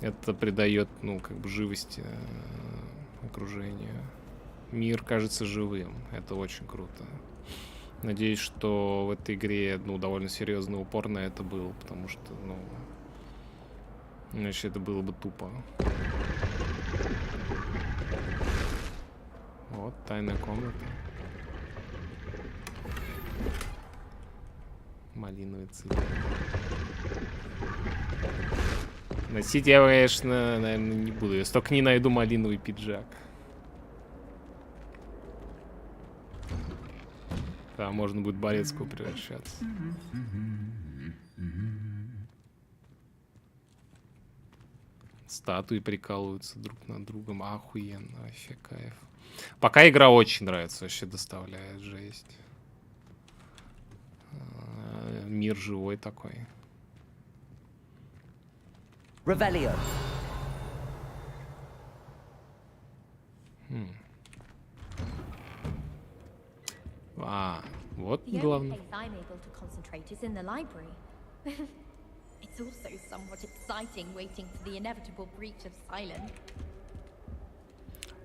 Это придает, ну, как бы живости окружению. Мир кажется живым. Это очень круто. Надеюсь, что в этой игре, ну, довольно серьезный упор на это был, потому что, ну, иначе это было бы тупо. Вот, тайная комната. Малиновый цвет. Носить я, конечно, наверное, не буду. Если только не найду малиновый пиджак. Да, можно будет в Борецкого превращаться. Статуи прикалываются друг над другом. Охуенно, вообще кайф. Пока игра очень нравится, вообще доставляет жесть. Мир живой такой. Revelio. А, вот The only главное. place I'm able to concentrate is in the library. It's also somewhat exciting waiting for the inevitable breach of silence.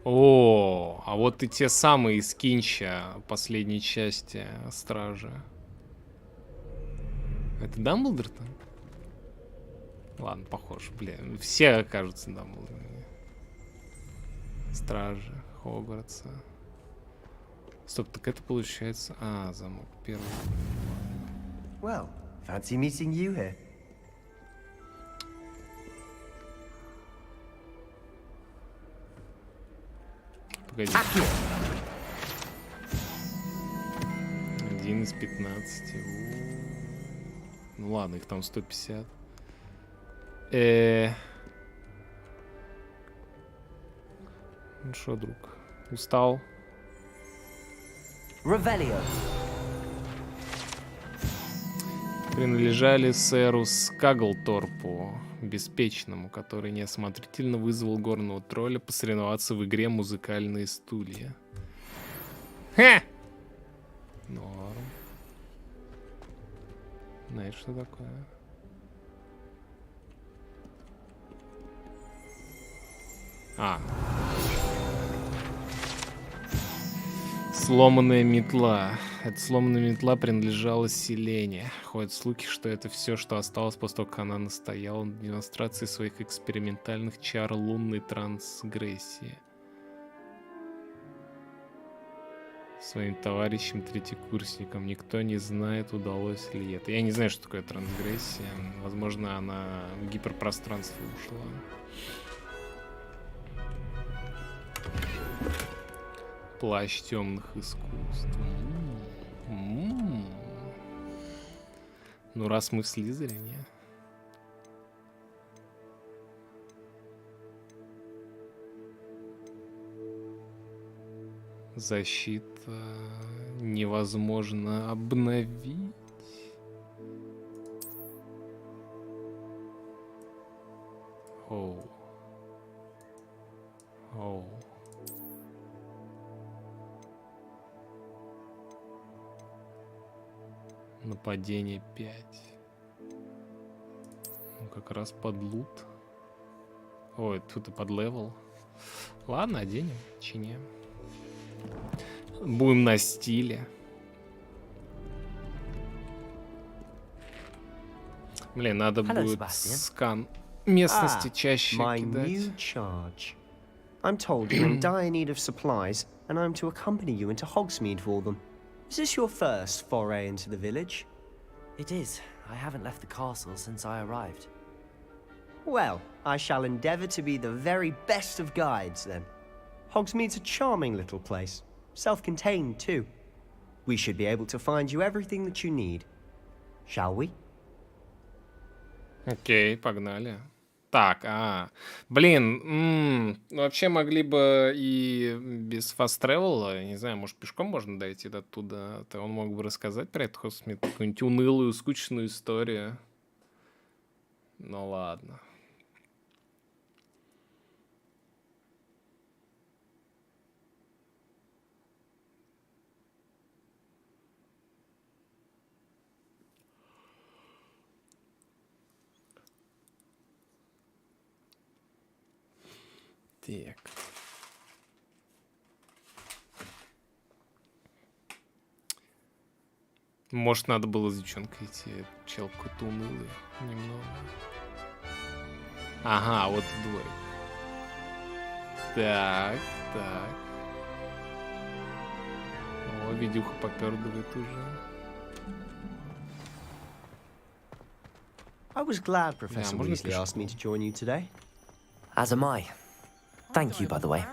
О, а вот и те самые из Кинча последней части Стражи. Это Дамблдор там? Ладно, похож, блин. Все кажутся Дамблдорами. Стражи Хогвартса. Стоп, так это получается... А, замок первый. Well, fancy meeting you here. Погоди. 1 из 15. Ну ладно, их там 150. Ну шо, друг, устал? Revelio. Принадлежали сэру Скаглторпу, беспечному, который неосмотрительно вызвал горного тролля посоревноваться в игре «Музыкальные стулья». Ха! Норм. Знаешь, что такое? А. Сломанная метла. Эта сломанная метла принадлежала Селене. Ходят слухи, что это все, что осталось после того, как она настояла на демонстрации своих экспериментальных чар лунной трансгрессии. Своим товарищам-третьекурсникам никто не знает, удалось ли это. Я не знаю, что такое трансгрессия. Возможно, она в гиперпространство ушла. Плащ темных искусств. Ну, раз мы в Слизерине. Защита невозможно обновить. Оу. Оу. Нападение 5. Ну, как раз под лут. Ой, тут и под левел. Ладно, оденем, чинем. Будем на стиле. Блин, надо будет скан местности чаще my кидать. new charge. I'm told you're in dire need of supplies, and I'm to accompany you into Hogsmeade for them. Is this your first foray into the village? It is. I haven't left the castle since I arrived. Well, I shall endeavour to be the very best of guides, then. Hogsmeade's a charming little place. Self-contained, too. We should be able to find you everything that you need. Shall we? Окей, погнали. Так, блин, вообще могли бы и без фаст-тревела, не знаю, может, пешком можно дойти до туда, то он мог бы рассказать про этот Hogsmeade, какую-нибудь унылую, скучную историю. Ну ладно. Так. Может, надо было с девчонкой идти. Чел какой-то унылый немного. Ага, вот двое. Так, так. О, видюха попердывает уже. I was glad Professor Weasley asked me to join you today. As am I. Thank you, by the way.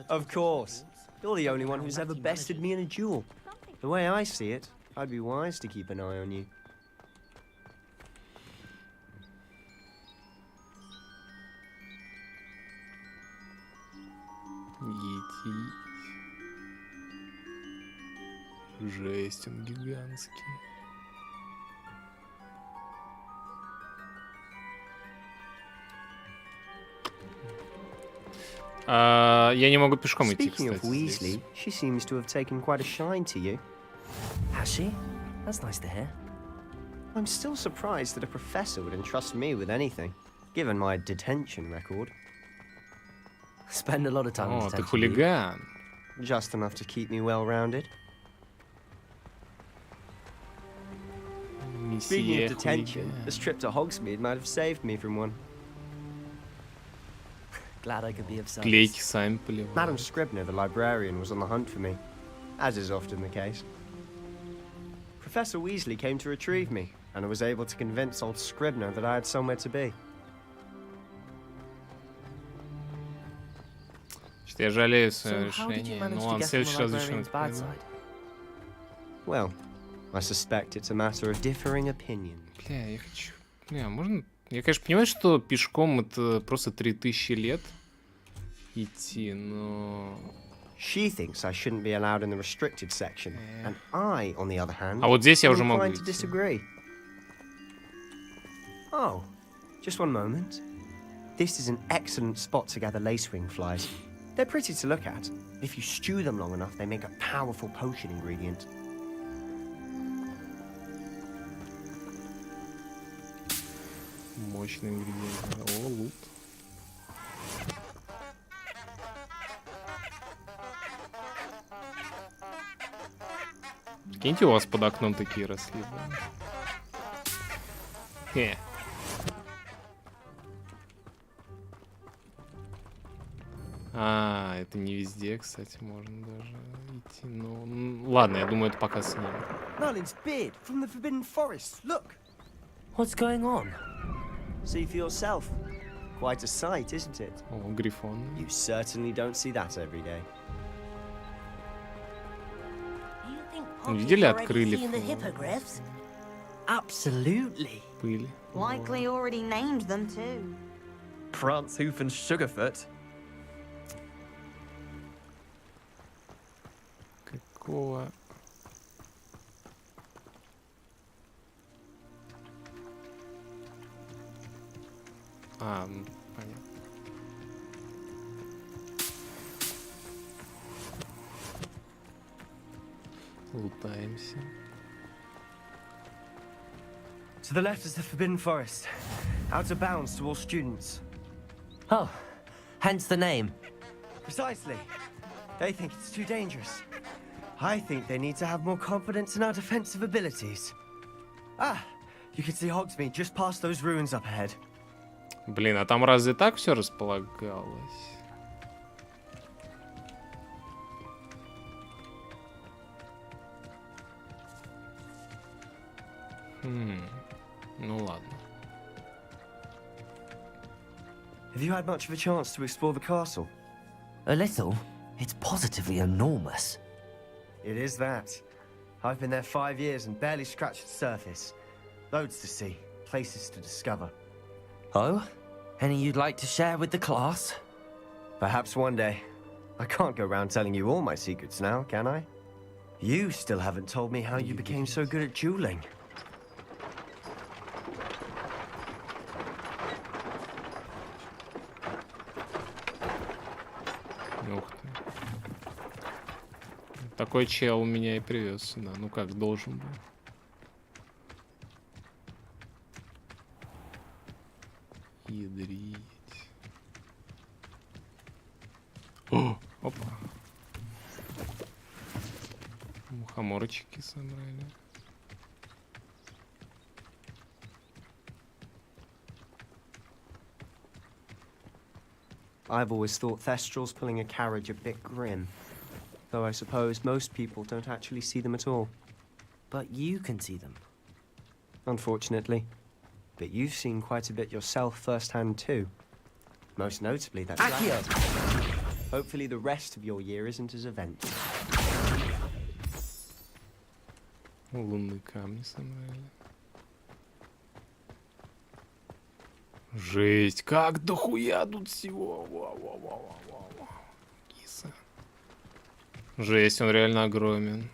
Of course. You're the only one who's ever bested me in a duel. The way I see it, I'd be wise to keep an eye on you. Жесть, он гигантский. Я не могу пешком идти, Speaking of кстати. Weasley, she seems to have taken quite a shine to you. Has she? That's nice to hear. I'm still surprised that a professor would entrust me with anything, given my detention record. Spend a lot of time in О, ты detention. хулиган. Just enough to keep me well-rounded. Speaking Месье of detention, хулиган. this trip to Hogsmeade might have saved me from one. Glad I could be of service. Клейки сами поливают. Madam Scribner, the librarian, was on the hunt for me, as is often the case. Professor Weasley came to retrieve me, and I was able to convince old Scribner that I had somewhere to be. Я жалею свое So how did you решение. manage Ну to ладно, в get from следующий the раз зачем librarian's это bad делать? side? Well, I suspect it's a matter of differing opinion. Бля, я хочу... Бля, можно... Я, конечно, понимаю, что пешком это просто 3000 лет идти, но... She thinks I shouldn't be allowed in the restricted section, and I, on the other hand, А вот здесь я am уже могу inclined to идти. disagree. Oh, just one moment. This is an excellent spot to gather lacewing flies. They're pretty to look at. If you stew them long enough, they make a powerful potion ingredient. Мощный ингредиент. О, лут. Прикиньте, у вас под окном такие росли, да? Хе. Это не везде, кстати, можно даже идти. Ну, ладно, я думаю, это пока снимем. Merlin's beard from the Forbidden Forest. Look. What's going on? See for yourself. Quite a sight, isn't it? О, грифон. You certainly don't see that every day. Видели, открыли Seen the hippogriffs? Absolutely. пыль. Likely already named them too. Prancehoof and Sugarfoot. Какого... Понятно. Лутаемся. To the left is the Forbidden Forest. Out of bounds to all students. Oh, hence the name. Precisely. They think it's too dangerous. I think they need to have more confidence in our defensive abilities. Ah, you can see Hogsmeade just past those ruins up ahead. Блин, а там разве так все располагалось? Ну ладно. Have you had much of a chance to explore the castle? A little. It's positively enormous. It is that. I've been there 5 years and barely scratched the surface. Loads to see, places to discover. Oh? Any you'd like to share with the class? Perhaps one day. I can't go around telling you all my secrets now, can I? You still haven't told me how you became so good at dueling. Ух ты. Такой чел меня и привез сюда. Ну как, должен был. Ядрить. О, опа. Мухоморчики собрали. I've always thought Thestrals pulling a carriage a bit grim. Though I suppose most people don't actually see them at all. But you can see them. Unfortunately. But you've seen quite a bit yourself firsthand too. Most notably that Accio! Hopefully the rest of your year isn't as eventful. Лунные камни собрали. Жесть, как дохуя тут всего. Вау. Киса. Жесть, он реально огромен.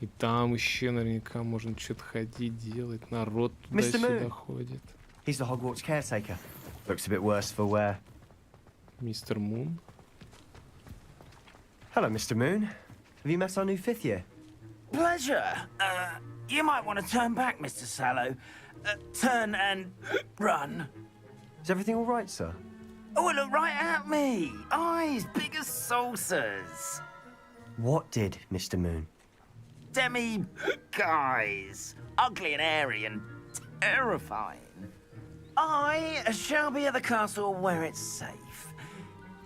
И там еще наверняка можно что-то ходить, делать. Народ туда-сюда ходит. He's the Hogwarts caretaker. Looks a bit worse for wear. Mr. Moon? Hello, Mr. Moon. Have you met our new 5th year? Pleasure. You might want to turn back, Mr. Sallow. Turn and run. Is everything all right, sir? Oh, look right at me. Eyes big as saucers. What did, Mr. Moon? Guys. Ugly and airy and terrifying. I shall be at the castle where it's safe.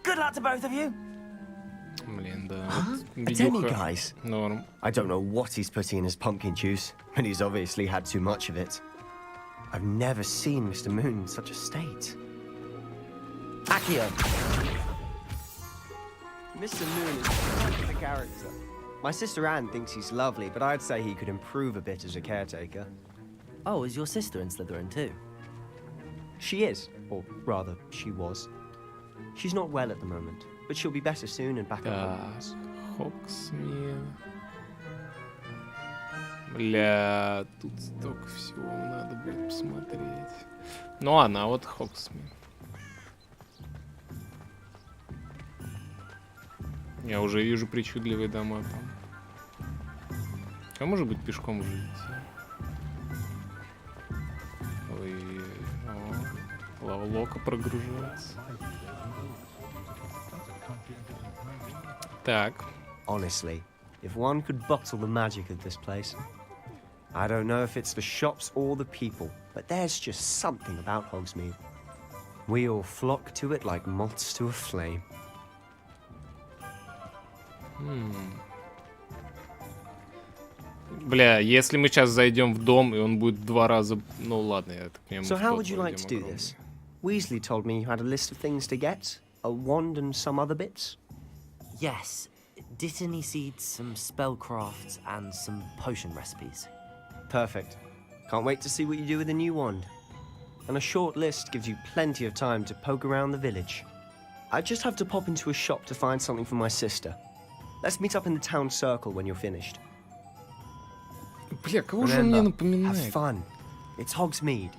Good luck to both of you. Блин, да. A demi-guise? Норм. I don't know what he's putting in his pumpkin juice, but he's obviously had too much of it. I've never seen Mr. Moon in such a state. Accio! Mr. Moon is quite a character. My sister Anne thinks he's lovely, but I'd say he could improve a bit as a caretaker. Oh, is your sister in Slytherin too? She is, or rather, she was. She's not well at the moment, but she'll be better soon and back at Hogwarts. Hogsmeade. Бля, тут столько всего надо будет посмотреть. Ну ладно, а вот Hogsmeade. Я уже вижу причудливые дома там. А может быть пешком уже идти? Ой, о, Лавлока прогружается. Так. Honestly, if one could bottle the magic of this place. I don't know if it's the shops or the people, but there's just something about Hogsmeade. We all flock to it like moths to a flame. Бля, если мы сейчас зайдем в дом, и он будет в 2 раза... Ну ладно, я так понимаю. So how would you like to do this? Weasley told me you had a list of things to get. A wand and some other bits. Yes. Dittany seeds, some spellcrafts, and some potion recipes. Perfect. Can't wait to see what you do with the new wand. And a short list gives you plenty of time to poke around the village. I just have to pop into a shop to find something for my sister. Let's meet up in the town circle when you're finished. Бля, кого же он мне напоминает? Have fun. It's Hogsmeade.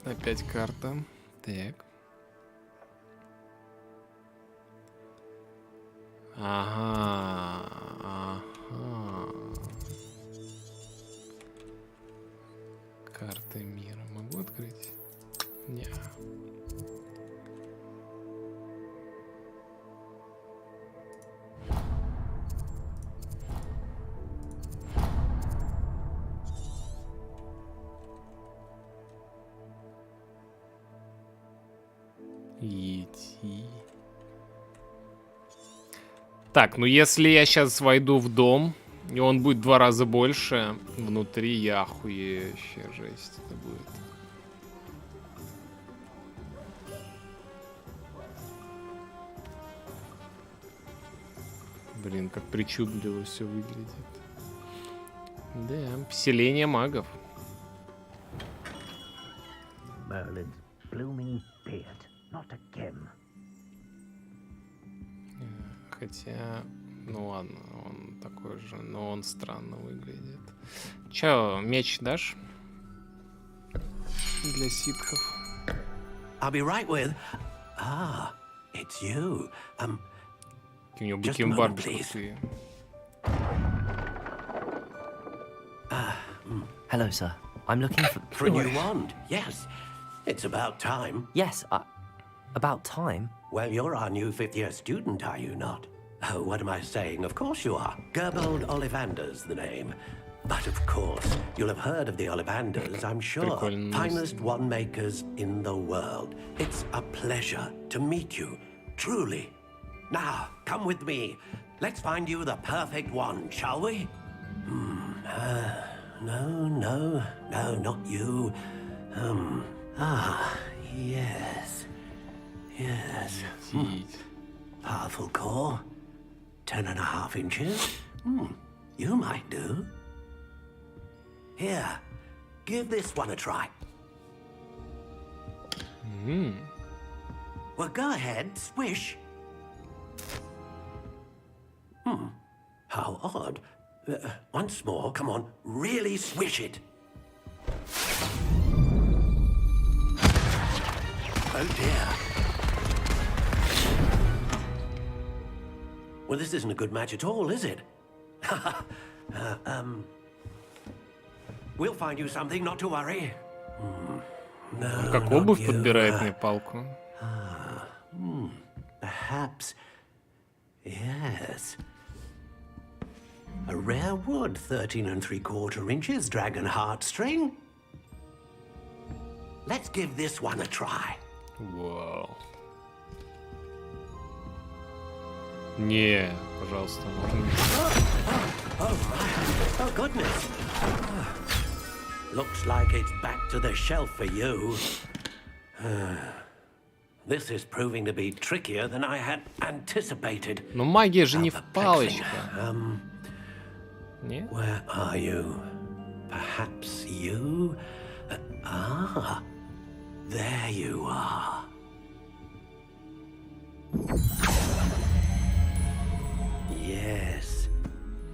Опять карта. Так. Ага. Карты мира могу открыть? Не. Идти. Так, ну если я сейчас войду в дом, и он будет в 2 раза больше, внутри я охуеющая жесть это будет. Блин, как причудливо все выглядит. Да, поселение магов. Merlin's blooming beard, not again. Хотя, ну ладно, он такой же, но он странно выглядит. Чё, меч дашь? Для ситхов. I'll be right with... Ah, it's you. У него Just a moment, бакенбарды please. крутые. Hello, sir. I'm looking For a new wand, yes. It's about time. Yes, about time? Well, you're our new 5th-year student, are you not? Oh, what am I saying? Of course you are. Gerbold Ollivander's the name. But of course, you'll have heard of the Ollivanders, I'm sure. Прикольно. Finest wand makers in the world. It's a pleasure to meet you, truly. Now, come with me. Let's find you the perfect wand, shall we? No, not you. Yes. Powerful core. 10.5 inches. You might do. Here, give this one a try. Well, go ahead, swish. How odd. Once more, come on, really swish it. Oh dear. Well, this isn't a good match at all, is it? We'll find you something, not to worry. No, Как not обувь you. подбирает мне палку. Perhaps. Yes. A rare wood, 13 3/4 inches, dragon heartstring. Let's give this one a try. Вау. Не, пожалуйста, можно. Oh, goodness. Looks like it's back to the shelf for you. This is proving to be trickier than I had anticipated. Но магия же не в палочках. Не? Where are you? Perhaps you? There you are. Yes,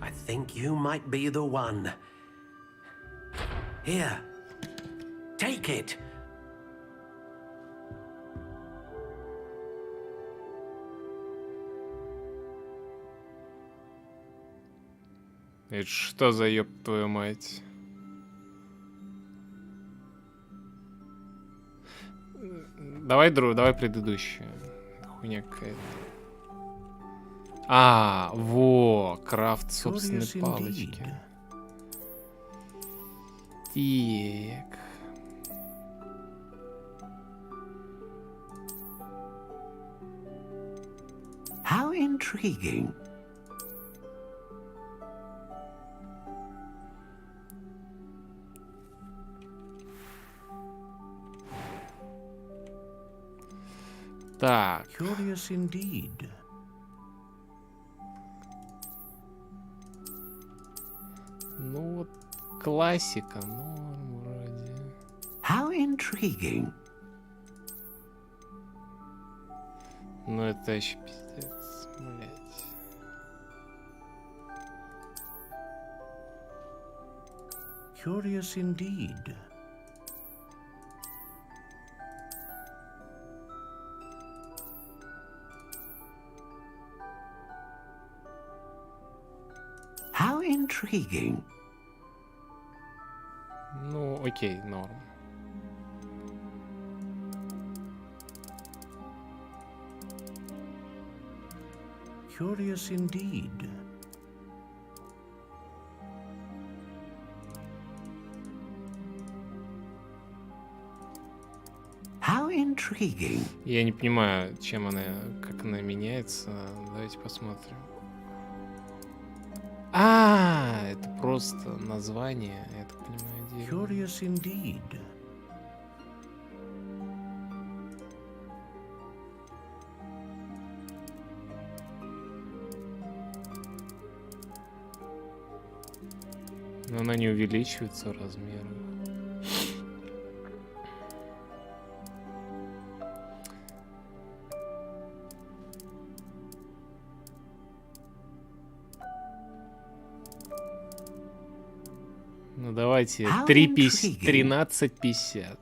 I think you might be the one. Here, take it. Это что за ёб твою мать? Давай предыдущую. Хуйня какая-то. Крафт собственной палочки. Так. How intriguing. Так. Curious indeed. Ну вот классика, ну вроде. How intriguing. Ну это еще пиздец, блять. Curious indeed. How intriguing. Ну, окей, норм. Curious indeed. How intriguing. intriguing. Я не понимаю, чем она, как она меняется. Давайте посмотрим. Это просто название, я так понимаю, дерево. Curious indeed. Но она не увеличивается в размерах. Ну давайте 13.50.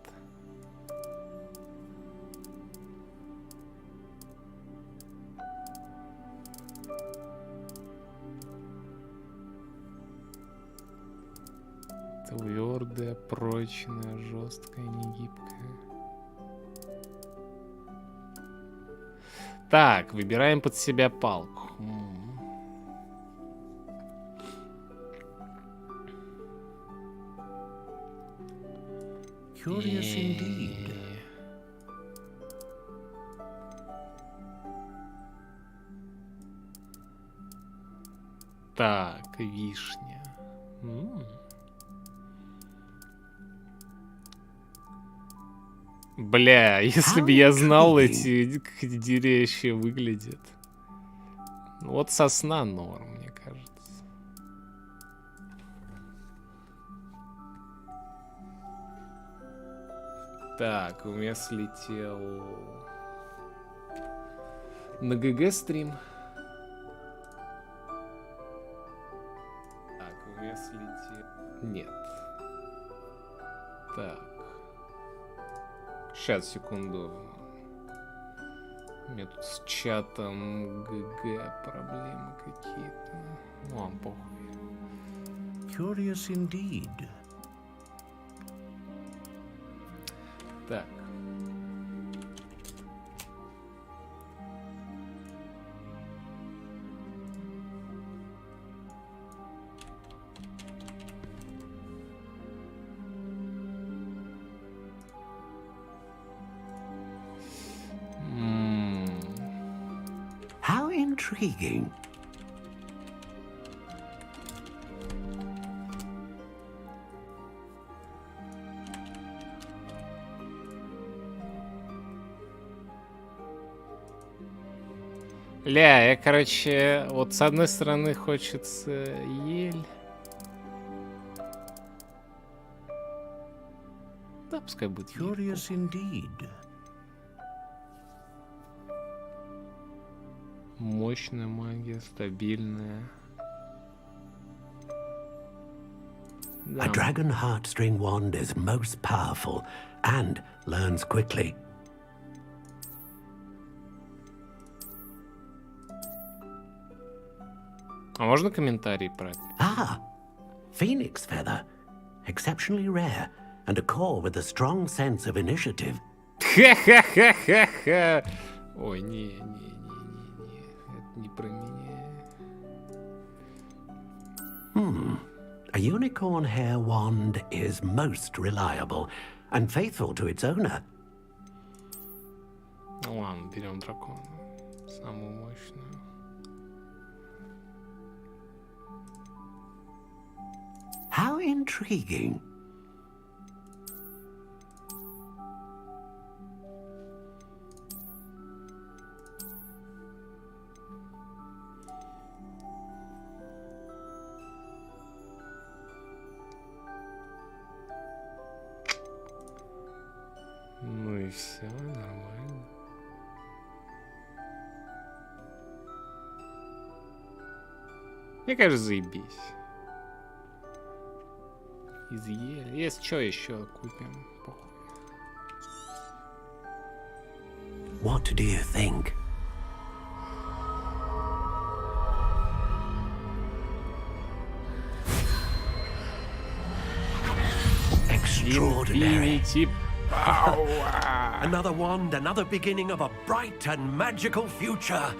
Твердая, прочная, жесткая, негибкая. Так, выбираем под себя палку. Curious indeed. Так, вишня. Бля, если бы я знал, эти деревья еще выглядят. Вот сосна норм, мне кажется. Так, у меня слетел на ГГ стрим. Так, у меня слетел... Нет. Так. Сейчас, секунду. У меня тут с чатом ГГ проблемы какие-то. Ну, вам похуй. Curious indeed. Так. How intriguing. Ля, я, короче, вот с одной стороны хочется ель. Да, пускай будет ель. Curious indeed. Мощная магия, стабильная. A dragon heartstring wand is most powerful and learns quickly. А можно комментарий про это? Phoenix feather. Exceptionally rare and a core with a strong sense of initiative. Ха-ха-ха-ха-ха. Ой, не. Это не про меня. A unicorn hair wand is most reliable and faithful to its owner. Ну ладно, берем дракона. Самую мощную. How intriguing. Ну и все, нормально. Мне кажется, заебись. Изъели. Если что, еще купим. Похуй. What do you think? Extraordinary. Infinity power. Another wand, another beginning of a bright and magical future.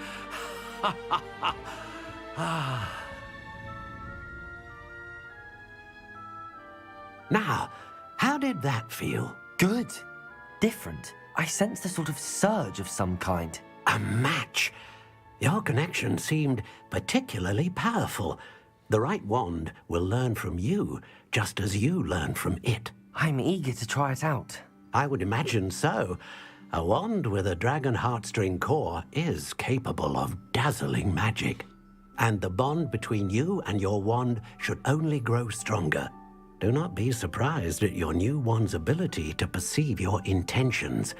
Now, how did that feel? Good. Different. I sensed a sort of surge of some kind. A match? Your connection seemed particularly powerful. The right wand will learn from you, just as you learn from it. I'm eager to try it out. I would imagine so. A wand with a dragon heartstring core is capable of dazzling magic. And the bond between you and your wand should only grow stronger. Do not be surprised at your new wand's ability to perceive your intentions,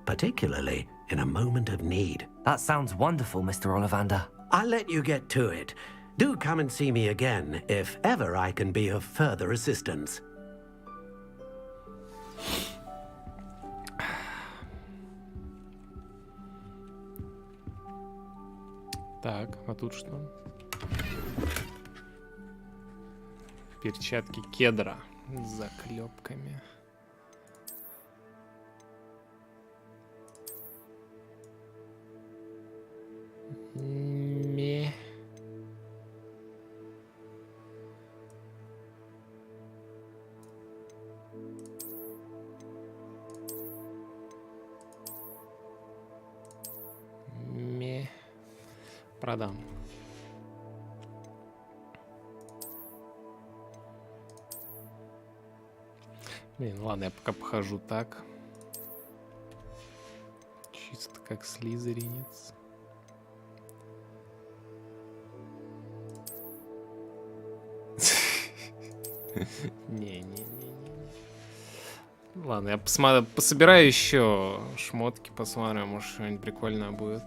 particularly in a moment of need. That sounds wonderful, Mr. Ollivander. I'll let you get to it. Do come and see me again if ever I can be of further assistance. Так, а тут что? Перчатки кедра с заклепками. Ме. Ме. Продам. Блин, ладно, я пока похожу так. Чисто как слизеринец. Не-не-не-не. Ладно, я пособираю еще шмотки, посмотрим, может что-нибудь прикольное будет.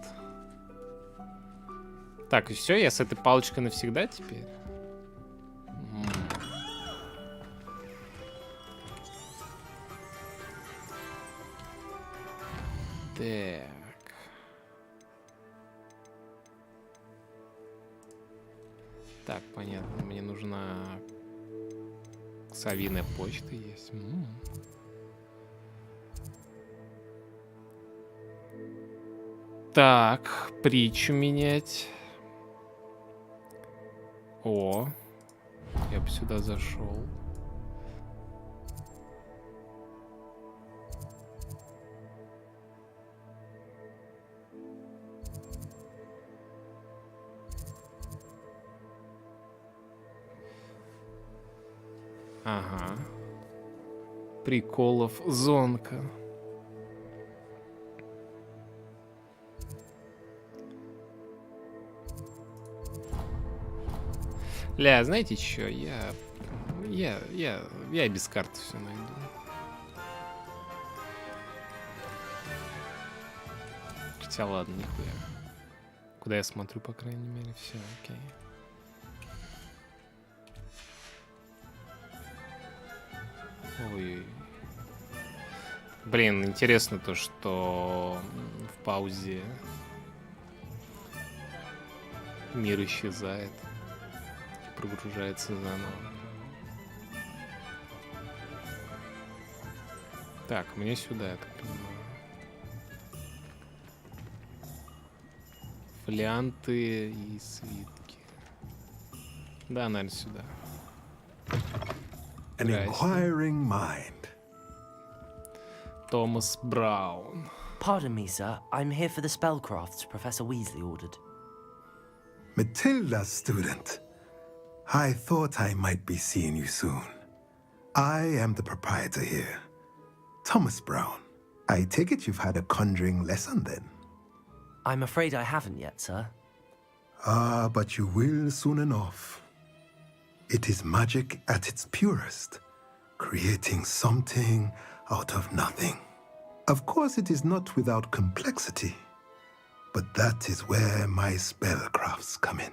Так, и все, я с этой палочкой навсегда теперь? Так. Так, понятно, мне нужна совиная почта есть. Так, притчу менять. О, я бы сюда зашел. Ага. Приколов зонка. Ля, знаете что? Я без карты все найду. Хотя ладно, нихуя. Куда я смотрю, по крайней мере, все, окей. Ой. Блин, интересно то, что в паузе мир исчезает. Прогружается заново. Так, мне сюда, я так понимаю. Фолианты и свитки. Да, наверное, сюда. An inquiring mind. Thomas Brown. Pardon me, sir. I'm here for the spellcrafts Professor Weasley ordered. Matilda's student. I thought I might be seeing you soon. I am the proprietor here, Thomas Brown. I take it you've had a conjuring lesson then? I'm afraid I haven't yet, sir. Ah, but you will soon enough. It is magic at its purest, creating something out of nothing. Of course, it is not without complexity, but that is where my spellcrafts come in.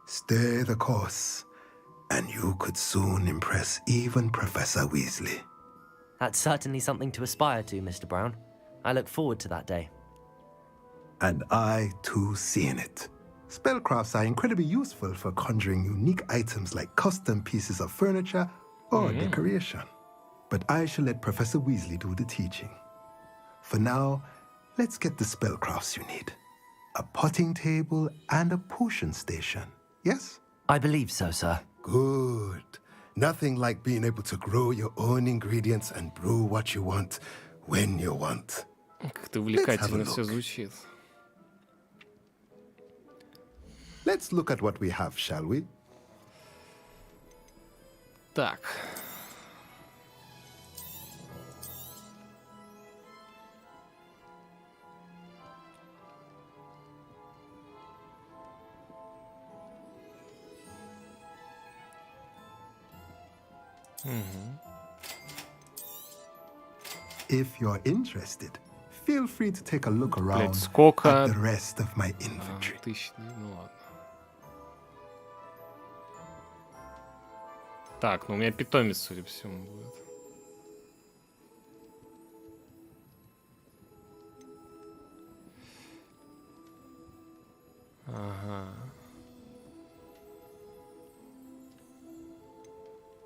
Stay the course, and you could soon impress even Professor Weasley. That's certainly something to aspire to, Mr. Brown. I look forward to that day. And I, too, see in it. Spellcrafts are incredibly useful for conjuring unique items like custom pieces of furniture or decoration. But I shall let Professor Weasley do the teaching. For now, let's get the spellcrafts you need. A potting table and a potion station, yes? I believe so, sir. Good. Nothing like being able to grow your own ingredients and brew what you want when you want. Как-то увлекательно все звучит. Let's look at what we have, shall we? Так. If you're interested, feel free to take a look around сколько? at the rest of my inventory. Ну ладно. Так, ну у меня питомец, судя по всему, будет. Ага.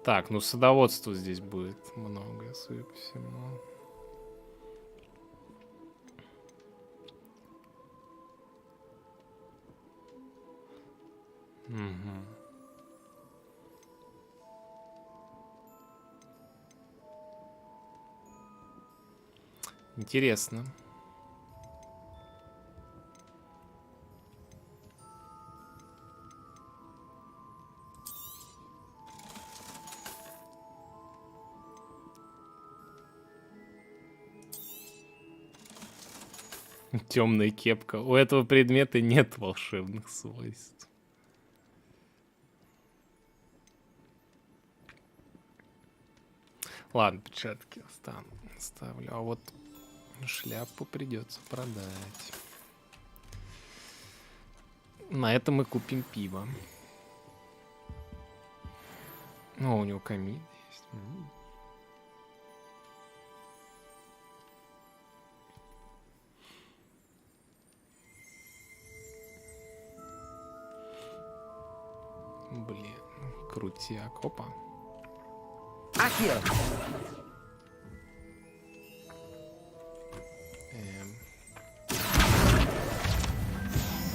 Так, ну садоводства здесь будет много, судя по всему. Угу. Интересно. Темная кепка. У этого предмета нет волшебных свойств. Ладно, перчатки оставлю. А вот шляпу придется продать. На это мы купим пиво. О, у него камин есть. Блин, крутяк. Опа.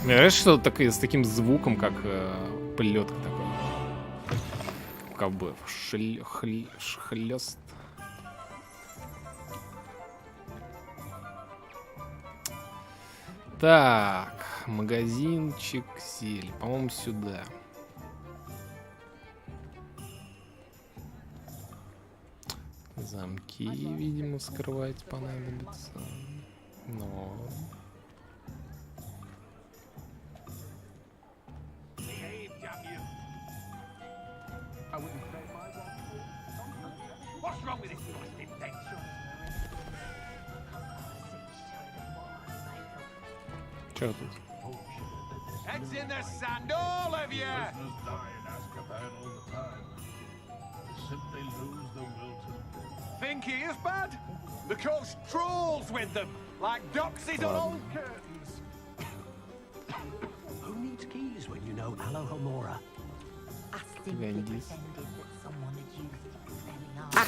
Мне нравится, что такое с таким звуком, как плетка такой. Ковбоев. Хлёст. Так, магазинчик зелень. По-моему, сюда. Замки, видимо, скрывать понадобится. Но... Чё тут? Heads in the sand, all of you! Think he is bad? The coast trawls with them, like doxies on old curtains. Who needs keys when you know Alohomora? I simply Wendy's. pretended that someone had used it for selling art.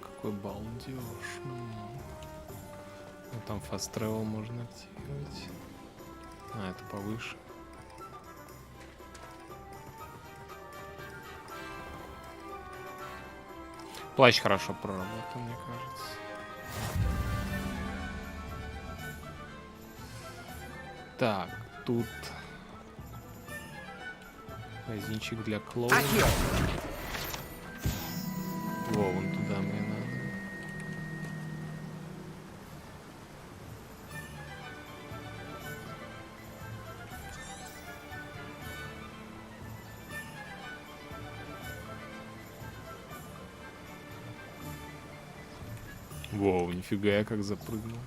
Какой балдеж. Ну, там fast travel можно активировать. А, это повыше. Плащ хорошо проработал, мне кажется. Так, тут магазинчик для клоуна. Во, вон туда мне надо. Воу, нифига я как запрыгнул.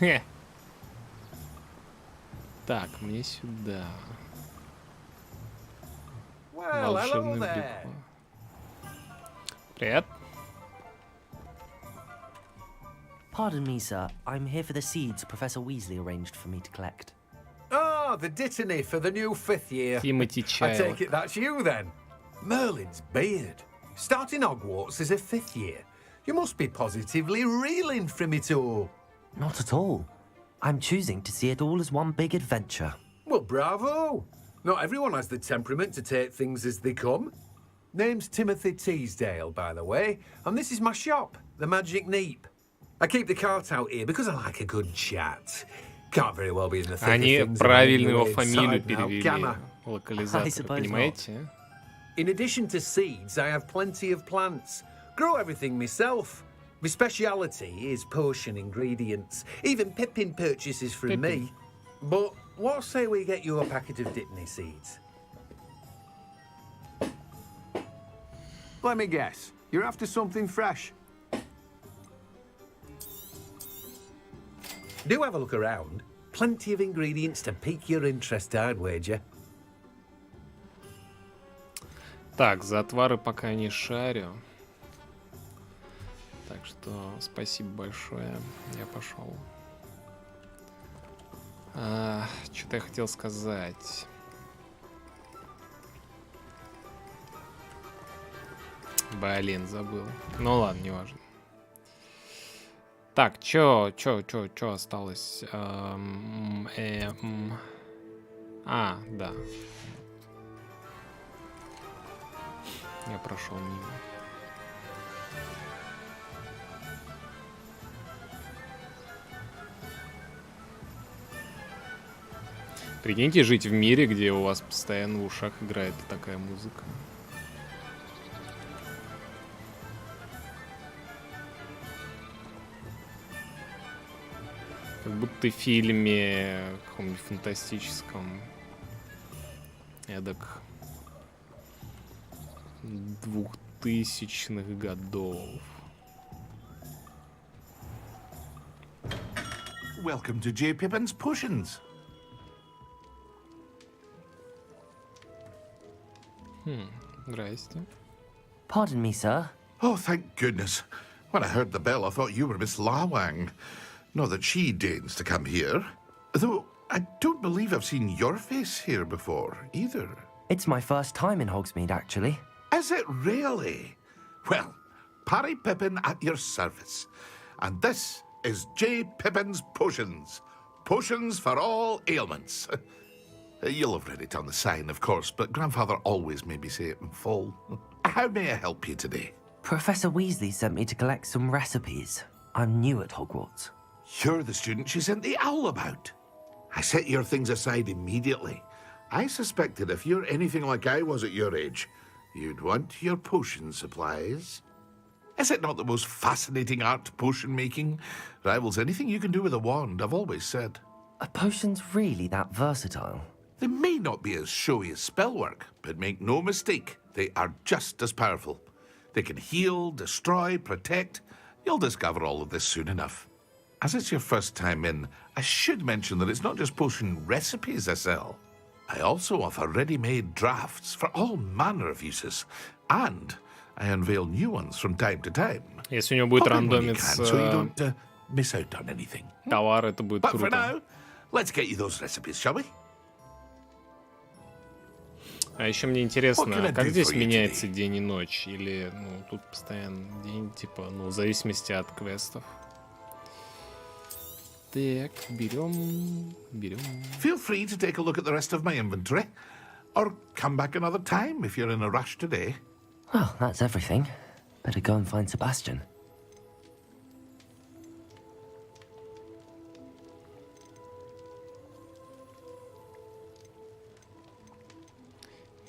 Хе. Так, мне сюда. Волшебный брикло. Привет. Pardon me, sir. I'm here for the seeds Professor Weasley arranged for me to collect. Ah, the dittany for the new 5th year. Timothy I Child. take it that's you then. Merlin's beard. Starting Hogwarts as a 5th year. You must be positively reeling from it all. Not at all. I'm choosing to see it all as one big adventure. Well, bravo! Not everyone has the temperament to take things as they come. Name's Timothy Teasdale, by the way, and this is my shop, the Magic Neep. I keep the cart out here because I like a good chat. Can't very well be in the thick of Они things правильно and его away фамилию inside now, can перевели. I? Локализатор, понимаете? In addition to seeds, I have plenty of plants. Grow everything myself. My speciality is potion ingredients. Even Pippin purchases from me. But what say we get you a packet of Dipney seeds? Let me guess. You're after something fresh. Do have a look around. Plenty of ingredients to pique your interest, I'd wager. Так, за отвары пока не шарю. Так что спасибо большое. Я пошел. Что-то я хотел сказать. Блин, забыл. Ну ладно, неважно. Так, чё осталось? Да. Я прошел мимо. Прикиньте, жить в мире, где у вас постоянно в ушах играет такая музыка. Как будто в фильме каком-нибудь фантастическом, эдак 2000-х годов. Welcome to J. Pippin's Potions. Здрасте. Pardon me, sir. Oh, thank goodness. When I heard the bell, I thought you were Miss Lawang. Not that she deigns to come here. Though I don't believe I've seen your face here before, either. It's my first time in Hogsmeade, actually. Is it really? Well, Parry Pippin at your service. And this is J. Pippin's Potions. Potions for all ailments. You'll have read it on the sign, of course, but Grandfather always made me say it in full. How may I help you today? Professor Weasley sent me to collect some recipes. I'm new at Hogwarts. You're the student she sent the owl about. I set your things aside immediately. I suspected if you're anything like I was at your age, you'd want your potion supplies. Is it not the most fascinating art, potion making? Rivals anything you can do with a wand, I've always said. Are potions really that versatile? They may not be as showy as spellwork, but make no mistake, they are just as powerful. They can heal, destroy, protect. You'll discover all of this soon enough. As it's your first time in, I should mention that it's not just potion recipes I sell. I also offer ready-made drafts for all manner of uses, and I unveil new ones from time to time. Если у него будет Pop in when you рандомиться can, so you don't miss out on anything. товар, это будет But for круто. now, let's get you those recipes, shall we? А еще мне What can интересно, I как do здесь for you меняется день и ночь? Или, ну, тут постоянно день, типа, ну, в зависимости от квестов. Так, берем. Feel free to take a look at the rest of my inventory, or come back another time if you're in a rush today. Well, that's everything. Better go and find Sebastian.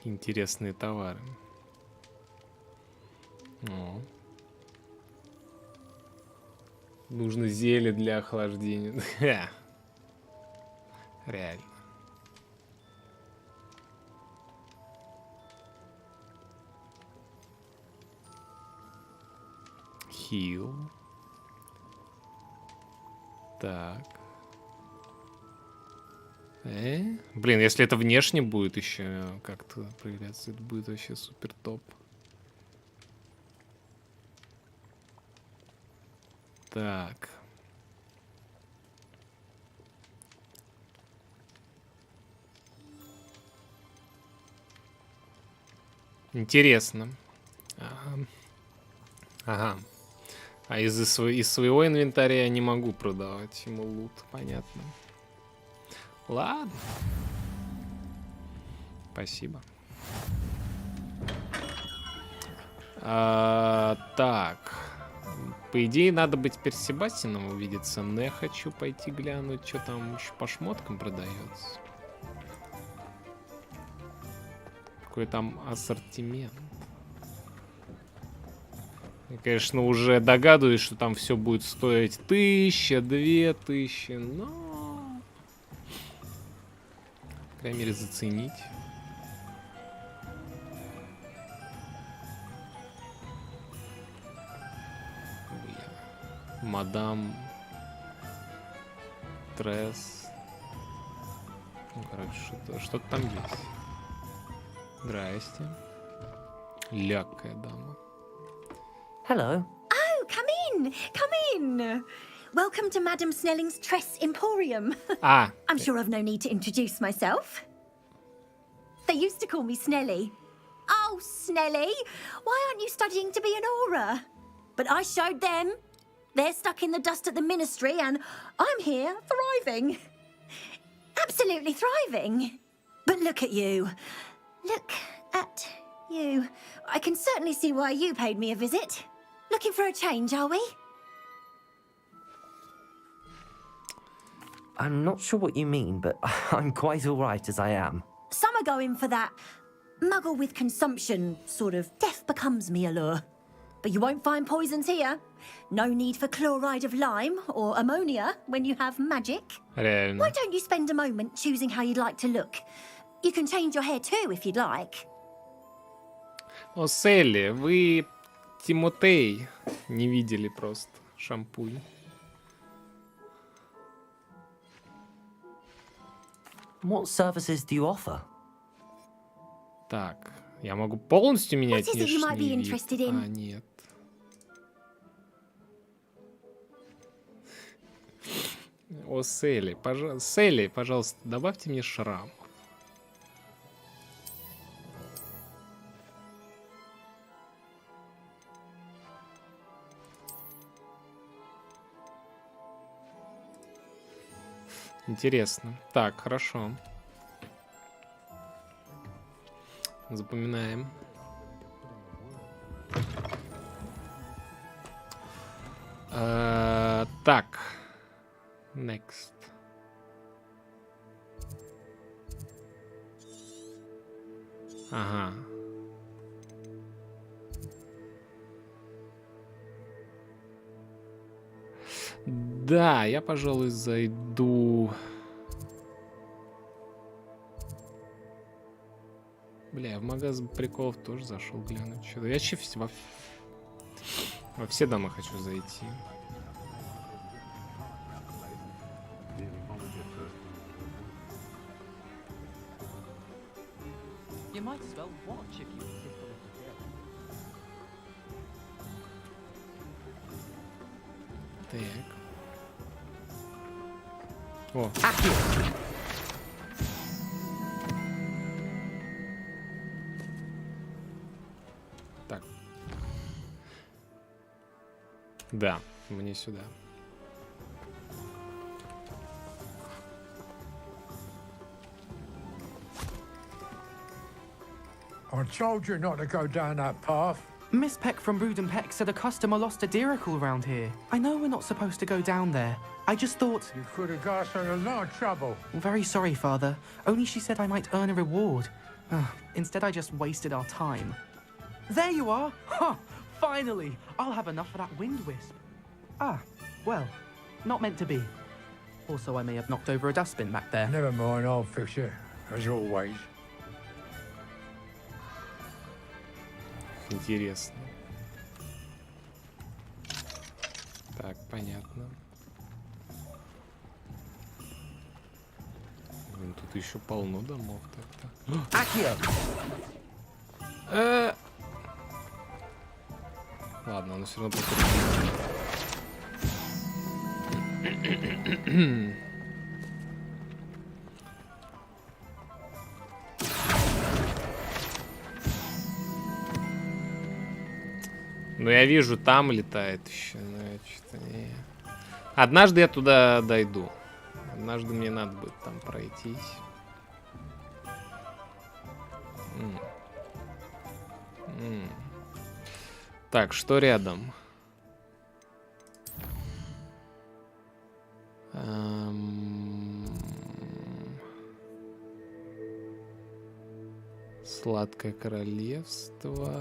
Интересные товары. О. Нужно зелье для охлаждения. Реально. Хил. Так. Блин, если это внешне будет еще как-то проявляться, это будет вообще супер топ. Так. Интересно. Ага. А из своего инвентаря я не могу продавать ему лут, понятно. Ладно. Спасибо. Так. По идее, надо быть Персебастином увидеться, но я хочу пойти глянуть, что там еще по шмоткам продается. Какой там ассортимент. Я, конечно, уже догадываюсь, что там все будет стоить 1000, 2000, но... По крайней мере, заценить. Мадам Тресс. Ну, короче, что-то там есть. Здрасте. Лякая дама. Hello. Oh, come in. Come in. Welcome to Madame Snelling's Tress Emporium. Ah. I'm sure I've no need to introduce myself. They used to call me Snelly. Oh, Snelly, why aren't you studying to be an aura? But I showed them. They're stuck in the dust at the ministry, and I'm here thriving. Absolutely thriving. But look at you. Look at you. I can certainly see why you paid me a visit. Looking for a change, are we? I'm not sure what you mean, but I'm quite all right as I am. Some are going for that muggle with consumption, sort of death becomes me allure. But you won't find poisons here. No need for chloride of lime or ammonia when you have magic. Реально. Why don't you spend a moment choosing how you'd like to look? You can change your hair too if you'd like. О, Селли, вы Тимотей не видели просто. Шампунь. What services do you offer? Так, я могу полностью менять What is it you might be внешний вид? interested in? А, нет. О, Селли, пожалуйста, добавьте мне шрам. Интересно. Так, хорошо. Запоминаем. Так. Next. Ага. Да, я, пожалуй, зайду. Бля, я в магаз приколов тоже зашел глянуть. Что-то я вообще во все дома хочу зайти. You might as well watch if you insist on it. Так. О. Так. Да, мне сюда. I told you not to go down that path. Miss Peck from Brood and Peck said a customer lost a Diracle around here. I know we're not supposed to go down there. I just thought... You could have got us in a lot of trouble. Very sorry, Father. Only she said I might earn a reward. Instead, I just wasted our time. There you are! Huh! Finally! I'll have enough for that wind wisp. Ah, well, not meant to be. Also, I may have knocked over a dustbin back there. Never mind, I'll fix it, as always. Интересно. Так, понятно. Блин, тут еще полно домов так-то. Ладно, но все равно Ну, я вижу, там летает еще. Но я что-то не... Однажды я туда дойду. Однажды мне надо будет там пройтись. Так, что рядом? Сладкое королевство.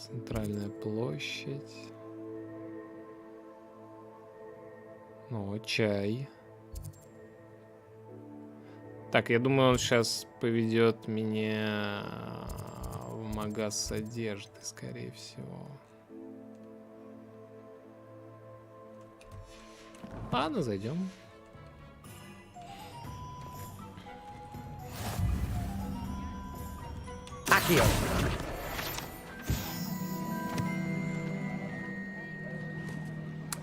Центральная площадь. Ну, чай. Так, я думаю, он сейчас поведет меня в магаз одежды, скорее всего. Ладно, зайдем. Акио.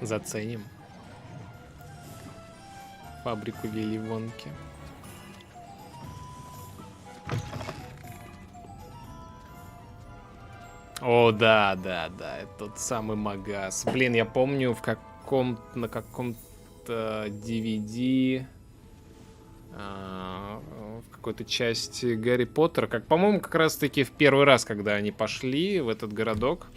Заценим. Фабрику Вилли Вонки. О, да, это тот самый магаз. Блин, я помню на каком-то DVD, в какой-то части Гарри Поттера, по-моему, как раз-таки в первый раз, когда они пошли в этот городок,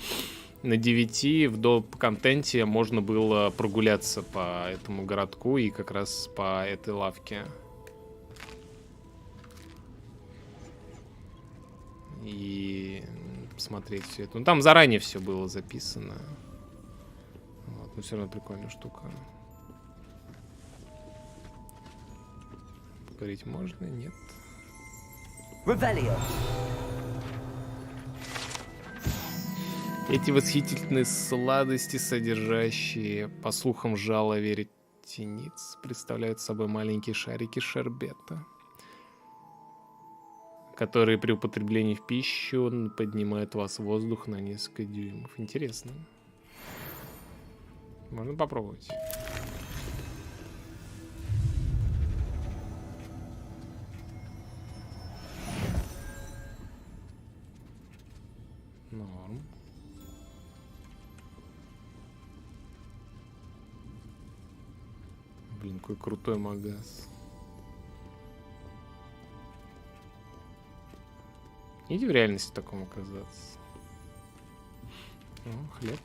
на DVD в доп-контенте можно было прогуляться по этому городку и как раз по этой лавке. И посмотреть все это. Ну, там заранее все было записано. Вот, но все равно прикольная штука. Говорить можно? Нет. Revelio. Эти восхитительные сладости, содержащие, по слухам, жало веретениц, представляют собой маленькие шарики шербета, которые при употреблении в пищу поднимают вас в воздух на несколько дюймов. Интересно. Можно попробовать. Норм. Блин, какой крутой магаз. Иди в реальности таком оказаться. О, хлеб.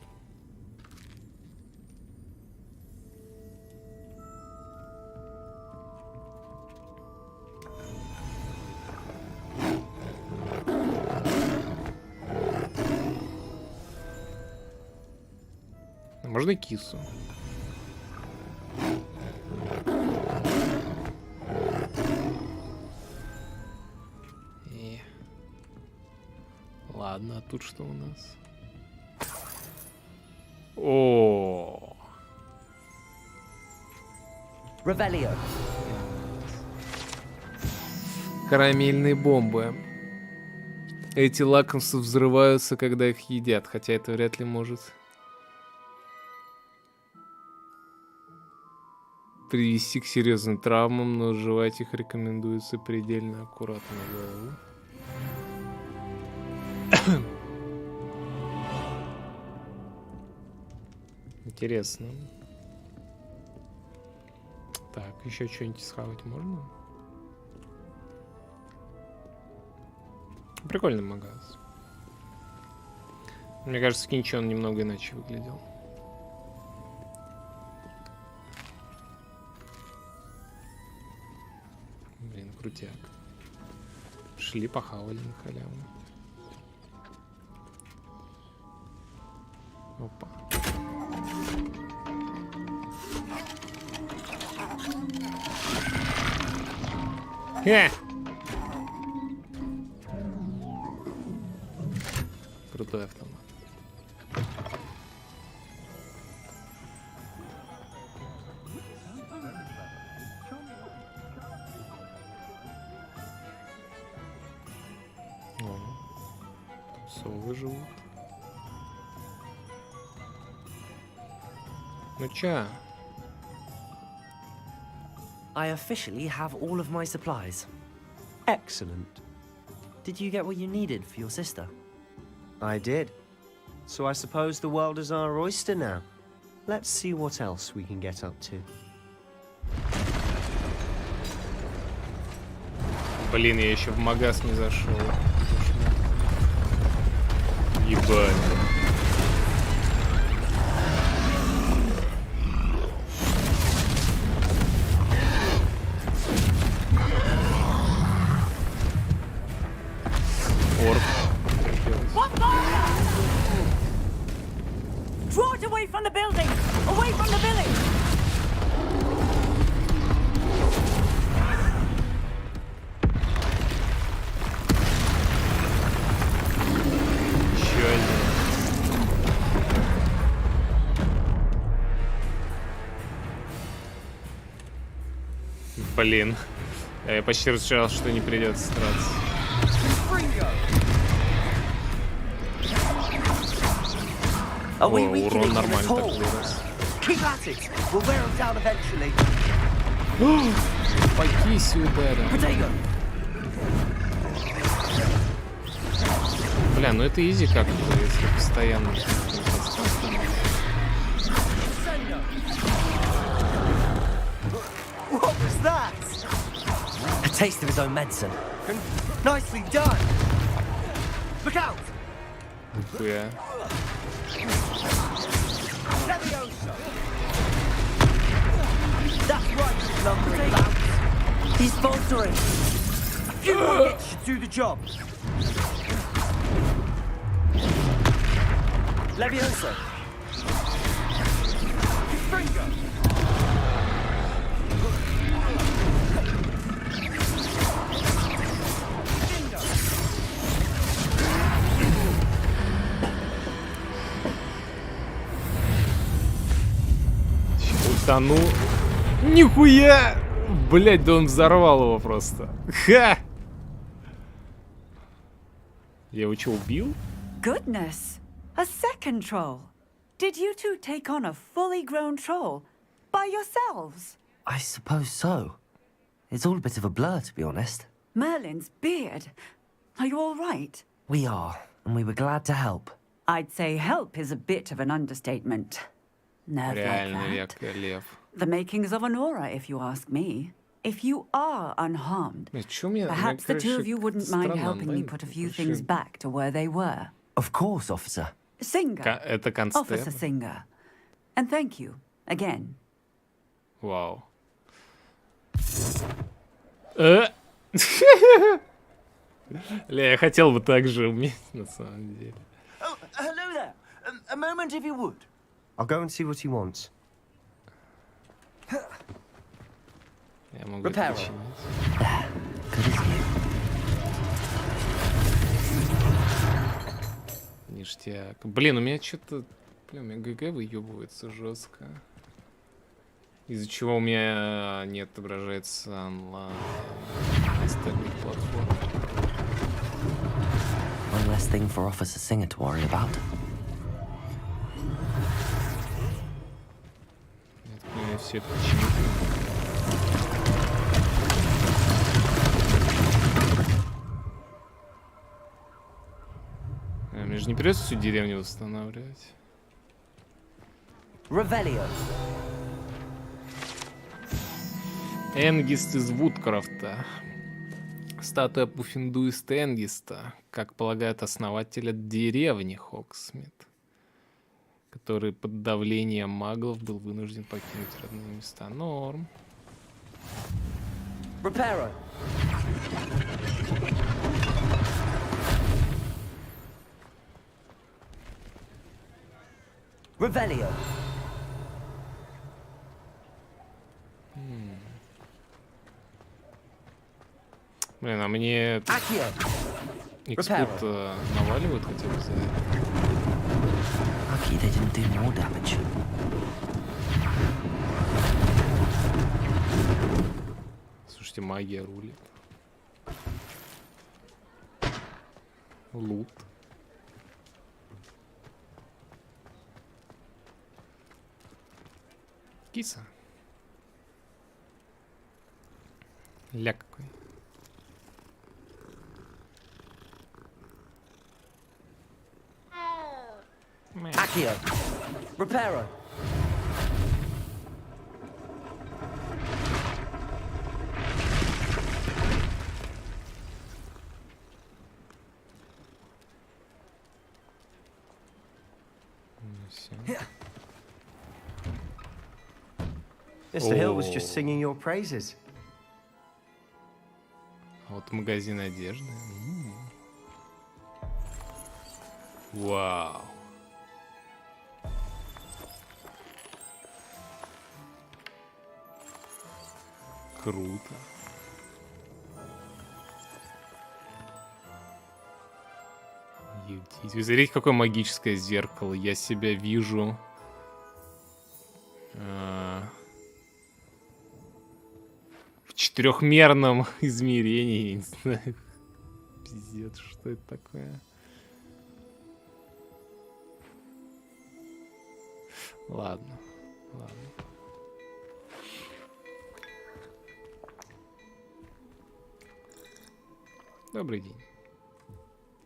Можно и кису. Ладно, а тут что у нас? О, Revelio. карамельные бомбы. Эти лакомства взрываются, когда их едят, хотя это вряд ли может привести к серьезным травмам, но жевать их рекомендуется предельно аккуратно. Интересно. Так, еще что-нибудь схавать можно? Прикольный магаз. Мне кажется, в Кинче он немного иначе выглядел. Блин, крутяк. Шли, похавали на халяву. Опа. Крутой автомат. О, совы живут. Ну чё? I officially have all of my supplies. Excellent. Did you get what you needed for your sister? I did. So I suppose the world is our oyster now. Let's see what else we can get up to. Блин, я еще в магаз не зашел. Ебать. Орк. What fire? Draw it away from the building! Away from the village! Еще один. Блин. Я почти разочаровал, что не придется стараться. О, урон нормально так вырос. Keep at it. We'll wear them down eventually. По кисе ударил. Бля, ну это изи как-то, если постоянно. What was that? A taste of his own medicine. Nicely done. Look out! Нихуя. That's right, you lumbering lamps. He's faltering. A few more hits should do the job. Levioso. Fringo. Утону. Нихуя! Блять, да он взорвал его просто. Ха! Я его что, убил? Goodness! A second troll! Did you two take on a fully grown troll by yourselves? I suppose so. It's all a bit of a blur, to be honest. Merlin's beard. Are you all right? We are, and we were glad to help. I'd say help is a bit of an understatement. Nerve Реально like that. лев. The makings of an aura, if you ask me. If you are unharmed, perhaps the two of you wouldn't mind helping me put a few things back to where they were. Of course, officer. Singer. Это Officer констеб. Singer. And thank you, again. Вау. Ля, я хотел бы так же уметь, на самом деле. Oh, hello there. A moment, if you would. I'll go and see what he wants. Я могу Repair. Ништяк. Блин, у меня что-то... Блин, у меня ГГ выебывается жестко. Из-за чего у меня не отображается онлайн остальных платформ. One less thing for Officer Singer to worry about. Мне все это почему-то... Мне же не придется всю деревню восстанавливать. Revelio. Энгист из Вудкрафта. Статуя Пуффендуиста Энгиста, как полагают основателя деревни Хоксмит, который под давлением маглов был вынужден покинуть родные места. Норм. Reparo. Revelio. Блин, а мне экспут наваливают хотя бы за это. Lucky they didn't do more damage. Слушайте, магия рулит. Лут. Киса. Ля какой. Accio. Reparo. Mr. Hill was just singing your praises. Вот магазин одежды. Вау. Круто. Ебать. Вы смотрите, какое магическое зеркало. Я себя вижу. В четырехмерном измерении. Я не знаю. Пиздец, что это такое? Ладно, ладно. Добрый день.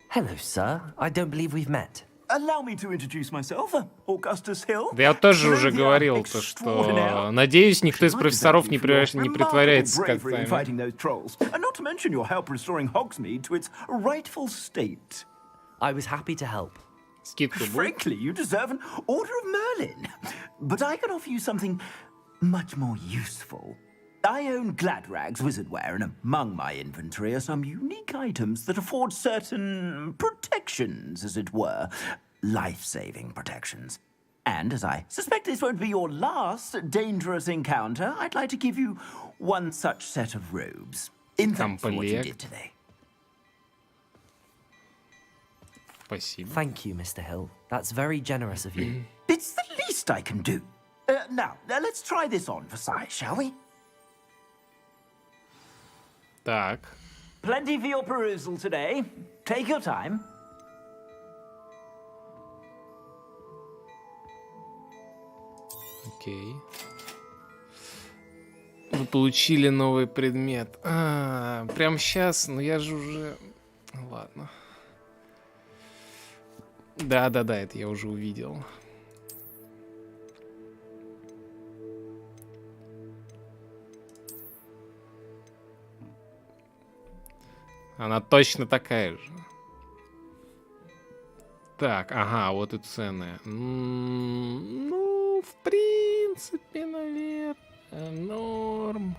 Hello, sir. I don't believe we've met. Allow me to introduce myself, Augustus Hill. Да я тоже уже говорил, то, что надеюсь, никто из профессоров не притворяется котами. Fighting those trolls, and not to mention your help restoring Hogsmeade to its rightful state. I was happy to help. Скидку будет? Frankly, you deserve an Order of Merlin. But I can offer you something much more useful. I own Gladrag's wizardware, and among my inventory are some unique items that afford certain protections, as it were. Life-saving protections. And as I suspect this won't be your last dangerous encounter, I'd like to give you one such set of robes. In thanks for what you did today. Спасибо. Thank you, Mr. Hill. That's very generous of you. It's the least I can do. Now, let's try this on for size, shall we? Так. Plenty for your perusal today. Take your time. Окей. Вы получили новый предмет. Прям сейчас, но я же уже... Ладно. Да-да-да, это я уже увидел. Она точно такая же. Так, ага, вот и цены. Ну, в принципе, наверное, норм.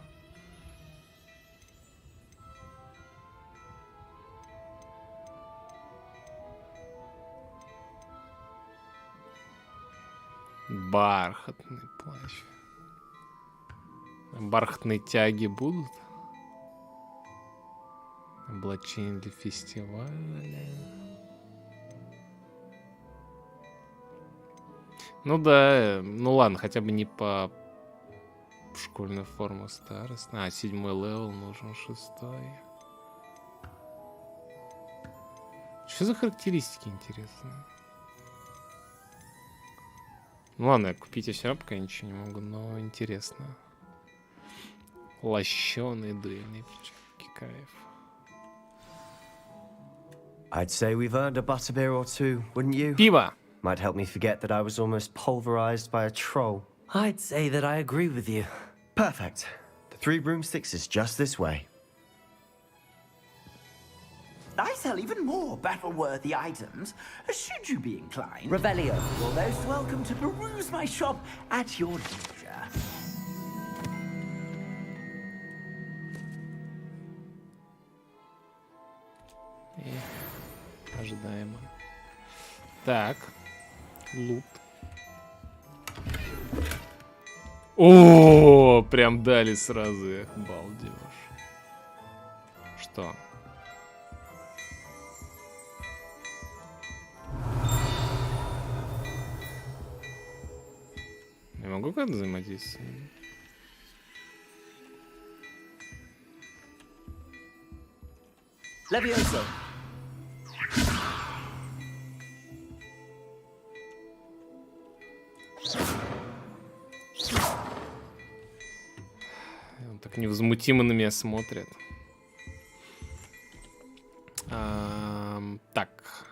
Бархатный плащ. Бархатные тяги будут? Облачение для фестиваля. Ну да, ну ладно, хотя бы не по школьную форму старость. 7-й левел нужен, 6-й. Что за характеристики интересные? Ну ладно, купить я все равно пока ничего не могу, но интересно. Лощеные дуэльные перчатки, кайф. I'd say we've earned a butterbeer or two, wouldn't you? Пиво! Might help me forget that I was almost pulverized by a troll. I'd say that I agree with you. Perfect. The 3 broomsticks is just this way. I sell even more battle-worthy items, should you be inclined. Revelio. You're most welcome to peruse my shop at your leisure. Ожидаемо. Так. Лут. О, прям дали сразу. Эх, балдеж. Что? Я могу как-то взаимодействовать? Levioso. Он так невозмутимо на меня смотрит. Так.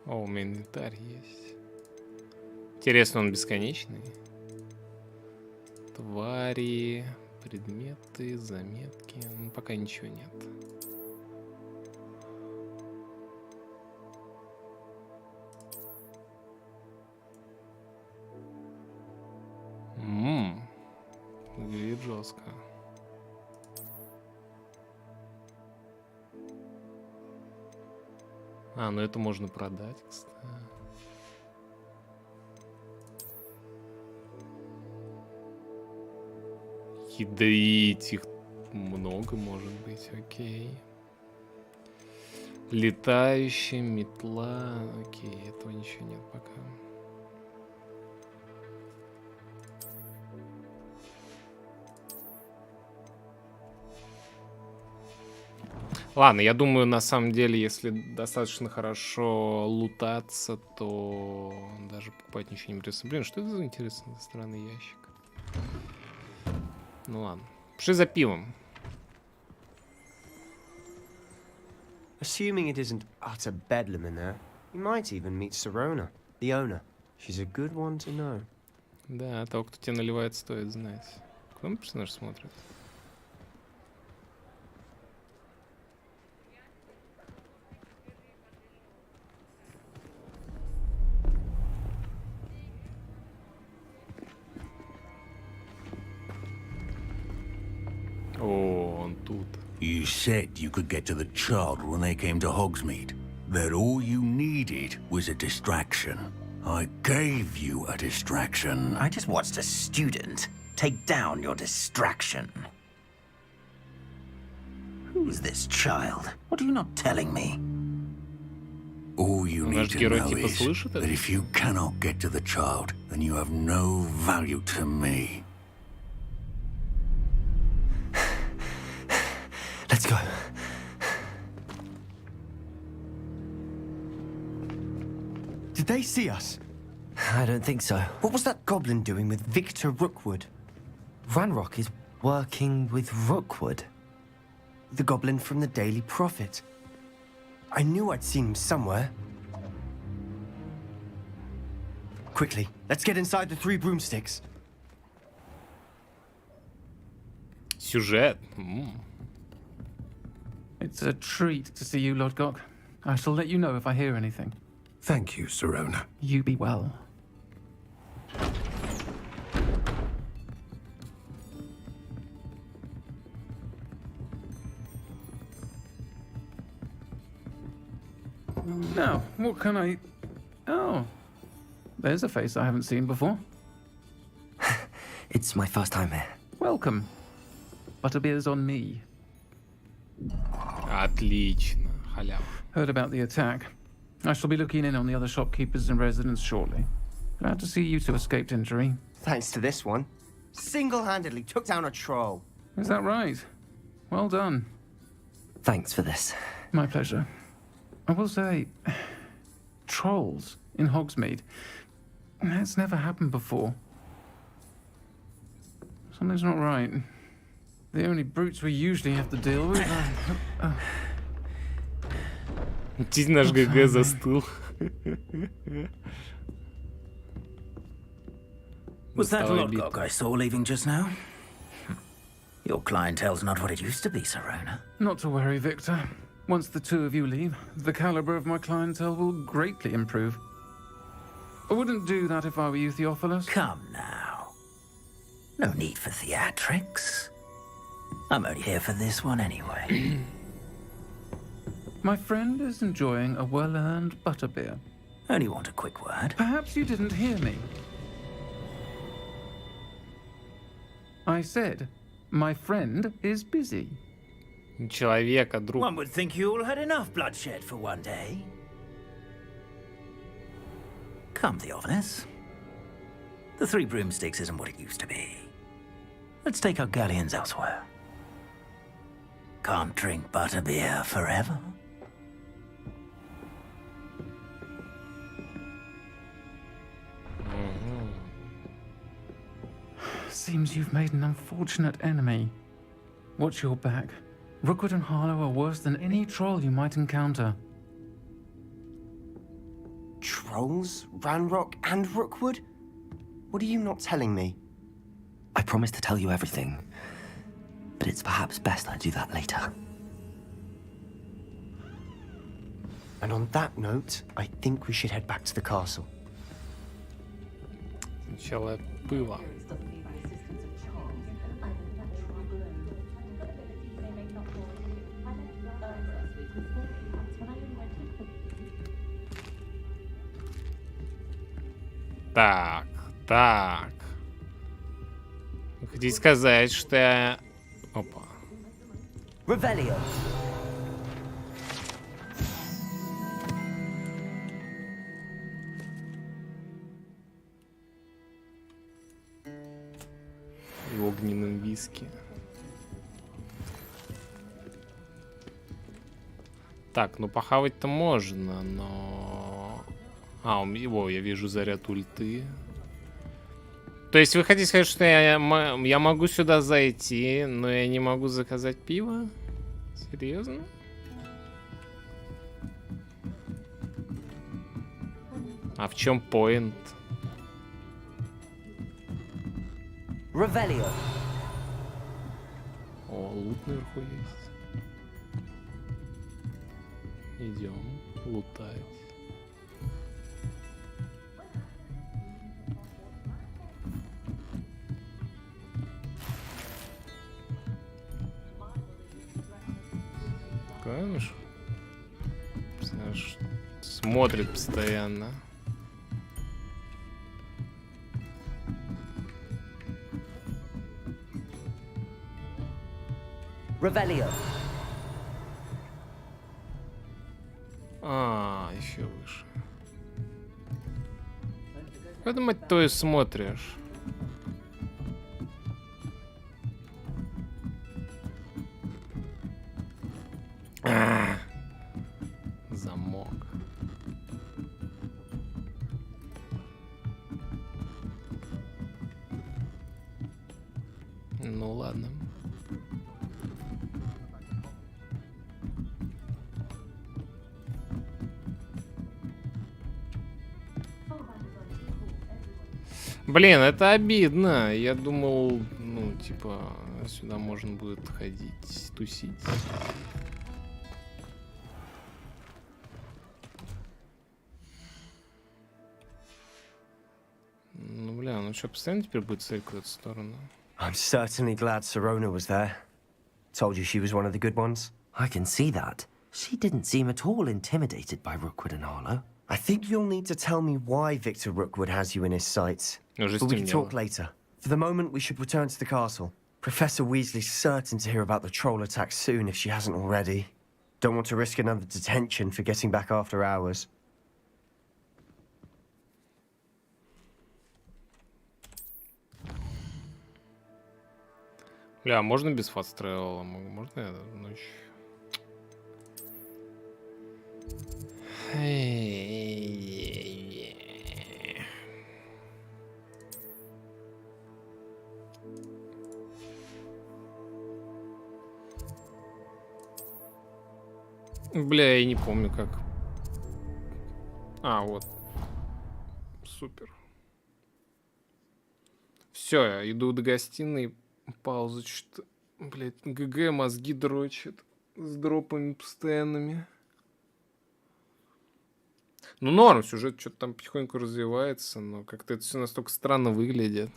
О, у меня инвентарь есть. Интересно, он бесконечный? Твари, предметы, заметки. Ну, пока ничего нет. жестко. А, ну это можно продать, кстати. Ядрить их много может быть, окей. Летающая метла, окей, этого ничего нет пока. Ладно, я думаю, на самом деле, если достаточно хорошо лутаться, то даже покупать ничего не придется. Блин, что это за интересный странный ящик? Ну ладно. Пошли за пивом. Assuming it isn't utter bedlam in there, you might even meet Sirona, the owner. She's a good one to know. Да, того, кто тебе наливает, стоит знать. Куда мой персонаж смотрит? О, он тут. You said you could get to the child when they came to Hogsmeade. That all you needed was a distraction. I gave you a distraction. I just watched a student take down your distraction. Who's this child? What are you not telling me? All you need to know is that if you cannot get to the child, then you have no value to me. Let's go. Did they see us? I don't think so. What was that goblin doing with Victor Rookwood? Ranrock is working with Rookwood, the goblin from the Daily Prophet. I knew I'd seen him somewhere. Quickly, let's get inside the Three Broomsticks. Сюжет. It's a treat to see you, Lodgok. I shall let you know if I hear anything. Thank you, Sirona. You be well. Now, what can I... Oh, there's a face I haven't seen before. It's my first time here. Welcome. Butterbeer's on me. Отлично. Халява. Heard about the attack. I shall be looking in on the other shopkeepers and residents shortly. Glad to see you two escaped injury. Thanks to this one. Single-handedly took down a troll. Is that right? Well done. Thanks for this. My pleasure. I will say, trolls in Hogsmeade. That's never happened before. Something's not right. The only brutes we usually have to deal with are... Наш ГГ застыл. Was that Lodgok I saw leaving just now? Your clientele's not what it used to be, Sirona. Not to worry, Victor. Once the two of you leave, the caliber of my clientele will greatly improve. I wouldn't do that if I were you, Theophilus. Come now. No need for theatrics. I'm only here for this one anyway. My friend is enjoying a well-earned butterbeer. Only want a quick word. Perhaps you didn't hear me. I said, my friend is busy. Человек, а друг. One would think you all had enough bloodshed for one day. Come, Theophilus. The Three Broomsticks isn't what it used to be. Let's take our galleons elsewhere. Can't drink butterbeer forever. Seems you've made an unfortunate enemy. Watch your back. Rookwood and Harlow are worse than any troll you might encounter. Trolls? Ranrock and Rookwood? What are you not telling me? I promised to tell you everything, but it's perhaps best I do that later. And on that note, I think we should head back to the castle. Сначала пыло. Так, так. Вы хотите сказать, что я... Опа. Revelio. И огненным виски. Так, ну похавать-то можно, но... А, его, я вижу заряд ульты. То есть вы хотите сказать, что я могу сюда зайти, но я не могу заказать пиво? Серьезно? А в чем поинт? Revelio. О, лут наверху есть. Идем лутать. Знаешь, смотрит постоянно. Revelio. А, еще выше. Куда, мать твою, смотришь? Замок. Ну ладно. Блин, это обидно. Я думал, ну, типа, сюда можно будет ходить, тусить. Ну, бля, ну что, постоянно теперь будет цель в эту сторону? I'm certainly glad Sirona was there. Told you she was one of the good ones. I can see that. She didn't seem at all intimidated by Rookwood and Harlow. I think you'll need to tell me why Victor Rookwood has you in his sights. But we can talk later. For the moment, we should return to the castle. Professor Weasley's certain to hear about the troll attack soon if she hasn't already. Don't want to risk another detention for getting back after hours. Бля, можно без фаст тревела? Можно я ночью? Бля, я не помню как. А, вот. Супер. Все, я иду до гостиной. Пауза, что-то, блядь, ГГ мозги дрочит с дропами постоянными. Ну, норм, сюжет что-то там потихоньку развивается, но как-то это все настолько странно выглядит.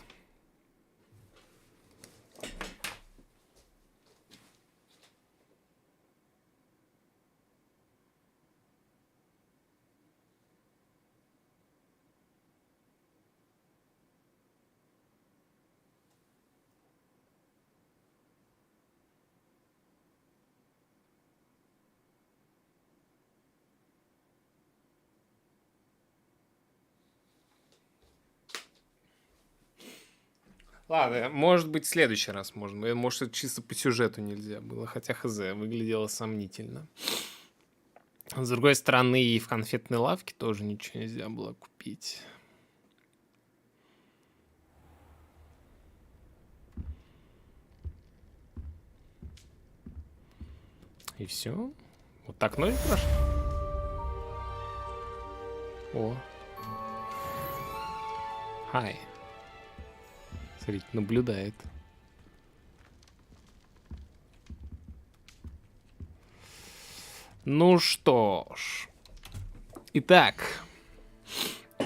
Ладно, может быть, в следующий раз можно. Может, это чисто по сюжету нельзя было. Хотя хз, выглядело сомнительно. С другой стороны, и в конфетной лавке тоже ничего нельзя было купить. И все. Вот так ночь прошла. О. Хай. Смотрите, наблюдает. Ну что ж. Итак.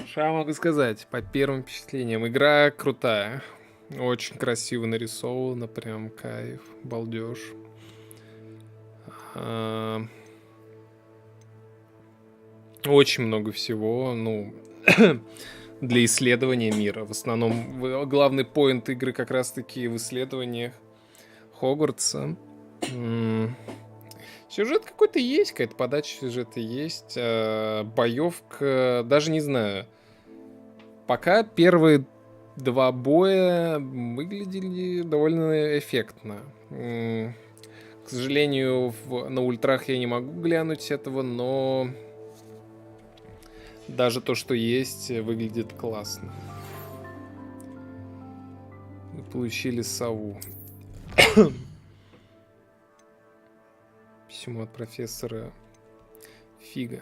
Что я могу сказать по первым впечатлениям? Игра крутая. Очень красиво нарисована. Прям кайф. Балдеж. Очень много всего. Ну... для исследования мира. В основном главный поинт игры как раз-таки в исследованиях Хогвартса. Сюжет какой-то есть, какая-то подача сюжета есть. Боевка, даже не знаю. Пока первые 2 боя выглядели довольно эффектно. К сожалению, на ультрах я не могу глянуть этого, но даже то, что есть, выглядит классно. Мы получили сову. Письмо от профессора Фига.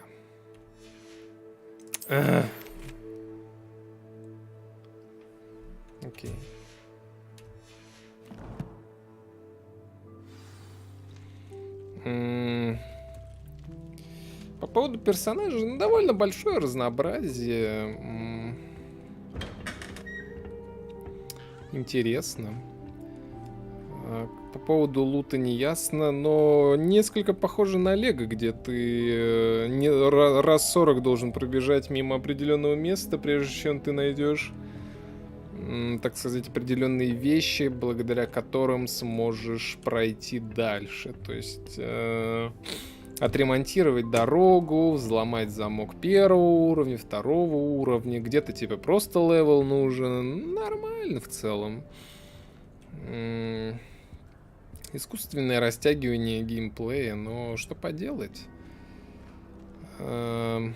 Окей. По поводу персонажей, ну, довольно большое разнообразие. Интересно. По поводу лута не ясно, но несколько похоже на Лего, где ты раз 40 должен пробежать мимо определенного места, прежде чем ты найдешь, так сказать, определенные вещи, благодаря которым сможешь пройти дальше. То есть отремонтировать дорогу, взломать замок 1-го уровня, 2-го уровня, где-то тебе просто левел нужен. Нормально в целом. Искусственное растягивание геймплея, но что поделать? В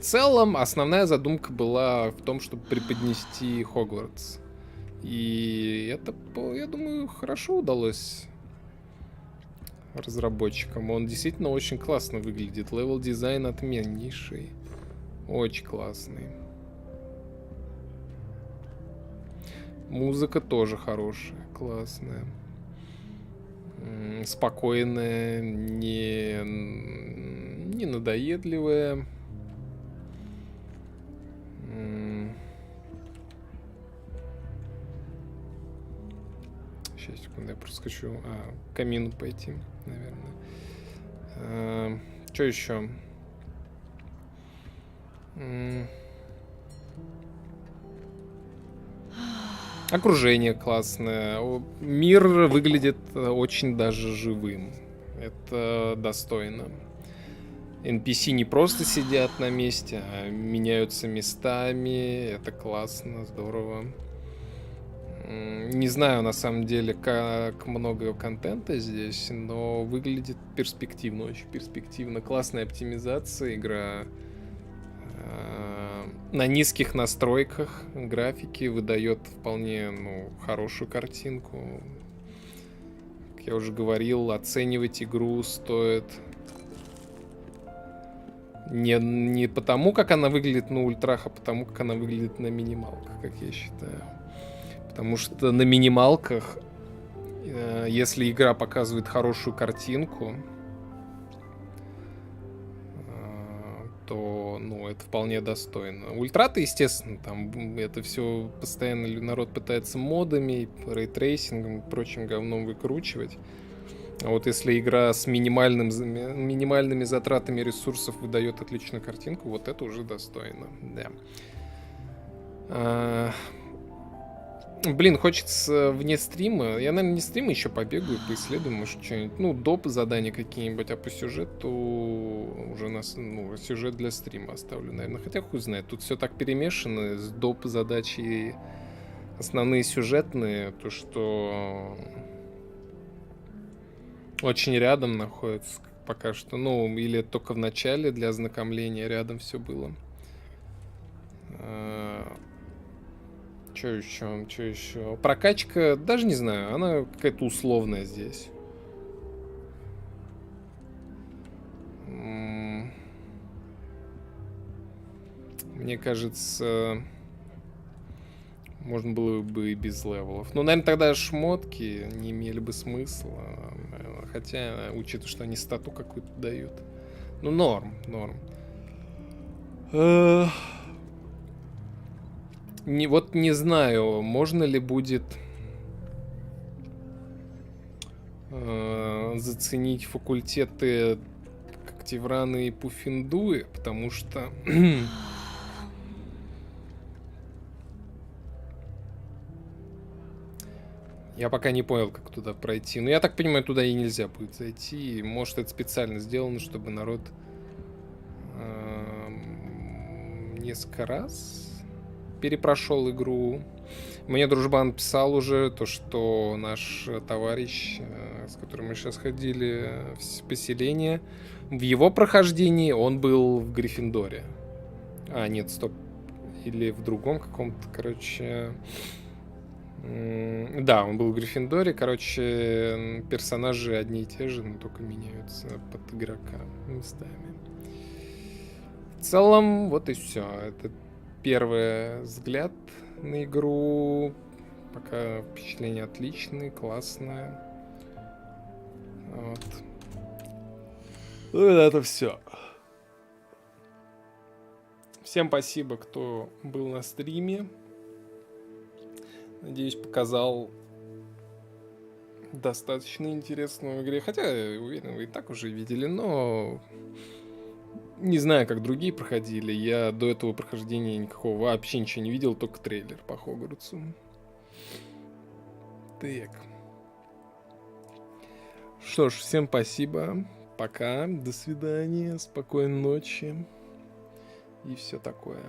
целом, основная задумка была в том, чтобы преподнести Хогвартс. И это, я думаю, хорошо удалось разработчикам. Он действительно очень классно выглядит. Левел-дизайн отменнейший. Очень классный. Музыка тоже хорошая, классная. Спокойная, не надоедливая. Сейчас, секунду, я просто хочу к камину пойти, наверное. Что еще? Окружение классное. Мир выглядит очень даже живым. Это достойно. NPC не просто сидят на месте, а меняются местами. Это классно, здорово. Не знаю, на самом деле, как много контента здесь, но выглядит перспективно, очень перспективно. Классная оптимизация, игра на низких настройках графики выдает вполне хорошую картинку. Как я уже говорил, оценивать игру стоит не потому, как она выглядит на ультрах, а потому, как она выглядит на минималках, как я считаю. Потому что на минималках, если игра показывает хорошую картинку, то, это вполне достойно. Ультраты, естественно, там это все постоянно народ пытается модами, рейтрейсингом и прочим говном выкручивать. А вот если игра с минимальными затратами ресурсов выдает отличную картинку, вот это уже достойно, да. Блин, хочется вне стрима. Я, наверное, не стрима еще побегаю, поисследую, может, что-нибудь. Доп. Задания какие-нибудь, а по сюжету уже сюжет для стрима оставлю, наверное. Хотя хуй знает, тут все так перемешано, с доп. Задачи и основные сюжетные, то, что очень рядом находится пока что. Или только в начале для ознакомления рядом все было. Что еще? Прокачка, даже не знаю, она какая-то условная здесь. Мне кажется, можно было бы и без левелов. Наверное, тогда шмотки не имели бы смысла. Хотя, учитывая, что они стату какую-то дают. Норм. Не знаю, можно ли будет заценить факультеты как Тевраны и Пуффендуи, потому что... Я пока не понял, как туда пройти. Но я так понимаю, туда и нельзя будет зайти. Может, это специально сделано, чтобы народ несколько раз перепрошел игру. Мне дружбан писал уже то, что наш товарищ, с которым мы сейчас ходили в поселение, в его прохождении он был в Гриффиндоре. А, нет, стоп. Или в другом каком-то, короче... Да, он был в Гриффиндоре. Короче, персонажи одни и те же, но только меняются под игрока местами. В целом, вот и все. Это первый взгляд на игру. Пока впечатление отличное, классное. Вот. Ну, это все. Всем спасибо, кто был на стриме. Надеюсь, показал достаточно интересную игру. Хотя, я уверен, вы и так уже видели, но не знаю, как другие проходили. Я до этого прохождения никакого вообще ничего не видел, только трейлер по Хогвартсу. Так. Что ж, всем спасибо. Пока. До свидания. Спокойной ночи. И все такое.